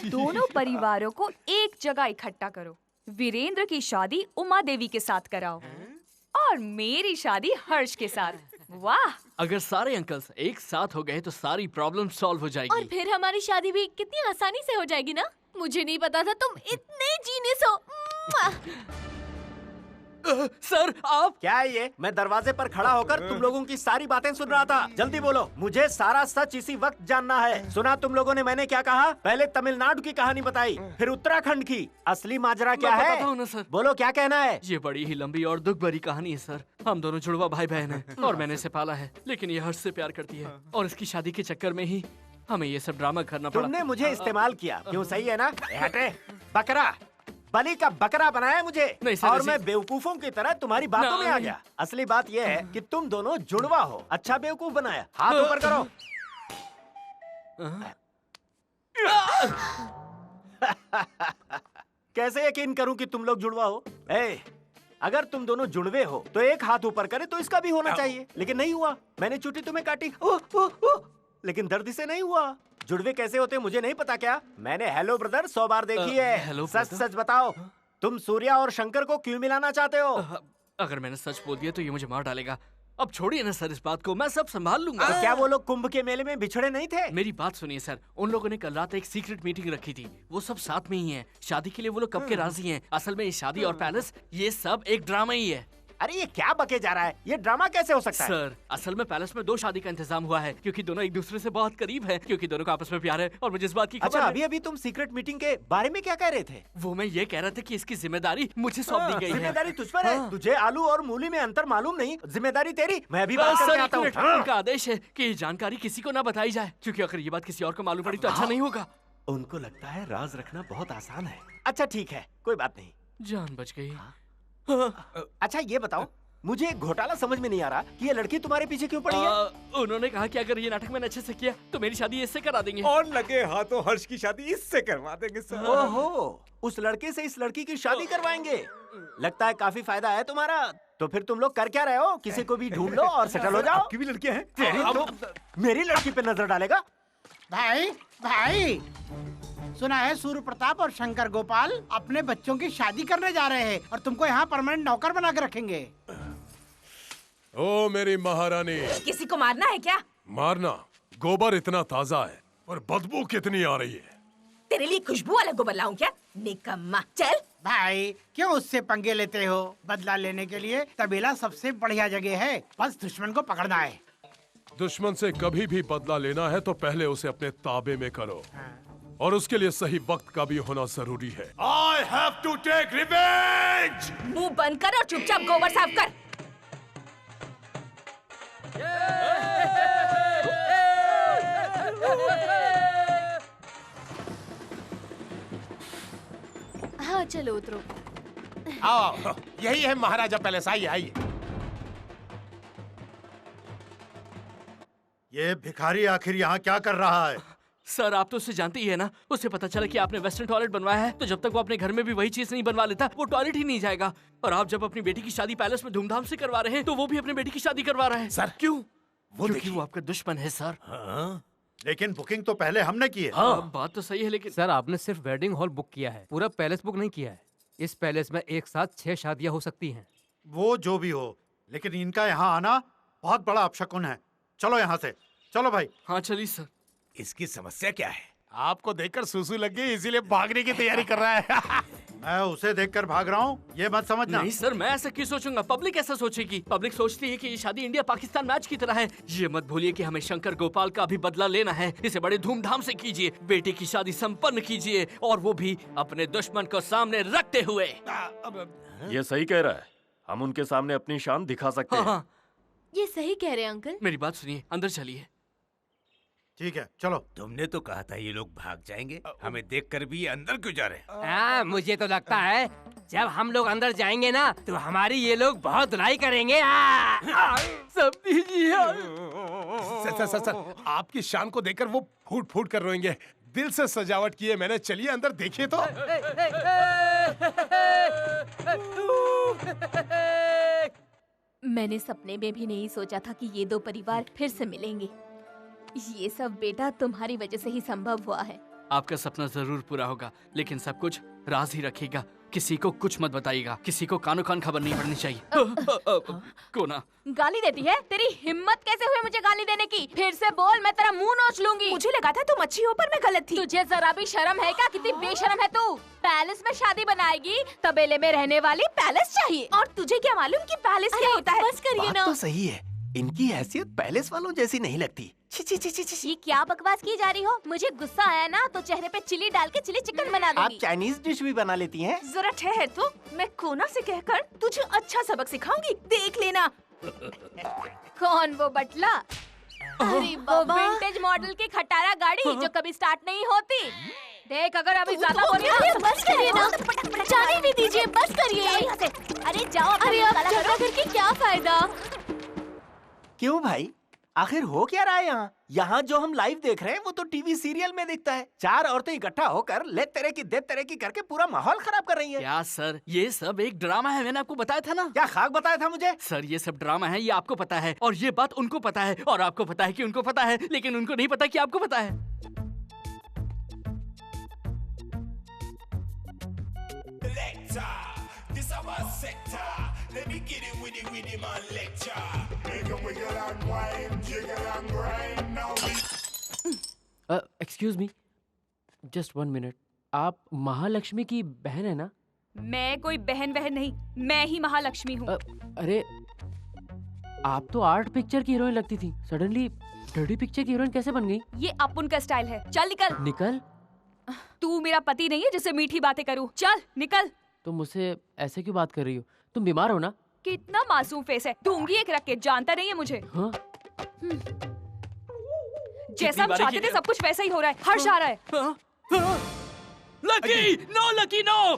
दोनों परिवारों को एक जगह इकट्ठा करो। वीरेंद्र की शादी उमा देवी के साथ कराओ और मेरी शादी हर्ष के साथ। वाह! अगर सारे अंकल्स एक साथ हो गए तो सारी प्रॉब्लम सॉल्व हो जाएगी। और फिर हमारी शादी भी कितनी आसानी से हो जाएगी ना। मुझे नहीं पता था तुम इतने जीनियस हो। सर आप क्या है ये? मैं दरवाजे पर खड़ा होकर तुम लोगों की सारी बातें सुन रहा था। जल्दी बोलो, मुझे सारा सच इसी वक्त जानना है। सुना तुम लोगों ने मैंने क्या कहा? पहले तमिलनाडु की कहानी बताई, फिर उत्तराखंड की। असली माजरा क्या है? बताता हूं ना सर। बोलो, क्या कहना है? ये बड़ी ही लंबी और दुख भरी कहानी है सर। हम दोनों जुड़वा भाई बहन हैं और मैंने इसे पाला है, लेकिन ये हर्ष से प्यार करती है और इसकी शादी के चक्कर में ही हमें ये सब ड्रामा करना पड़ा। तुमने मुझे इस्तेमाल किया, क्यों? सही है ना? हटे, बकरा, बलि का बकरा बनाया मुझे। नहीं सर, और मैं बेवकूफों की तरह तुम्हारी बातों में आ गया। असली बात यह है कि तुम दोनों जुड़वा हो। अच्छा बेवकूफ बनाया। हाथ ऊपर करो। कैसे यकीन करूं कि तुम लोग जुड़वा हो? अगर तुम दोनों जुड़वे हो तो एक हाथ ऊपर करे तो इसका भी होना चाहिए, लेकिन नहीं हुआ। मैंने चुटी तुम्हें काटी, लेकिन दर्द से नहीं हुआ। जुड़वे कैसे होते मुझे नहीं पता क्या? मैंने हेलो ब्रदर 100 बार देखी है। सच सच बताओ, तुम सूर्या और शंकर को क्यों मिलाना चाहते हो? अगर मैंने सच बोल दिया तो ये मुझे मार डालेगा। अब छोड़िए ना सर इस बात को, मैं सब संभाल लूंगा। तो क्या वो लोग कुंभ के मेले में बिछड़े नहीं थे? मेरी बात सुनिए सर, उन लोगों ने कल रात एक सीक्रेट मीटिंग रखी थी। वो सब साथ में ही हैं। शादी के लिए वो लोग कब के राजी हैं। असल में ये शादी और पैलेस ये सब एक ड्रामा ही है। अरे ये क्या बके जा रहा है? ये ड्रामा कैसे हो सकता है? सर असल में पैलेस में 2 शादी का इंतजाम हुआ है, क्योंकि दोनों एक दूसरे से बहुत करीब हैं, क्योंकि दोनों का आपस में प्यार है और मुझे इस बात की खबर अच्छा, है। अभी अभी तुम सीक्रेट मीटिंग के बारे में क्या कह रहे थे? वो मैं ये कह रहा था कि इसकी जिम्मेदारी मुझे सौंप दी गई है। जिम्मेदारी तुझ पर है? तुझे आलू और मूली में अंतर मालूम नहीं? जिम्मेदारी तेरी। मैं अभी बात करके आता हूँ। उनका आदेश है कि ये जानकारी किसी को ना बताई जाए, क्योंकि अगर ये बात किसी और को मालूम पड़ी तो अच्छा नहीं होगा। उनको लगता है राज रखना बहुत आसान है। अच्छा ठीक है, कोई बात नहीं। जान बच गई। अच्छा ये बताओ, मुझे एक घोटाला समझ में नहीं आ रहा कि ये लड़की तुम्हारे पीछे क्यों पड़ी है? उन्होंने कहा कि अगर ये नाटक मैंने अच्छे से किया तो मेरी शादी इससे करा देंगे। और लगे हाथों हर्ष की शादी इससे करवा देंगे सर। ओहो, उस लड़के से इस लड़की की शादी करवाएंगे? लगता है काफी फायदा है तुम्हारा। तो फिर तुम लोग कर क्या रहे हो? किसी को भी ढूंढ लो और सेटल हो जाओ। आपकी भी लड़कियां हैं? मेरी लड़की पे नजर डालेगा? भाई भाई, सुना है सूर्य प्रताप और शंकर गोपाल अपने बच्चों की शादी करने जा रहे हैं और तुमको यहाँ परमानेंट नौकर बना के रखेंगे। ओ मेरी महारानी, किसी को मारना है क्या? मारना? गोबर इतना ताजा है और बदबू कितनी आ रही है। तेरे लिए खुशबू वाला गोबर लाऊं क्या? निकम्मा, चल। भाई क्यों उससे पंगे लेते हो? बदला लेने के लिए तबेला सबसे बढ़िया जगह है, बस दुश्मन को पकड़ना है। दुश्मन से कभी भी बदला लेना है तो पहले उसे अपने ताबे में करो, और उसके लिए सही वक्त का भी होना जरूरी है। I have to take revenge! मुंह बंद कर और चुपचाप गोबर साफ कर। हाँ चलो उतरो। आओ, यही है महाराजा पैलेस, आइए आइए। ये भिखारी आखिर यहाँ क्या कर रहा है? सर आप तो उसे जानते ही है ना, उसे पता चला कि आपने वेस्टर्न टॉयलेट बनवाया है, तो जब तक वो अपने घर में भी वही चीज नहीं बनवा लेता वो टॉयलेट ही नहीं जाएगा। और आप जब अपनी बेटी की शादी पैलेस में धूमधाम से करवा रहे हैं तो वो भी अपनी बेटी की शादी करवा रहा है। सर क्यों? क्योंकि वो आपका दुश्मन है सर। लेकिन बुकिंग तो पहले हमने की है। हाँ बात तो सही है, लेकिन सर आपने सिर्फ वेडिंग हॉल बुक किया है, पूरा पैलेस बुक नहीं किया है। इस पैलेस में एक साथ 6 शादियां हो सकती हैं। वो जो भी हो, लेकिन इनका यहाँ आना बहुत बड़ा अपशकुन है। चलो यहाँ से, चलो भाई। हाँ चलिए सर। इसकी समस्या क्या है? आपको देखकर सुसु लग गई इसीलिए भागने की तैयारी कर रहा है। मैं उसे देखकर भाग रहा हूँ, ये मत समझना। नहीं सर, मैं ऐसा क्यों सोचूंगा? पब्लिक ऐसा सोचेगी। पब्लिक सोचती है कि ये शादी इंडिया पाकिस्तान मैच की तरह है। ये मत भूलिए कि हमें शंकर गोपाल का भी बदला लेना है। इसे बड़े धूमधाम से कीजिए, बेटी की शादी संपन्न कीजिए, और वो भी अपने दुश्मन को सामने रखते हुए। ये सही कह रहा है, हम उनके सामने अपनी शान दिखा सकते हैं। ये सही कह रहे हैं अंकल। मेरी बात सुनिए, अंदर चलिए। ठीक है चलो। तुमने तो कहा था ये लोग भाग जाएंगे, हमें देखकर भी ये अंदर क्यों जा रहे हैं? हाँ मुझे तो लगता है जब हम लोग अंदर जाएंगे ना तो हमारी ये लोग बहुत धुलाई करेंगे। सब दीजिए। सर, आपकी शान को देखकर वो फूट फूट कर रोएंगे। दिल से सजावट की है मैंने, चलिए अंदर देखिए तो। मैंने सपने में भी नहीं सोचा था कि ये दो परिवार फिर से मिलेंगे। ये सब बेटा तुम्हारी वजह से ही संभव हुआ है। आपका सपना जरूर पूरा होगा, लेकिन सब कुछ राज ही रखिएगा। किसी को कुछ मत बताइएगा, किसी को कानो कान खबर नहीं पड़नी चाहिए। कोना गाली देती है? तेरी हिम्मत कैसे हुई मुझे गाली देने की? फिर से बोल, मैं तेरा मुंह नोच लूंगी। मुझे लगा था तुम अच्छी हो पर मैं गलत थी। तुझे जरा भी शर्म है क्या? कितनी बेशर्म है तू। पैलेस में शादी बनाएगी, तबेले में रहने वाली पैलेस चाहिए। और तुझे क्या मालूम कि पैलेस क्या होता है? बस करिए ना। तो सही है, इनकी हैसियत पैलेस वालों जैसी नहीं लगती। ये क्या बकवास की जा रही हो? मुझे गुस्सा आया ना तो चेहरे पे चिली डाल के चिली चिकन बना दूंगी। आप चाइनीज डिश भी बना लेती हैं? जरा ठहर तो, मैं कोना से कहकर तुझे अच्छा सबक सिखाऊंगी, देख लेना। कौन वो बटला? अरे वो विंटेज मॉडल की खटारा गाड़ी जो कभी स्टार्ट नहीं होती। देख अगर अभी ज्यादा हो रही है। बस करिए ना, जाने भी दीजिए, बस करिए। अरे जाओ। अरे अब झगड़ा करके क्या फायदा? क्यों भाई, आखिर हो क्या रहा है यहाँ? यहाँ जो हम लाइव देख रहे हैं वो तो टीवी सीरियल में दिखता है। 4 औरतें इकट्ठा होकर ले तेरे की दे तेरे की करके पूरा माहौल खराब कर रही हैं। क्या सर, ये सब एक ड्रामा है, मैंने आपको बताया था ना। क्या खाक बताया था मुझे? सर ये सब ड्रामा है, ये आपको पता है, और ये बात उनको पता है, और आपको पता है कि उनको पता है, लेकिन उनको नहीं पता कि आपको पता है। Excuse me, just 1 minute. आप महालक्ष्मी की बहन है ना? मैं कोई बहन वहन नहीं, मैं ही महालक्ष्मी हूँ। अरे आप तो आर्ट पिक्चर की हीरोइन लगती थी, सडनली डर्टी पिक्चर की हीरोइन कैसे बन गई? ये अपुन का स्टाइल है। चल निकल। निकल? तू मेरा पति नहीं है जिससे मीठी बातें करूँ। चल निकल। तुम मुझसे ऐसे क्यों बात कर रही हो? तुम बीमार हो ना? कितना मासूम फेस है, दूंगी एक रख के। जानता नहीं है मुझे। हाँ? जैसा हम चाहते थे सब कुछ वैसा ही हो रहा है। हर्ष आ रहा है। लकी नो, लकी नो,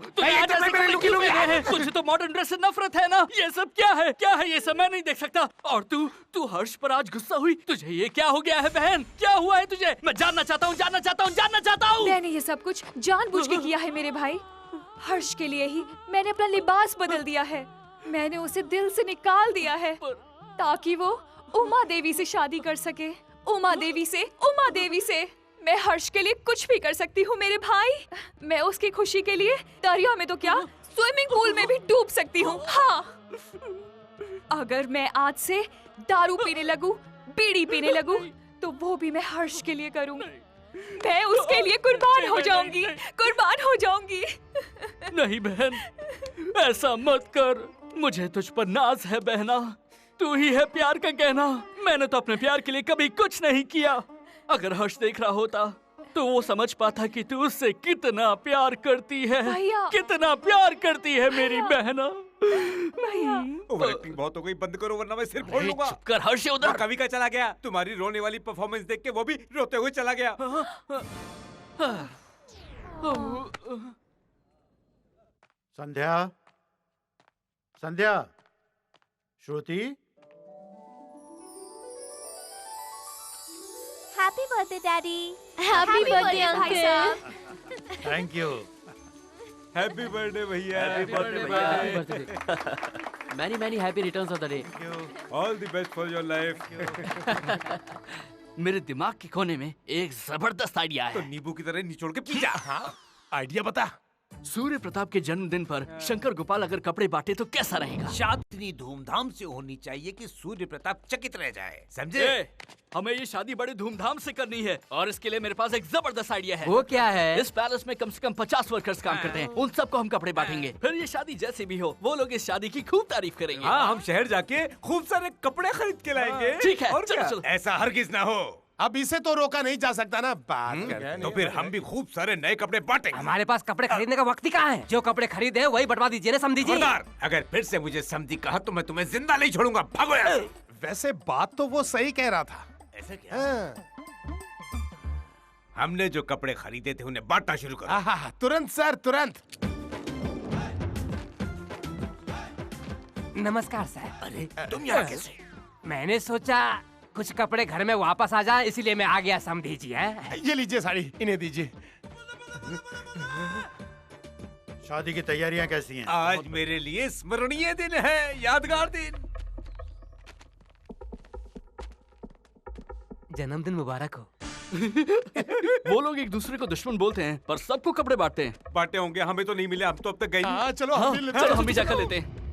तुझे तो मॉडर्न ड्रेस से नफरत है ना? ये सब क्या है? क्या है ये सब? मैं नहीं देख सकता। और तू हर्ष पर आज गुस्सा हुई? तुझे ये क्या हो गया है बहन? क्या हुआ है तुझे? मैं जानना चाहता हूँ, जानना चाहता हूँ, जानना चाहता हूँ। मैंने ये सब कुछ जानबूझ के किया है मेरे भाई। हर्ष के लिए ही मैंने अपना लिबास बदल दिया है। मैंने उसे दिल से निकाल दिया है ताकि वो उमा देवी से शादी कर सके। उमा देवी से, उमा देवी से। मैं हर्ष के लिए कुछ भी कर सकती हूँ मेरे भाई। मैं उसकी खुशी के लिए दरिया में तो क्या, स्विमिंग पूल में भी डूब सकती हूँ। हाँ, अगर मैं आज से दारू पीने लगूं, बीड़ी पीने लगूं, तो वो भी मैं हर्ष के लिए करूंगी। मैं उसके लिए कुर्बान हो जाऊंगी, कुर्बान हो जाऊंगी। नहीं बहन, ऐसा मत कर। मुझे तुझ पर नाज है बहना। तू ही है प्यार का कहना। मैंने तो अपने प्यार के लिए कभी कुछ नहीं किया। अगर हर्ष देख रहा होता तो वो समझ पाता कि तू उससे कितना प्यार करती है, कितना प्यार करती है मेरी बहना। भैया, ओवर एक्टिंग बहुत हो गई, बंद करो वरना मैं सिर फोड़ लूंगा। चुप कर हर्ष, उधर। कवि का चला गया। तुम्हारी रोने वाली परफॉर्मेंस देख के वो भी रोते हुए चला गया। Sandhya, Sandhya, Shruti, happy birthday daddy. Happy birthday uncle. Thank you. Happy birthday भैया। Happy birthday. Many many happy returns of the day. All the best for your life. मेरे दिमाग के कोने में एक जबरदस्त आइडिया है। तो नींबू की तरह निचोड़ के पी जा। हाँ, आइडिया बता। सूर्य प्रताप के जन्मदिन पर शंकर गोपाल अगर कपड़े बांटे तो कैसा रहेगा? शादी इतनी धूमधाम से होनी चाहिए कि सूर्य प्रताप चकित रह जाए, समझे? हमें ये शादी बड़ी धूमधाम से करनी है और इसके लिए मेरे पास एक जबरदस्त आइडिया है। वो क्या है? इस पैलेस में कम से कम 50 वर्कर्स काम करते हैं। उन सबको हम कपड़े बांटेंगे। फिर ये शादी जैसी भी हो, वो लोग इस शादी की खूब तारीफ करेंगे। हाँ, हम शहर जाके खूब सारे कपड़े खरीद के लाएंगे। ठीक है, और चलो, क्या? चलो। ऐसा हरगिज ना हो। अब इसे तो रोका नहीं जा सकता ना। बात करते तो फिर हम भी खूब सारे नए कपड़े बांटेंगे। हमारे पास कपड़े खरीदने का वक्त ही कहाँ है? जो कपड़े खरीदे हैं वही बंटवा दीजिए ना समधी जी। खबरदार, अगर फिर से मुझे समधी कहा तो मैं तुम्हें जिंदा नहीं छोड़ूंगा। भागो यहाँ से। वैसे बात तो वो सही कह रहा था। ऐसा क्या? हमने जो कपड़े खरीदे थे उन्हें बांटना शुरू करो। आहा, तुरंत सर, तुरंत। नमस्कार सर। अरे तुम यहाँ कैसे? मैंने सोचा कुछ कपड़े घर में वापस आ जाए, इसीलिए मैं आ गया समधी जी। है ये लीजिए साड़ी, इन्हें दीजिए। शादी की तैयारियां कैसी हैं? आज मेरे लिए स्मरणीय दिन है, यादगार दिन। जन्मदिन मुबारक हो। वो लोग एक दूसरे को दुश्मन बोलते हैं पर सबको कपड़े बांटते हैं। बांटे होंगे, हमें तो नहीं मिले। हम तो अब तक गए नहीं। हाँ, चलो हम भी चलो हम भी जाकर लेते हैं।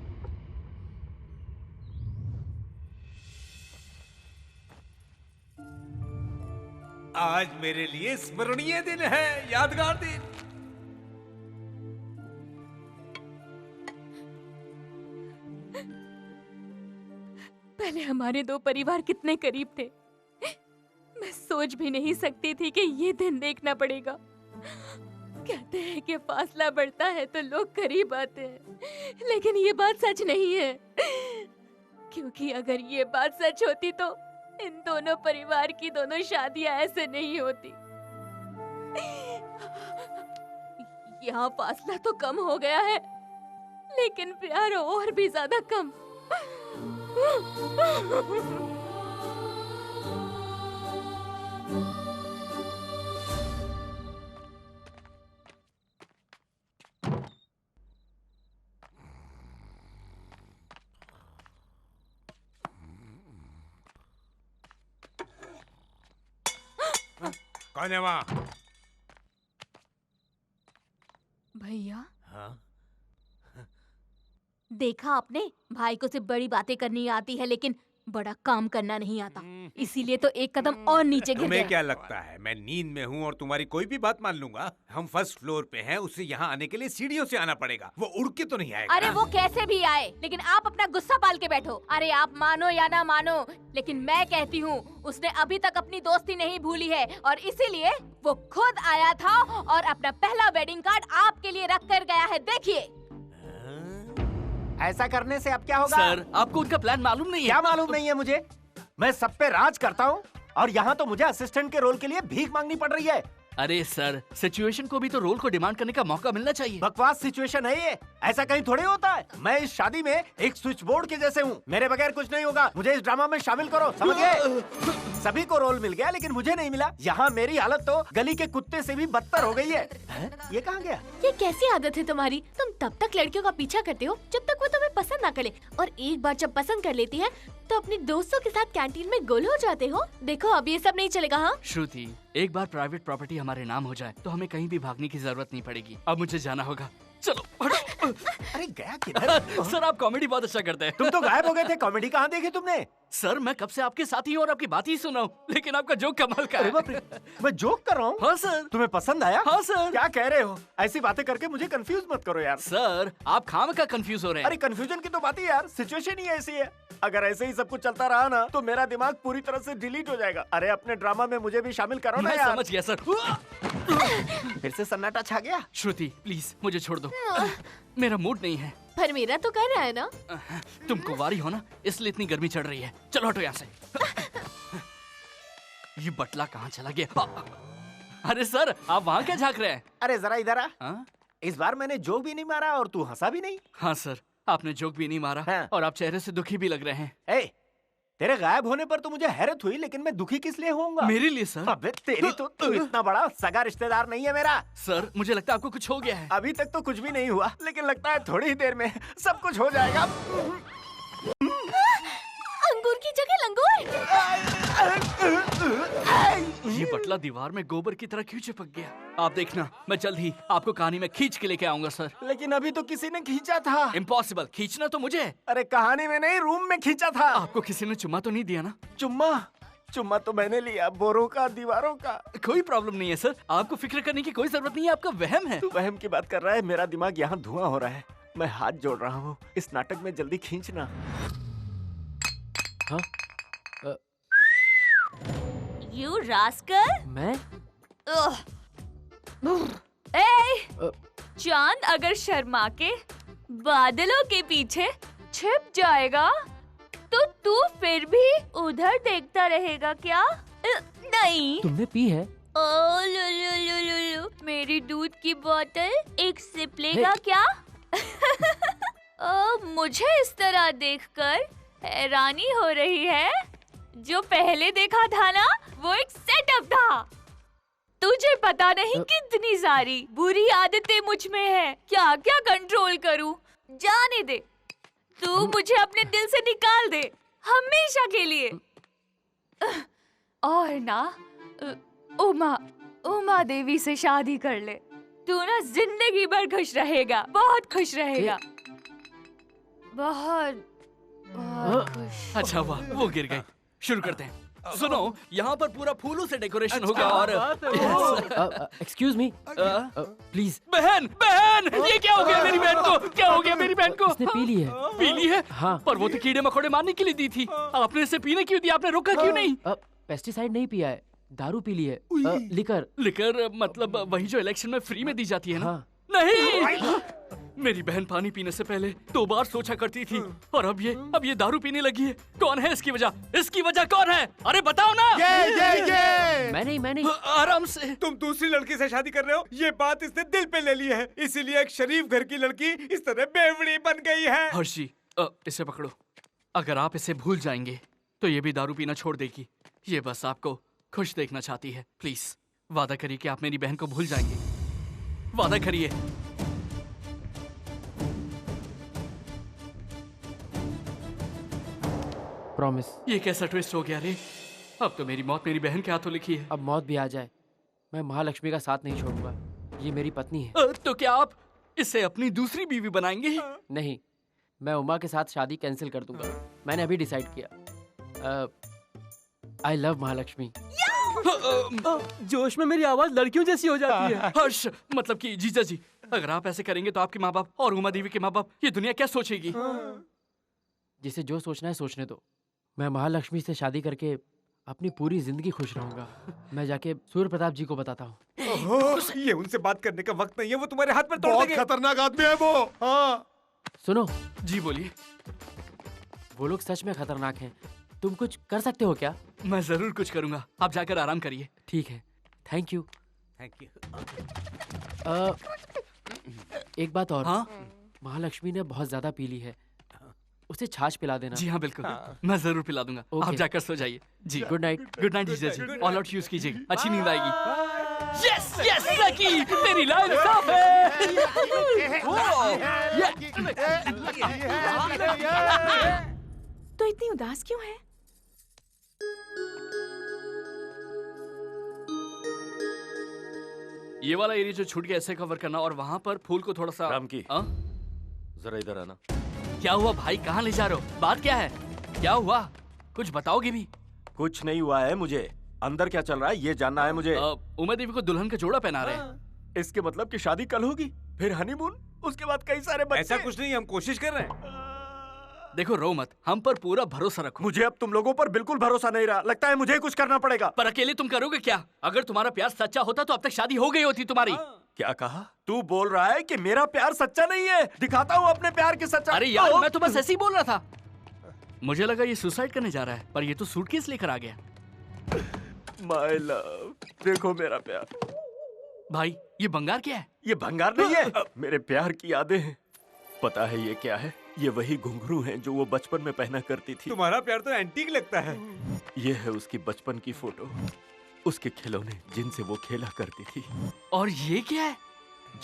आज मेरे लिए स्मरणीय दिन है, यादगार दिन। पहले हमारे दो परिवार कितने करीब थे। मैं सोच भी नहीं सकती थी कि ये दिन देखना पड़ेगा। कहते हैं कि फासला बढ़ता है तो लोग करीब आते हैं, लेकिन ये बात सच नहीं है। क्योंकि अगर ये बात सच होती तो इन दोनों परिवार की दोनों शादियां ऐसे नहीं होती। यहाँ फासला तो कम हो गया है, लेकिन प्यार और भी ज्यादा कम। कौन है वहाँ? भैया, हाँ? देखा आपने, भाई को सिर्फ बड़ी बातें करनी आती है लेकिन बड़ा काम करना नहीं आता। इसीलिए तो एक कदम और नीचे गिर तुम्हें गया। क्या लगता है मैं नींद में हूँ और तुम्हारी कोई भी बात मान लूंगा? हम फर्स्ट फ्लोर पे हैं, उसे यहाँ आने के लिए सीढ़ियों से आना पड़ेगा। वो उड़ के तो नहीं आएगा। अरे वो कैसे भी आए, लेकिन आप अपना गुस्सा पाल के बैठो। अरे आप मानो या ना मानो, लेकिन मैं कहती हूँ उसने अभी तक अपनी दोस्ती नहीं भूली है और इसीलिए वो खुद आया था और अपना पहला वेडिंग कार्ड आपके लिए रख कर गया है। देखिए। ऐसा करने से अब क्या होगा? सर, आपको उनका प्लान मालूम नहीं है? क्या मालूम नहीं है मुझे? मैं सब पे राज करता हूँ और यहाँ तो मुझे असिस्टेंट के रोल के लिए भीख मांगनी पड़ रही है। अरे सर, सिचुएशन को भी तो रोल को डिमांड करने का मौका मिलना चाहिए। बकवास सिचुएशन है ये, ऐसा कहीं थोड़ी होता है। मैं इस शादी में एक स्विच बोर्ड के जैसे हूँ, मेरे बगैर कुछ नहीं होगा। मुझे इस ड्रामा में शामिल करो, समझ गए? सभी को रोल मिल गया लेकिन मुझे नहीं मिला। यहाँ मेरी हालत तो गली के कुत्ते से भी बदतर हो गई है। ये कहाँ गया? ये कैसी आदत है तुम्हारी? तुम तब तक लड़कियों का पीछा करते हो जब तक वो तुम्हें पसंद ना करे, और एक बार जब पसंद कर लेती है तो अपने दोस्तों के साथ कैंटीन में गोल हो जाते हो। देखो अब ये सब नहीं चलेगा। हाँ श्रुति, एक बार प्राइवेट प्रॉपर्टी हमारे नाम हो जाए तो हमें कहीं भी भागने की जरूरत नहीं पड़ेगी। अब मुझे जाना होगा। चलो हटो। अरे गया किधर? सर आप कॉमेडी बहुत अच्छा करते हैं। तुम तो गायब हो गए थे, कॉमेडी कहाँ देखी तुमने? सर मैं कब से आपके साथ ही हूँ और आपकी बात ही सुना हूँ, लेकिन आपका जोक कमाल का है। अरे बाप रे, मैं जोक कर रहा हूँ? हाँ सर। तुम्हें पसंद आया? हाँ सर। क्या कह रहे हो? ऐसी बातें करके मुझे कंफ्यूज मत करो यार। सर आप खामखा कंफ्यूज हो रहे हैं। अरे कंफ्यूजन की तो बात ही यार, सिचुएशन ही ऐसी है। अगर ऐसे ही सब कुछ चलता रहा ना तो मेरा दिमाग पूरी तरह से डिलीट हो जाएगा। अरे अपने ड्रामा में मुझे भी शामिल करो ना मैं यार। समझ गया सर। फिर से सन्नाटा छा गया। श्रुति प्लीज मुझे छोड़ दो, मेरा मूड नहीं है। पर मेरा तो कर रहा है ना। तुम कुंवारी हो ना, इसलिए इतनी गर्मी चढ़ रही है। चलो हटो यहाँ से। ये बटला कहाँ चला गया? अरे सर आप वहाँ क्या झांक रहे हैं? अरे जरा इधर आ। इस बार मैंने जोक भी नहीं मारा और तू हंसा भी नहीं। हाँ सर आपने जोक भी नहीं मारा और आप चेहरे से दुखी भी लग रहे हैं। ए, तेरे गायब होने पर तो मुझे हैरत हुई, लेकिन मैं दुखी किस लिए होऊंगा? मेरे लिए सर। अबे तेरी तो तू इतना बड़ा सगा रिश्तेदार नहीं है मेरा। सर मुझे लगता है आपको कुछ हो गया है। अभी तक तो कुछ भी नहीं हुआ, लेकिन लगता है थोड़ी ही देर में सब कुछ हो जाएगा। अंगूर की जगह लंगूर। ये बटला दीवार में गोबर की तरह क्यों चिपक गया? आप देखना मैं जल्द ही आपको कहानी में खींच के लेके आऊंगा सर। लेकिन अभी तो किसी ने खींचा था। इम्पॉसिबल, खींचना तो मुझे। अरे कहानी में नहीं, रूम में खींचा था। आपको किसी ने चुम्मा तो नहीं दिया ना? चुम्मा तो मैंने लिया, बोरों का, दीवारों का। कोई प्रॉब्लम नहीं है सर, आपको फिक्र करने की कोई जरूरत नहीं है, आपका वहम है। तू वहम की बात कर रहा है, मेरा दिमाग यहाँ धुआं हो रहा है। मैं हाथ जोड़ रहा हूँ, इस नाटक में जल्दी खींचना। हाँ? You rascal? मैं? चांद अगर शर्मा के बादलों के पीछे छिप जाएगा तो तू फिर भी उधर देखता रहेगा क्या? नहीं। तुमने पी है? ओ लुलुलुलुलु, मेरी दूध की बोतल एक सिप लेगा क्या? मुझे इस तरह देखकर हैरानी हो रही है। जो पहले देखा था ना, वो एक सेटअप था। तुझे पता नहीं कितनी सारी बुरी आदतें मुझ में है, क्या क्या कंट्रोल करूं। जाने दे, तू मुझे अपने दिल से निकाल दे हमेशा के लिए। और ना उमा देवी से शादी कर ले, तू ना जिंदगी भर खुश रहेगा, बहुत खुश रहेगा, बहुत खुश। अच्छा वाह, वो गिर गई। शुरू करते हैं। सुनो, यहाँ पर पूरा फूलों से डेकोरेशन होगा और एक्सक्यूज मी प्लीज। बहन ये क्या हो गया मेरी बहन को? क्या हो गया मेरी बहन को? उसने पी ली है। पी ली है? हाँ। पर वो तो कीड़े मकोड़े मारने के लिए दी थी, आपने इसे पीने क्यों दिया? आपने रोका क्यों नहीं? पेस्टिसाइड नहीं पिया है, दारू पी ली है। लिकर मतलब वही जो इलेक्शन में फ्री में दी जाती है ना? हाँ। नहीं, मेरी बहन पानी पीने से पहले 2 बार सोचा करती थी और अब ये दारू पीने लगी है। कौन है इसकी वजह? इसकी वजह कौन है? अरे बताओ ना। ये मैं नहीं। आराम से। तुम दूसरी लड़की से शादी कर रहे हो, ये बात इसने दिल पे ले ली है, इसीलिए एक शरीफ घर की लड़की इस तरह बेवड़ी बन गई है। हर्षी इसे पकड़ो। अगर आप इसे भूल जाएंगे तो ये भी दारू पीना छोड़ देगी। ये बस आपको खुश देखना चाहती है। प्लीज वादा करिए कि आप मेरी बहन को भूल जाएंगे। वादा करिए। प्रॉमिस। ये कैसा ट्विस्ट हो गया रे? अब तो मेरी मौत मेरी बहन के हाथों लिखी है। अब मौत भी आ जाए, मैं महालक्ष्मी का साथ नहीं छोड़ूंगा। ये मेरी पत्नी है। तो क्या आप इसे अपनी दूसरी बीवी बनाएंगे? नहीं, मैं उमा के साथ शादी कैंसिल कर दूंगा। मैंने अभी डिसाइड किया। I love Mahalakshmi. जोश में मेरी आवाज लड़कियों जैसी हो जाती है। हर्ष, मतलब कि जीजा जी, अगर आप ऐसे करेंगे तो आपके माँ बाप और उमा देवी के माँ बाप, ये दुनिया क्या सोचेगी? जिसे जो सोचना है सोचने दो। मैं महालक्ष्मी से शादी करके अपनी पूरी जिंदगी खुश रहूंगा। मैं जाके सूर्य प्रताप जी को बताता हूँ। ये उनसे बात करने का वक्त नहीं है, वो तुम्हारे हाथ में तोड़ देंगे। बहुत खतरनाक आदमी है वो। हाँ। सुनो। जी बोलिए। वो लोग सच में खतरनाक हैं। तुम कुछ कर सकते हो क्या? मैं जरूर कुछ करूंगा, आप जाकर आराम करिए। ठीक है, थैंक यू। एक बात और। हाँ? महालक्ष्मी ने बहुत ज्यादा पी ली है, उसे छाछ पिला देना। जी हाँ बिल्कुल। मैं जरूर पिला दूंगा। आप जाकर सो जाइए। जी गुड नाइट। गुड नाइट जीजा जी। ऑल आउट यूज कीजिए, अच्छी नींद आएगी। यस यस लकी, मेरी लाइन साफ है। तो इतनी उदास क्यों है? ये वाला एरिया जो छूट गया ऐसे कवर करना और वहाँ पर फूल को थोड़ा सा राम की जरा इधर आना। क्या हुआ भाई, कहाँ ले जा रहे हो? बात क्या है? क्या हुआ? कुछ बताओगे भी? कुछ नहीं हुआ है, मुझे अंदर क्या चल रहा है ये जानना है मुझे। उमा देवी को दुल्हन का जोड़ा पहना रहे हैं। इसके मतलब कि शादी कल होगी, फिर हनीमून, उसके बाद कई सारे बच्चे। ऐसा कुछ नहीं, हम कोशिश कर रहे हैं। देखो रो मत, हम पर पूरा भरोसा रखो। मुझे अब तुम लोगों पर बिल्कुल भरोसा नहीं रहा, लगता है मुझे कुछ करना पड़ेगा। पर अकेले तुम करोगे क्या? अगर तुम्हारा प्यार सच्चा होता तो अब तक शादी हो गई होती तुम्हारी। क्या कहा? तू बोल रहा है कि मेरा प्यार सच्चा नहीं है? दिखाता हूँ अपने प्यार की सच्चाई। अरे यार मैं तो बस ऐसे ही बोल रहा था। मुझे लगा ये सुसाइड करने जा रहा है, पर ये तो सूटकेस लेकर आ गया। माय लव, देखो मेरा प्यार। भाई ये भंगार क्या है? ये भंगार नहीं है, मेरे प्यार की यादें हैं। पता है ये क्या है? ये वही घुंघरू हैं जो वो बचपन में पहना करती थी। तुम्हारा प्यार तो एंटीक लगता है। ये है उसकी बचपन की फोटो, उसके खिलौने जिनसे वो खेला करती थी। और ये क्या है?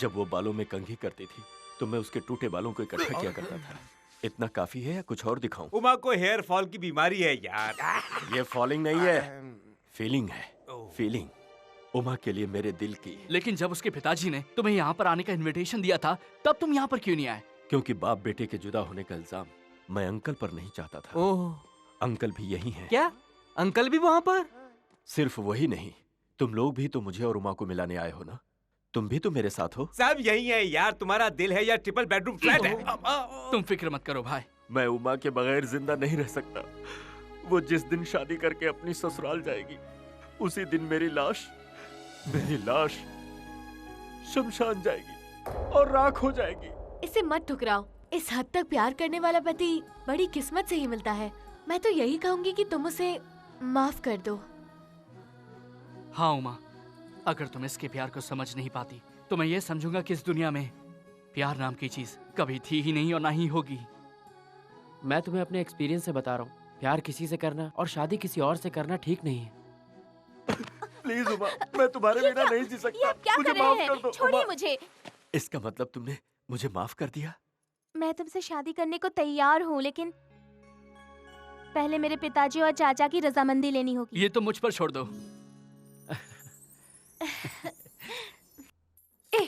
जब वो बालों में कंघी करती थी तो मैं उसके टूटे बालों को इकट्ठा किया करता था। इतना काफी है या कुछ और दिखाऊं? उमा को हेयर फॉल की बीमारी है यार। ये फॉलिंग नहीं है, फीलिंग है, फीलिंग। उमा के लिए मेरे दिल की। लेकिन जब उसके पिताजी ने तुम्हें यहाँ पर आने का इनविटेशन दिया था तब तुम यहाँ पर क्यों नहीं आए? क्योंकि बाप बेटे के जुदा होने का इल्जाम मैं अंकल पर नहीं चाहता था। ओह, अंकल भी यही हैं। क्या अंकल भी वहाँ पर? सिर्फ वही नहीं, तुम लोग भी तो मुझे और उमा को मिलाने आए हो ना? तुम भी तो मेरे साथ हो। सब यही है यार, तुम्हारा दिल है या ट्रिपल बेडरूम फ्लैट है? तुम फिक्र मत करो भाई। मैं उमा के बगैर जिंदा नहीं रह सकता। वो जिस दिन शादी करके अपनी ससुराल जाएगी उसी दिन मेरी लाश शमशान जाएगी और राख हो जाएगी। इसे मत ठुकराओ। इस हद तक प्यार करने वाला पति बड़ी किस्मत से ही मिलता है। मैं तो यही कहूंगी कि तुम उसे माफ कर दो। हाँ उमा, अगर तुम इसके प्यार को समझ नहीं पाती तो मैं ये समझूंगा कि इस दुनिया में प्यार नाम की चीज कभी थी ही नहीं और ना ही होगी। मैं तुम्हें अपने एक्सपीरियंस से बता रहा हूँ, प्यार किसी से करना और शादी किसी और से करना ठीक नहीं है। प्लीज उमा, मैं तुम्हारे बिना नहीं जी सकता। क्या मुझे कर रहे माफ हैं? कर दो। छोड़िए उमा, मुझे। इसका मतलब तुमने मुझे माफ कर दिया? मैं तुमसे शादी करने को तैयार हूँ, लेकिन पहले मेरे पिताजी और चाचा की रजामंदी लेनी होगी। ये तो मुझ पर छोड़ दो।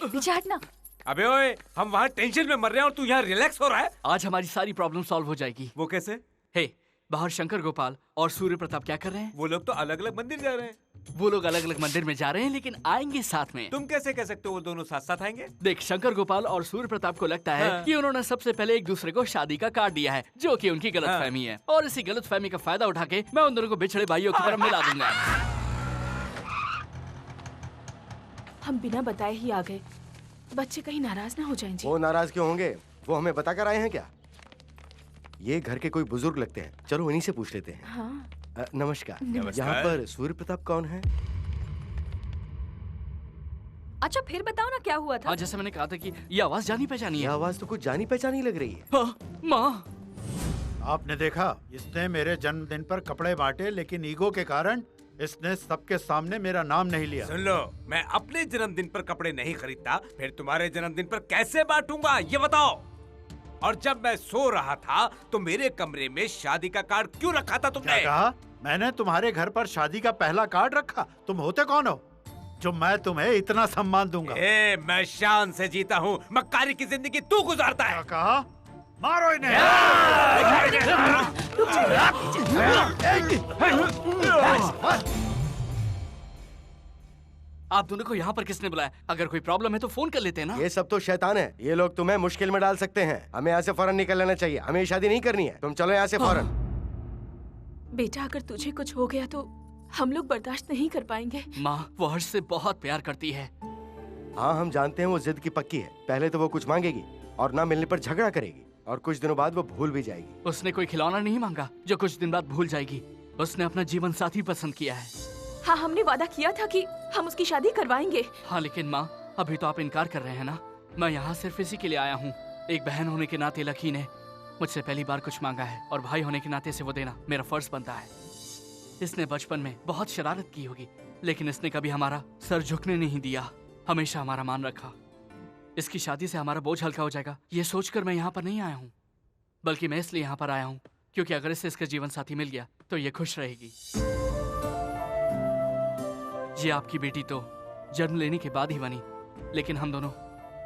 पीछे हटना। अबे ओए, हम वहाँ टेंशन में मर रहे हैं और तू यहाँ रिलैक्स हो रहा है। आज हमारी सारी प्रॉब्लम सॉल्व हो जाएगी। वो कैसे? हे, बाहर शंकर गोपाल और सूर्य प्रताप क्या कर रहे हैं? वो लोग तो अलग अलग मंदिर जा रहे हैं। वो लोग अलग अलग मंदिर में जा रहे हैं लेकिन आएंगे साथ में। तुम कैसे कह सकते हो वो दोनों साथ साथ आएंगे? देख, शंकर गोपाल और सूर्य प्रताप को लगता है कि उन्होंने सबसे पहले एक दूसरे को शादी का कार्ड दिया है, जो कि उनकी गलतफहमी है। और इसी गलतफहमी का फायदा उठा के मैं उन दोनों को बिछड़े भाइयों की तरफ मिला दूंगा। हम बिना बताए ही आ गए। बच्चे कहीं नाराज ना हो जाएं जी। वो नाराज क्यों होंगे? वो हमें बताकर आए हैं क्या? ये घर के कोई बुजुर्ग लगते हैं, चलो इन्हीं से पूछ लेते हैं। हाँ। नमस्कार। नमस्कार। यहाँ पर सूर्य प्रताप कौन है? अच्छा फिर बताओ ना क्या हुआ था? हाँ, जैसे मैंने कहा था कि ये आवाज जानी पहचानी है। ये आवाज तो कुछ जानी पहचानी लग रही है। हाँ, माँ। आपने देखा, इसने मेरे जन्मदिन पर कपड़े बांटे, लेकिन ईगो के कारण इसने सबके सामने मेरा नाम नहीं लिया। सुन लो, मैं अपने जन्मदिन पर कपड़े नहीं खरीदता, फिर तुम्हारे जन्मदिन पर कैसे बांटूंगा ये बताओ। और जब मैं सो रहा था तो मेरे कमरे में शादी का कार्ड क्यों रखा था तुमने? क्या कहा? मैंने तुम्हारे घर पर शादी का पहला कार्ड रखा? तुम होते कौन हो जो मैं तुम्हें इतना सम्मान दूंगा? मैं शान से जीता हूँ, मक्कारी की जिंदगी तू गुजारता है। क्या कहा? मारो इन्हें। आप दोनों को यहाँ पर किसने बुलाया? अगर कोई प्रॉब्लम है तो फोन कर लेते हैं ना। ये सब तो शैतान है। ये लोग तुम्हें मुश्किल में डाल सकते हैं। हमें यहाँ से फौरन निकल लेना चाहिए। हमें शादी नहीं करनी है। तुम चलो यहाँ से फौरन। बेटा, अगर तुझे कुछ हो गया तो हम लोग बर्दाश्त नहीं कर पाएंगे। माँ, वो हर्ष से बहुत प्यार करती है। हाँ, हम जानते हैं वो जिद की पक्की है। पहले तो वो कुछ मांगेगी और ना मिलने पर झगड़ा करेगी, और कुछ दिनों बाद वो भूल भी जाएगी। उसने कोई खिलौना नहीं मांगा जो कुछ दिन बाद भूल जाएगी। उसने अपना जीवन साथी पसंद किया है। हाँ, हमने वादा किया था कि हम उसकी शादी करवाएंगे। हाँ, लेकिन माँ, अभी तो आप इनकार कर रहे हैं ना। मैं यहाँ सिर्फ इसी के लिए आया हूँ। एक बहन होने के नाते लकी ने मुझसे पहली बार कुछ मांगा है, और भाई होने के नाते से वो देना मेरा फर्ज बनता है। इसने बचपन में बहुत शरारत की होगी, लेकिन इसने कभी हमारा सर झुकने नहीं दिया, हमेशा हमारा मान रखा। इसकी शादी से हमारा बोझ हल्का हो जाएगा, ये सोचकर मैं यहाँ पर नहीं आया हूँ, बल्कि मैं इसलिए यहाँ पर आया हूँ क्योंकि अगर इसे इसका जीवन साथी मिल गया तो ये खुश रहेगी। ये आपकी बेटी तो जन्म लेने के बाद ही बनी, लेकिन हम दोनों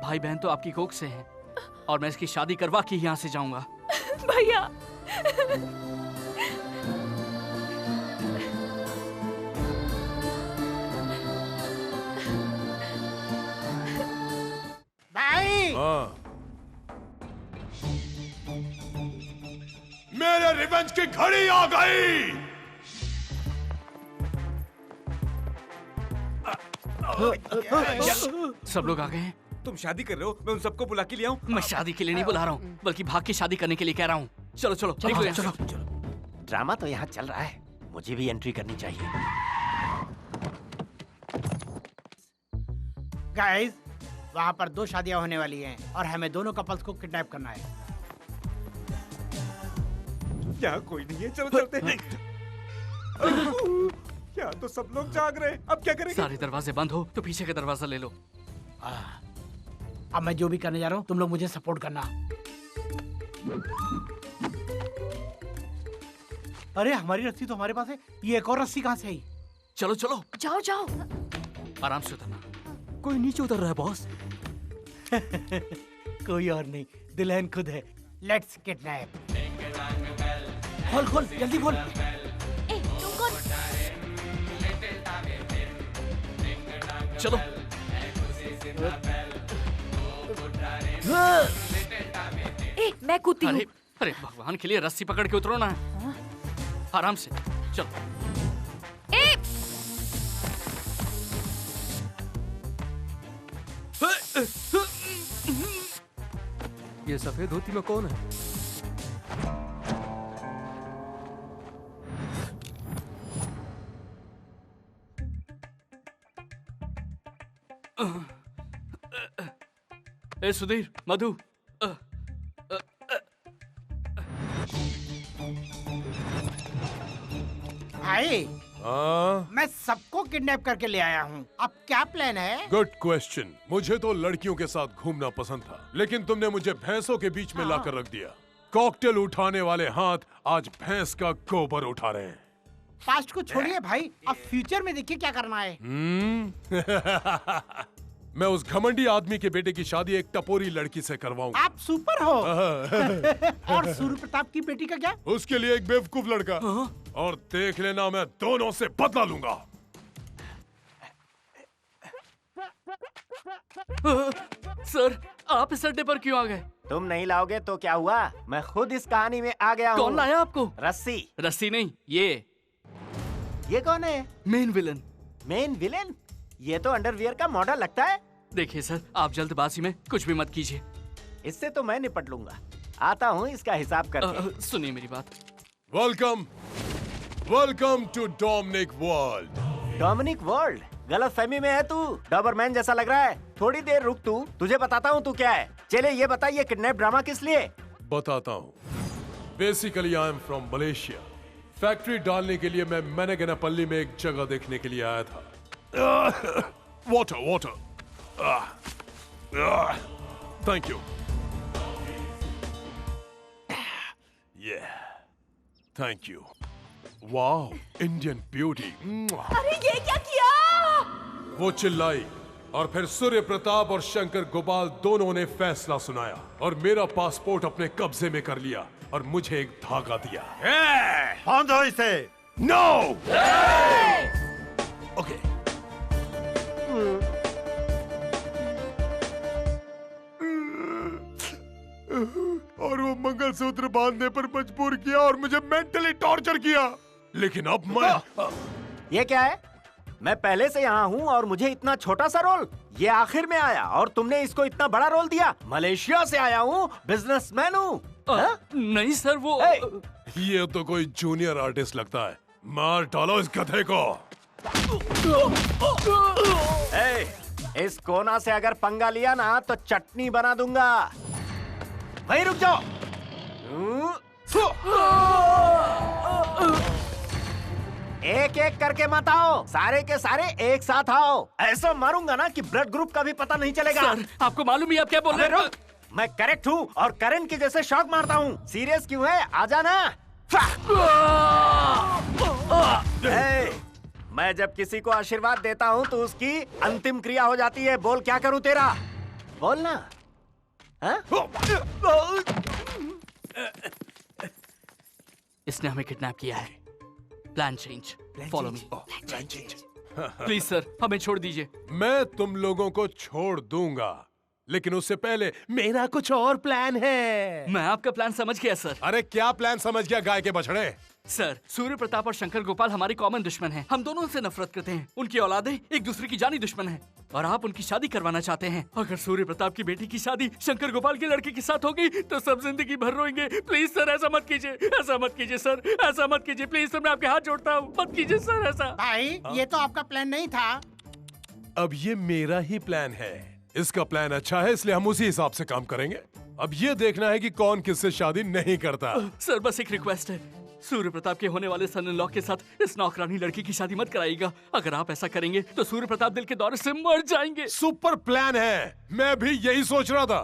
भाई बहन तो आपकी कोख से हैं और मैं इसकी शादी करवा के यहाँ से जाऊंगा। भैया भाई मेरे रिवेंज की घड़ी आ गई। सब लोग आ गए हैं। तुम शादी कर रहे हो, मैं उन सबको बुला के ले आऊं? मैं शादी के लिए नहीं बुला रहा हूँ, बल्कि भाग के शादी करने के लिए कह रहा हूँ। चलो चलो निकलो यहाँ से। ड्रामा तो यहाँ चल रहा है, मुझे भी एंट्री करनी चाहिए। गाइस, वहाँ पर 2 शादियाँ होने वाली हैं और हमें दोनों कपल्स को किडनैप करना है। यहाँ कोई नहीं है, चलो चलते हैं। क्या तो सब लोग जाग रहे हैं, अब क्या करेंगे? सारे दरवाजे बंद हो तो पीछे का दरवाजा ले लो। अब मैं जो भी करने जा रहा हूँ तुम लोग मुझे सपोर्ट करना। अरे हमारी रस्सी तो हमारे पास है, ये एक और रस्सी कहाँ से आई? चलो चलो जाओ जाओ, आराम से उतरना। कोई नीचे उतर रहा है बॉस। कोई और नहीं, दुल्हन खुद है। Let's kidnap. खोल खोल जल्दी खोल। चलो मैं कूदती हूँ। अरे भगवान के लिए रस्सी पकड़ के उतरो ना। आराम से चलो। ये सफेद धोती में कौन है? ए सुधीर, मधु, भाई मैं सबको किडनैप करके ले आया हूँ, अब क्या प्लान है? Good question. मुझे तो लड़कियों के साथ घूमना पसंद था, लेकिन तुमने मुझे भैंसों के बीच में लाकर रख दिया। कॉकटेल उठाने वाले हाथ आज भैंस का गोबर उठा रहे हैं। पास्ट को छोड़िए भाई, अब फ्यूचर में देखिए क्या करना है। मैं उस घमंडी आदमी के बेटे की शादी एक टपोरी लड़की से करवाऊंगा। आप सुपर हो। और सूर्य प्रताप की बेटी का क्या? उसके लिए एक बेवकूफ लड़का। और देख लेना, मैं दोनों से बदला लूंगा। सर, आप इस अड्डे पर क्यों आ गए? तुम नहीं लाओगे तो क्या हुआ, मैं खुद इस कहानी में आ गया हूँ। कौन लाया आपको? रस्सी। रस्सी नहीं, ये कौन है? Main villain. Main villain? ये तो अंडरवियर का मॉडल लगता है। देखिए सर, आप जल्दबाजी में कुछ भी मत कीजिए। इससे तो मैं निपट लूंगा, आता हूँ इसका हिसाब करके। सुनिए मेरी बात। Welcome, welcome to Dominic world. Dominic world? गलत फहमी में है तू, डॉबरमैन जैसा लग रहा है। थोड़ी देर रुक तू, तुझे बताता हूँ तू क्या है। चले ये बता, ये किडनैप ड्रामा किस लिए? बताता हूँ। Basically I am from Malaysia. Factory डालने के लिए मैं मैनेगनापल्ली में एक जगह देखने के लिए आया था। Water water, thank you. Thank you. Wow, Indian beauty. अरे ये क्या किया? वो चिल्लाई और फिर सूर्य प्रताप और शंकर गोपाल दोनों ने फैसला सुनाया और मेरा पासपोर्ट अपने कब्जे में कर लिया और मुझे एक धागा दिया। कौन दो इसे? नो। ओके। और वो मंगलसूत्र बांधने पर मजबूर किया और मुझे मेंटली टॉर्चर किया। लेकिन अब मैं ये क्या है? मैं पहले से यहाँ हूँ और मुझे इतना छोटा सा रोल, ये आखिर में आया और तुमने इसको इतना बड़ा रोल दिया। मलेशिया से आया हूँ, बिजनेसमैन हूँ। नहीं सर, वो ये तो कोई जूनियर आर्टिस्ट लगता है। मार डालो इस गधे को। इस कोना से अगर पंगा लिया ना तो चटनी बना दूंगा। वहीं रुक जाओ। एक एक करके मत आओ, सारे के सारे एक साथ आओ। ऐसा मारूंगा ना कि ब्लड ग्रुप का भी पता नहीं चलेगा। सर, आपको मालूम ही आप क्या बोल रहे हैं? मैं करेक्ट हूँ और करंट के जैसे शॉक मारता हूँ। सीरियस क्यों है? आजा ना। मैं मैं जब किसी को आशीर्वाद देता हूँ तो उसकी अंतिम क्रिया हो जाती है। बोल क्या करूँ तेरा? बोल ना। हाँ? इसने हमें किडनैप किया है। Plan change. Follow me. Please sir, हमें छोड़ दीजिए। मैं तुम लोगों को छोड़ दूंगा, लेकिन उससे पहले मेरा कुछ और प्लान है। मैं आपका प्लान समझ गया सर। अरे क्या प्लान समझ गया गाय के बछड़े? सर, सूर्य प्रताप और शंकर गोपाल हमारे कॉमन दुश्मन हैं। हम दोनों से नफरत करते हैं। उनकी औलादें एक दूसरे की जानी दुश्मन हैं और आप उनकी शादी करवाना चाहते हैं। अगर सूर्य प्रताप की बेटी की शादी शंकर गोपाल के लड़के के साथ होगी तो सब जिंदगी भर रोएंगे। प्लीज सर, ऐसा मत कीजिए, ऐसा मत कीजिए सर, ऐसा मत कीजिए प्लीज सर, मैं आपके हाथ जोड़ता हूँ, मत कीजिए सर ऐसा। भाई ये तो आपका प्लान नहीं था। अब ये मेरा ही प्लान है। इसका प्लान अच्छा है, इसलिए हम उसी हिसाब से काम करेंगे। अब ये देखना है कि कौन किससे शादी नहीं करता। सर बस एक रिक्वेस्ट है, सूर्य प्रताप के होने वाले सन इन लॉ के साथ इस नौकरानी लड़की की शादी मत कराइएगा। अगर आप ऐसा करेंगे तो सूर्य प्रताप दिल के दौरे से मर जाएंगे। सुपर प्लान है, मैं भी यही सोच रहा था।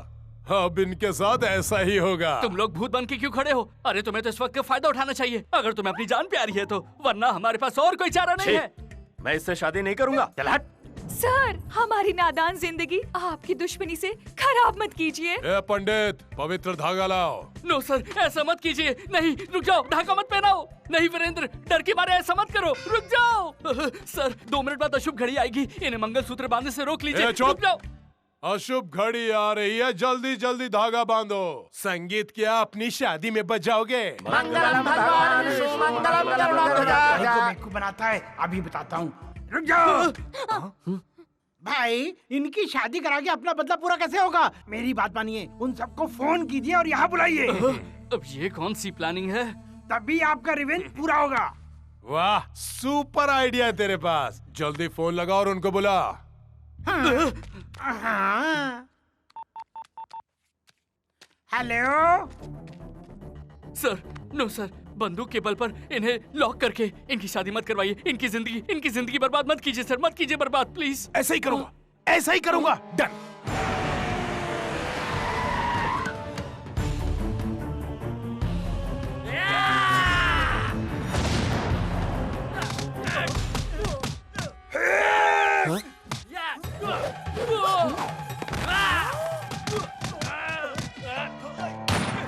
अब इनके साथ ऐसा ही होगा। तुम लोग भूत बन के क्यों खड़े हो? अरे तुम्हें तो इस वक्त का फायदा उठाना चाहिए, अगर तुम्हें अपनी जान प्यारी है तो, वरना हमारे पास और कोई चारा नहीं है। मैं इससे शादी नहीं करूंगा। चल हट। सर, हमारी नादान जिंदगी आपकी दुश्मनी से खराब मत कीजिए। ए पंडित, पवित्र धागा लाओ। नो सर, ऐसा मत कीजिए। नहीं, रुक जाओ, धागा मत पहनाओ। नहीं वीरेंद्र, डर के मारे ऐसा मत करो, रुक जाओ। सर 2 मिनट बाद अशुभ घड़ी आएगी, इन्हें मंगलसूत्र बांधने से रोक लीजिए। रुक जाओ। अशुभ घड़ी आ रही है, जल्दी जल्दी धागा बांधो। संगीत क्या अपनी शादी में बजाओगे? मंगलम भगवान सुमंगलम करुणाध्वजाय। को बनाता है, अभी बताता हूँ। रुक जाओ। भाई, इनकी शादी करा के अपना बदला पूरा कैसे होगा? मेरी बात मानिए, उन सबको फोन कीजिए और यहाँ बुलाइए। अब ये कौन सी प्लानिंग है? तभी आपका रिवेंज पूरा होगा। वाह, सुपर आइडिया है तेरे पास। जल्दी फोन लगा और उनको बुला। हेलो सर, नो सर, बंदूक के बल पर इन्हें लॉक करके इनकी शादी मत करवाइए। इनकी जिंदगी बर्बाद मत कीजिए सर, मत कीजिए बर्बाद प्लीज। ऐसा ही करूंगा, ऐसा ही करूंगा। डन।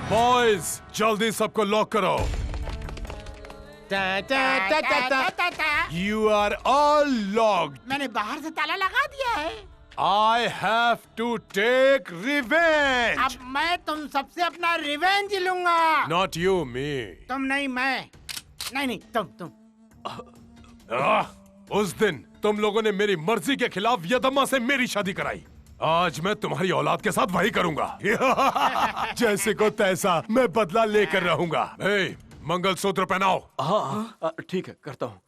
बॉयज, जल्दी सबको लॉक करो। You are all locked. मैंने बाहर से ताला लगा दिया है। I have to take revenge. अब मैं तुम सबसे अपना रिवेंज लूंगा। Not you, me. तुम नहीं, मैं नहीं, तुम। उस दिन तुम लोगों ने मेरी मर्जी के खिलाफ यदम्मा से मेरी शादी कराई। आज मैं तुम्हारी औलाद के साथ वही करूंगा। जैसे को तैसा मैं बदला लेकर रहूंगा। मंगलसूत्र पहनाओ। हाँ, ठीक है, करता हूँ।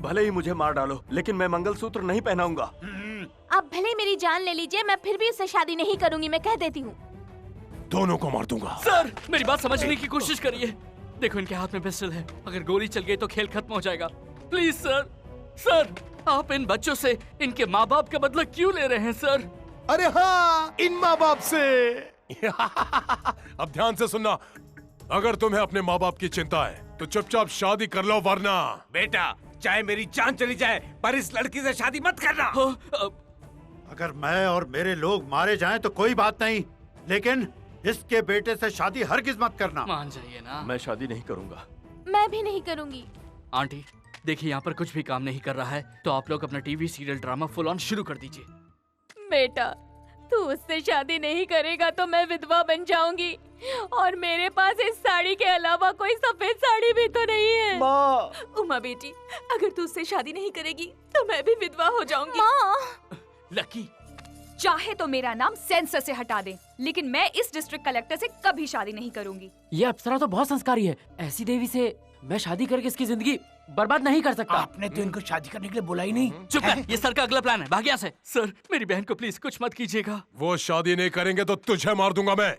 भले ही मुझे मार डालो, लेकिन मैं मंगलसूत्र नहीं पहनाऊंगा। आप भले मेरी जान ले लीजिए, मैं फिर भी उससे शादी नहीं करूंगी, मैं कह देती हूँ। दोनों को मार दूंगा। सर, मेरी बात समझने की कोशिश करिए। देखो, इनके हाथ में पिस्टल है, अगर गोली चल गई तो खेल खत्म हो जाएगा। प्लीज सर, सर, आप इन बच्चों से इनके माँ बाप का बदला क्यों ले रहे हैं सर? अरे हाँ, इन माँ बाप से। अब ध्यान से सुनना, अगर तुम्हें अपने माँ बाप की चिंता है तो चुपचाप शादी कर लो, वरना बेटा, चाहे मेरी जान चली जाए पर इस लड़की से शादी मत करना। अगर मैं और मेरे लोग मारे जाएं तो कोई बात नहीं, लेकिन इसके बेटे से शादी हरगिज मत करना। मान जाइए ना। मैं शादी नहीं करूंगा। मैं भी नहीं करूंगी। आंटी देखिए, यहाँ पर कुछ भी काम नहीं कर रहा है, तो आप लोग अपना TV serial drama full on शुरू कर दीजिए। बेटा, तू उससे शादी नहीं करेगा तो मैं विधवा बन जाऊंगी, और मेरे पास इस साड़ी के अलावा कोई सफेद साड़ी भी तो नहीं है। माँ। उमा बेटी, अगर तू उससे शादी नहीं करेगी तो मैं भी विधवा हो जाऊंगी। माँ। लकी, चाहे तो मेरा नाम सेंसर से हटा दे, लेकिन मैं इस डिस्ट्रिक्ट कलेक्टर से कभी शादी नहीं करूंगी। ये अप्सरा तो बहुत संस्कारी है, ऐसी देवी से मैं शादी करके इसकी जिंदगी बर्बाद नहीं कर सकता। आपने तो इनको शादी करने के लिए बोला ही नहीं। चुप है, ये सर का अगला प्लान है, भाग यहाँ से। सर, मेरी बहन को प्लीज कुछ मत कीजिएगा। वो शादी नहीं करेंगे तो तुझे मार दूंगा मैं।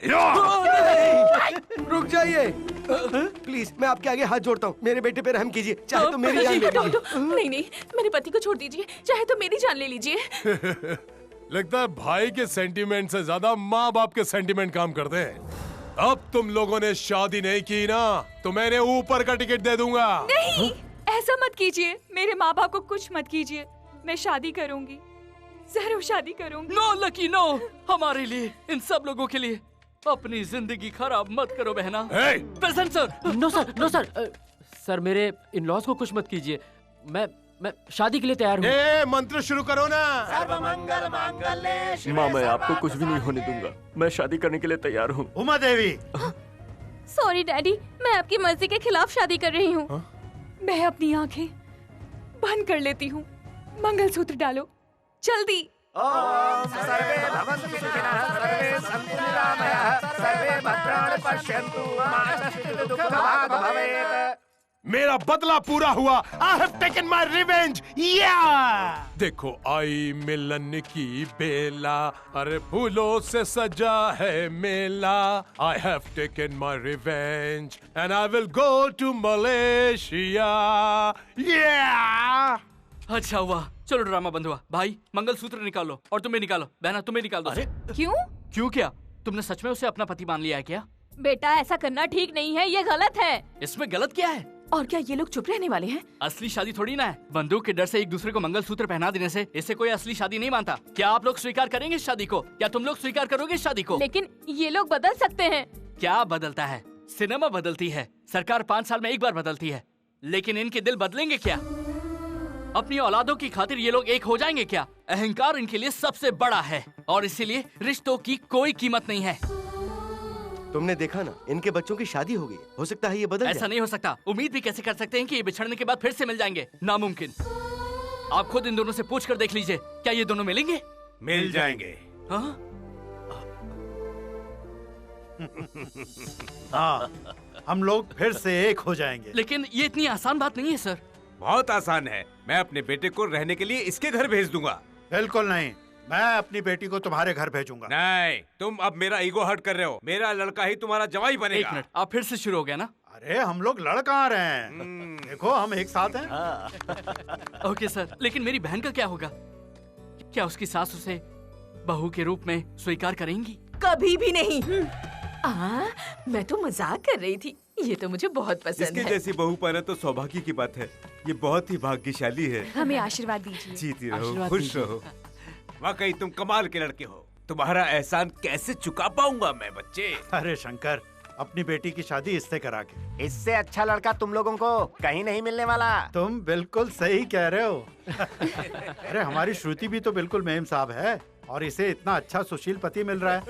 रुक जाइए प्लीज, मैं आपके आगे हाथ जोड़ता हूँ। मेरे बेटे पे रहम कीजिए, चाहे तो मेरी जान ले लीजिए। नहीं, मेरे पति को छोड़ दीजिए, चाहे तो मेरी जान ले लीजिए। लगता है भाई के सेंटीमेंट से ज्यादा माँ बाप के सेंटीमेंट काम करते हैं। अब तुम लोगों ने शादी नहीं की ना, तो मैंने ऊपर का टिकट दे दूंगा। नहीं, ऐसा मत कीजिए, मेरे माँ बाप को कुछ मत कीजिए। मैं शादी करूंगी, जरूर शादी करूंगी। नो लकी नो, हमारे लिए, इन सब लोगों के लिए अपनी जिंदगी खराब मत करो बहना। Present sir. No sir, no sir. Sir मेरे इन लॉज को कुछ मत कीजिए। मैं शादी के लिए तैयार हूँ। मंत्र शुरू करो ना। सर्वमंगल मांगल्ये। माँ मैं आपको कुछ भी नहीं होने दूंगा। मैं शादी करने के लिए तैयार हूँ। उमा देवी। सॉरी डैडी, मैं आपकी मर्जी के खिलाफ शादी कर रही हूँ। मैं अपनी आंखें बंद कर लेती हूँ। मंगलसूत्र डालो जल्दी। ओम सर्वे भवन्तु सुखिनः, सर्वे सन्तु निरामयाः, सर्वे भद्राणि पश्यन्तु, मा कश्चित् दुःखभाग् भवेत्। मेरा बदला पूरा हुआ। I have taken my revenge. देखो आई मिलन की बेला, अरे फूलों से सजा है मेला। I have taken my revenge and I will go to Malaysia. अच्छा हुआ, चलो ड्रामा बंद हुआ। भाई मंगलसूत्र निकालो और तुम्हें निकालो। बहना तुम्हें निकाल दो। अरे क्यों? क्यों क्या? तुमने सच में उसे अपना पति मान लिया है क्या? बेटा ऐसा करना ठीक नहीं है, ये गलत है। इसमें गलत क्या है? और क्या ये लोग चुप रहने वाले हैं? असली शादी थोड़ी ना है। बंदूक के डर से एक दूसरे को मंगलसूत्र पहना देने से इसे कोई असली शादी नहीं मानता। क्या आप लोग स्वीकार करेंगे शादी को? क्या तुम लोग स्वीकार करोगे शादी को? लेकिन ये लोग बदल सकते हैं। क्या बदलता है? सिनेमा बदलती है, सरकार 5 साल में एक बार बदलती है, लेकिन इनके दिल बदलेंगे क्या? अपनी औलादों की खातिर ये लोग एक हो जाएंगे क्या? अहंकार इनके लिए सबसे बड़ा है और इसीलिए रिश्तों की कोई कीमत नहीं है। तुमने देखा ना, इनके बच्चों की शादी हो गई। हो सकता है ये बदल ऐसा जाए। नहीं हो सकता। उम्मीद भी कैसे कर सकते हैं कि ये बिछड़ने के बाद फिर से मिल जाएंगे? नामुमकिन। आप खुद इन दोनों से पूछ कर देख लीजिए, क्या ये दोनों मिलेंगे? मिल जाएंगे। हाँ? हाँ, हम लोग फिर से एक हो जाएंगे। लेकिन ये इतनी आसान बात नहीं है सर। बहुत आसान है। मैं अपने बेटे को रहने के लिए इसके घर भेज दूंगा। बिल्कुल नहीं, मैं अपनी बेटी को तुम्हारे घर भेजूंगा। नहीं, तुम अब मेरा ईगो हर्ट कर रहे हो। मेरा लड़का ही तुम्हारा जवाई बनेगा। 1 मिनट, आप फिर से शुरू हो गया ना? अरे हम लोग लड़ कहाँ रहे हैं? देखो हम एक साथ हैं। ओके सर, लेकिन मेरी बहन का क्या होगा? क्या उसकी सास उसे बहू के रूप में स्वीकार करेंगी? कभी भी नहीं। मैं तो मजाक कर रही थी। ये तो मुझे बहुत पसंद इसके है। जैसी बहू पाना तो सौभाग्य की बात है। ये बहुत ही भाग्यशाली है। हमें आशीर्वाद दीजिए। जीती रहो, खुश रहो। वाकई तुम कमाल के लड़के हो। तुम्हारा एहसान कैसे चुका पाऊंगा मैं बच्चे? अरे शंकर, अपनी बेटी की शादी इससे करा के। इससे अच्छा लड़का तुम लोगों को कहीं नहीं मिलने वाला। तुम बिल्कुल सही कह रहे हो। अरे हमारी श्रुति भी तो बिल्कुल मेम साहब है और इसे इतना अच्छा सुशील पति मिल रहा है।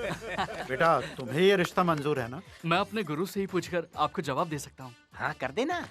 बेटा तुम्हें ये रिश्ता मंजूर है ना? मैं अपने गुरु से ही पूछकर आपको जवाब दे सकता हूँ। हाँ कर देना।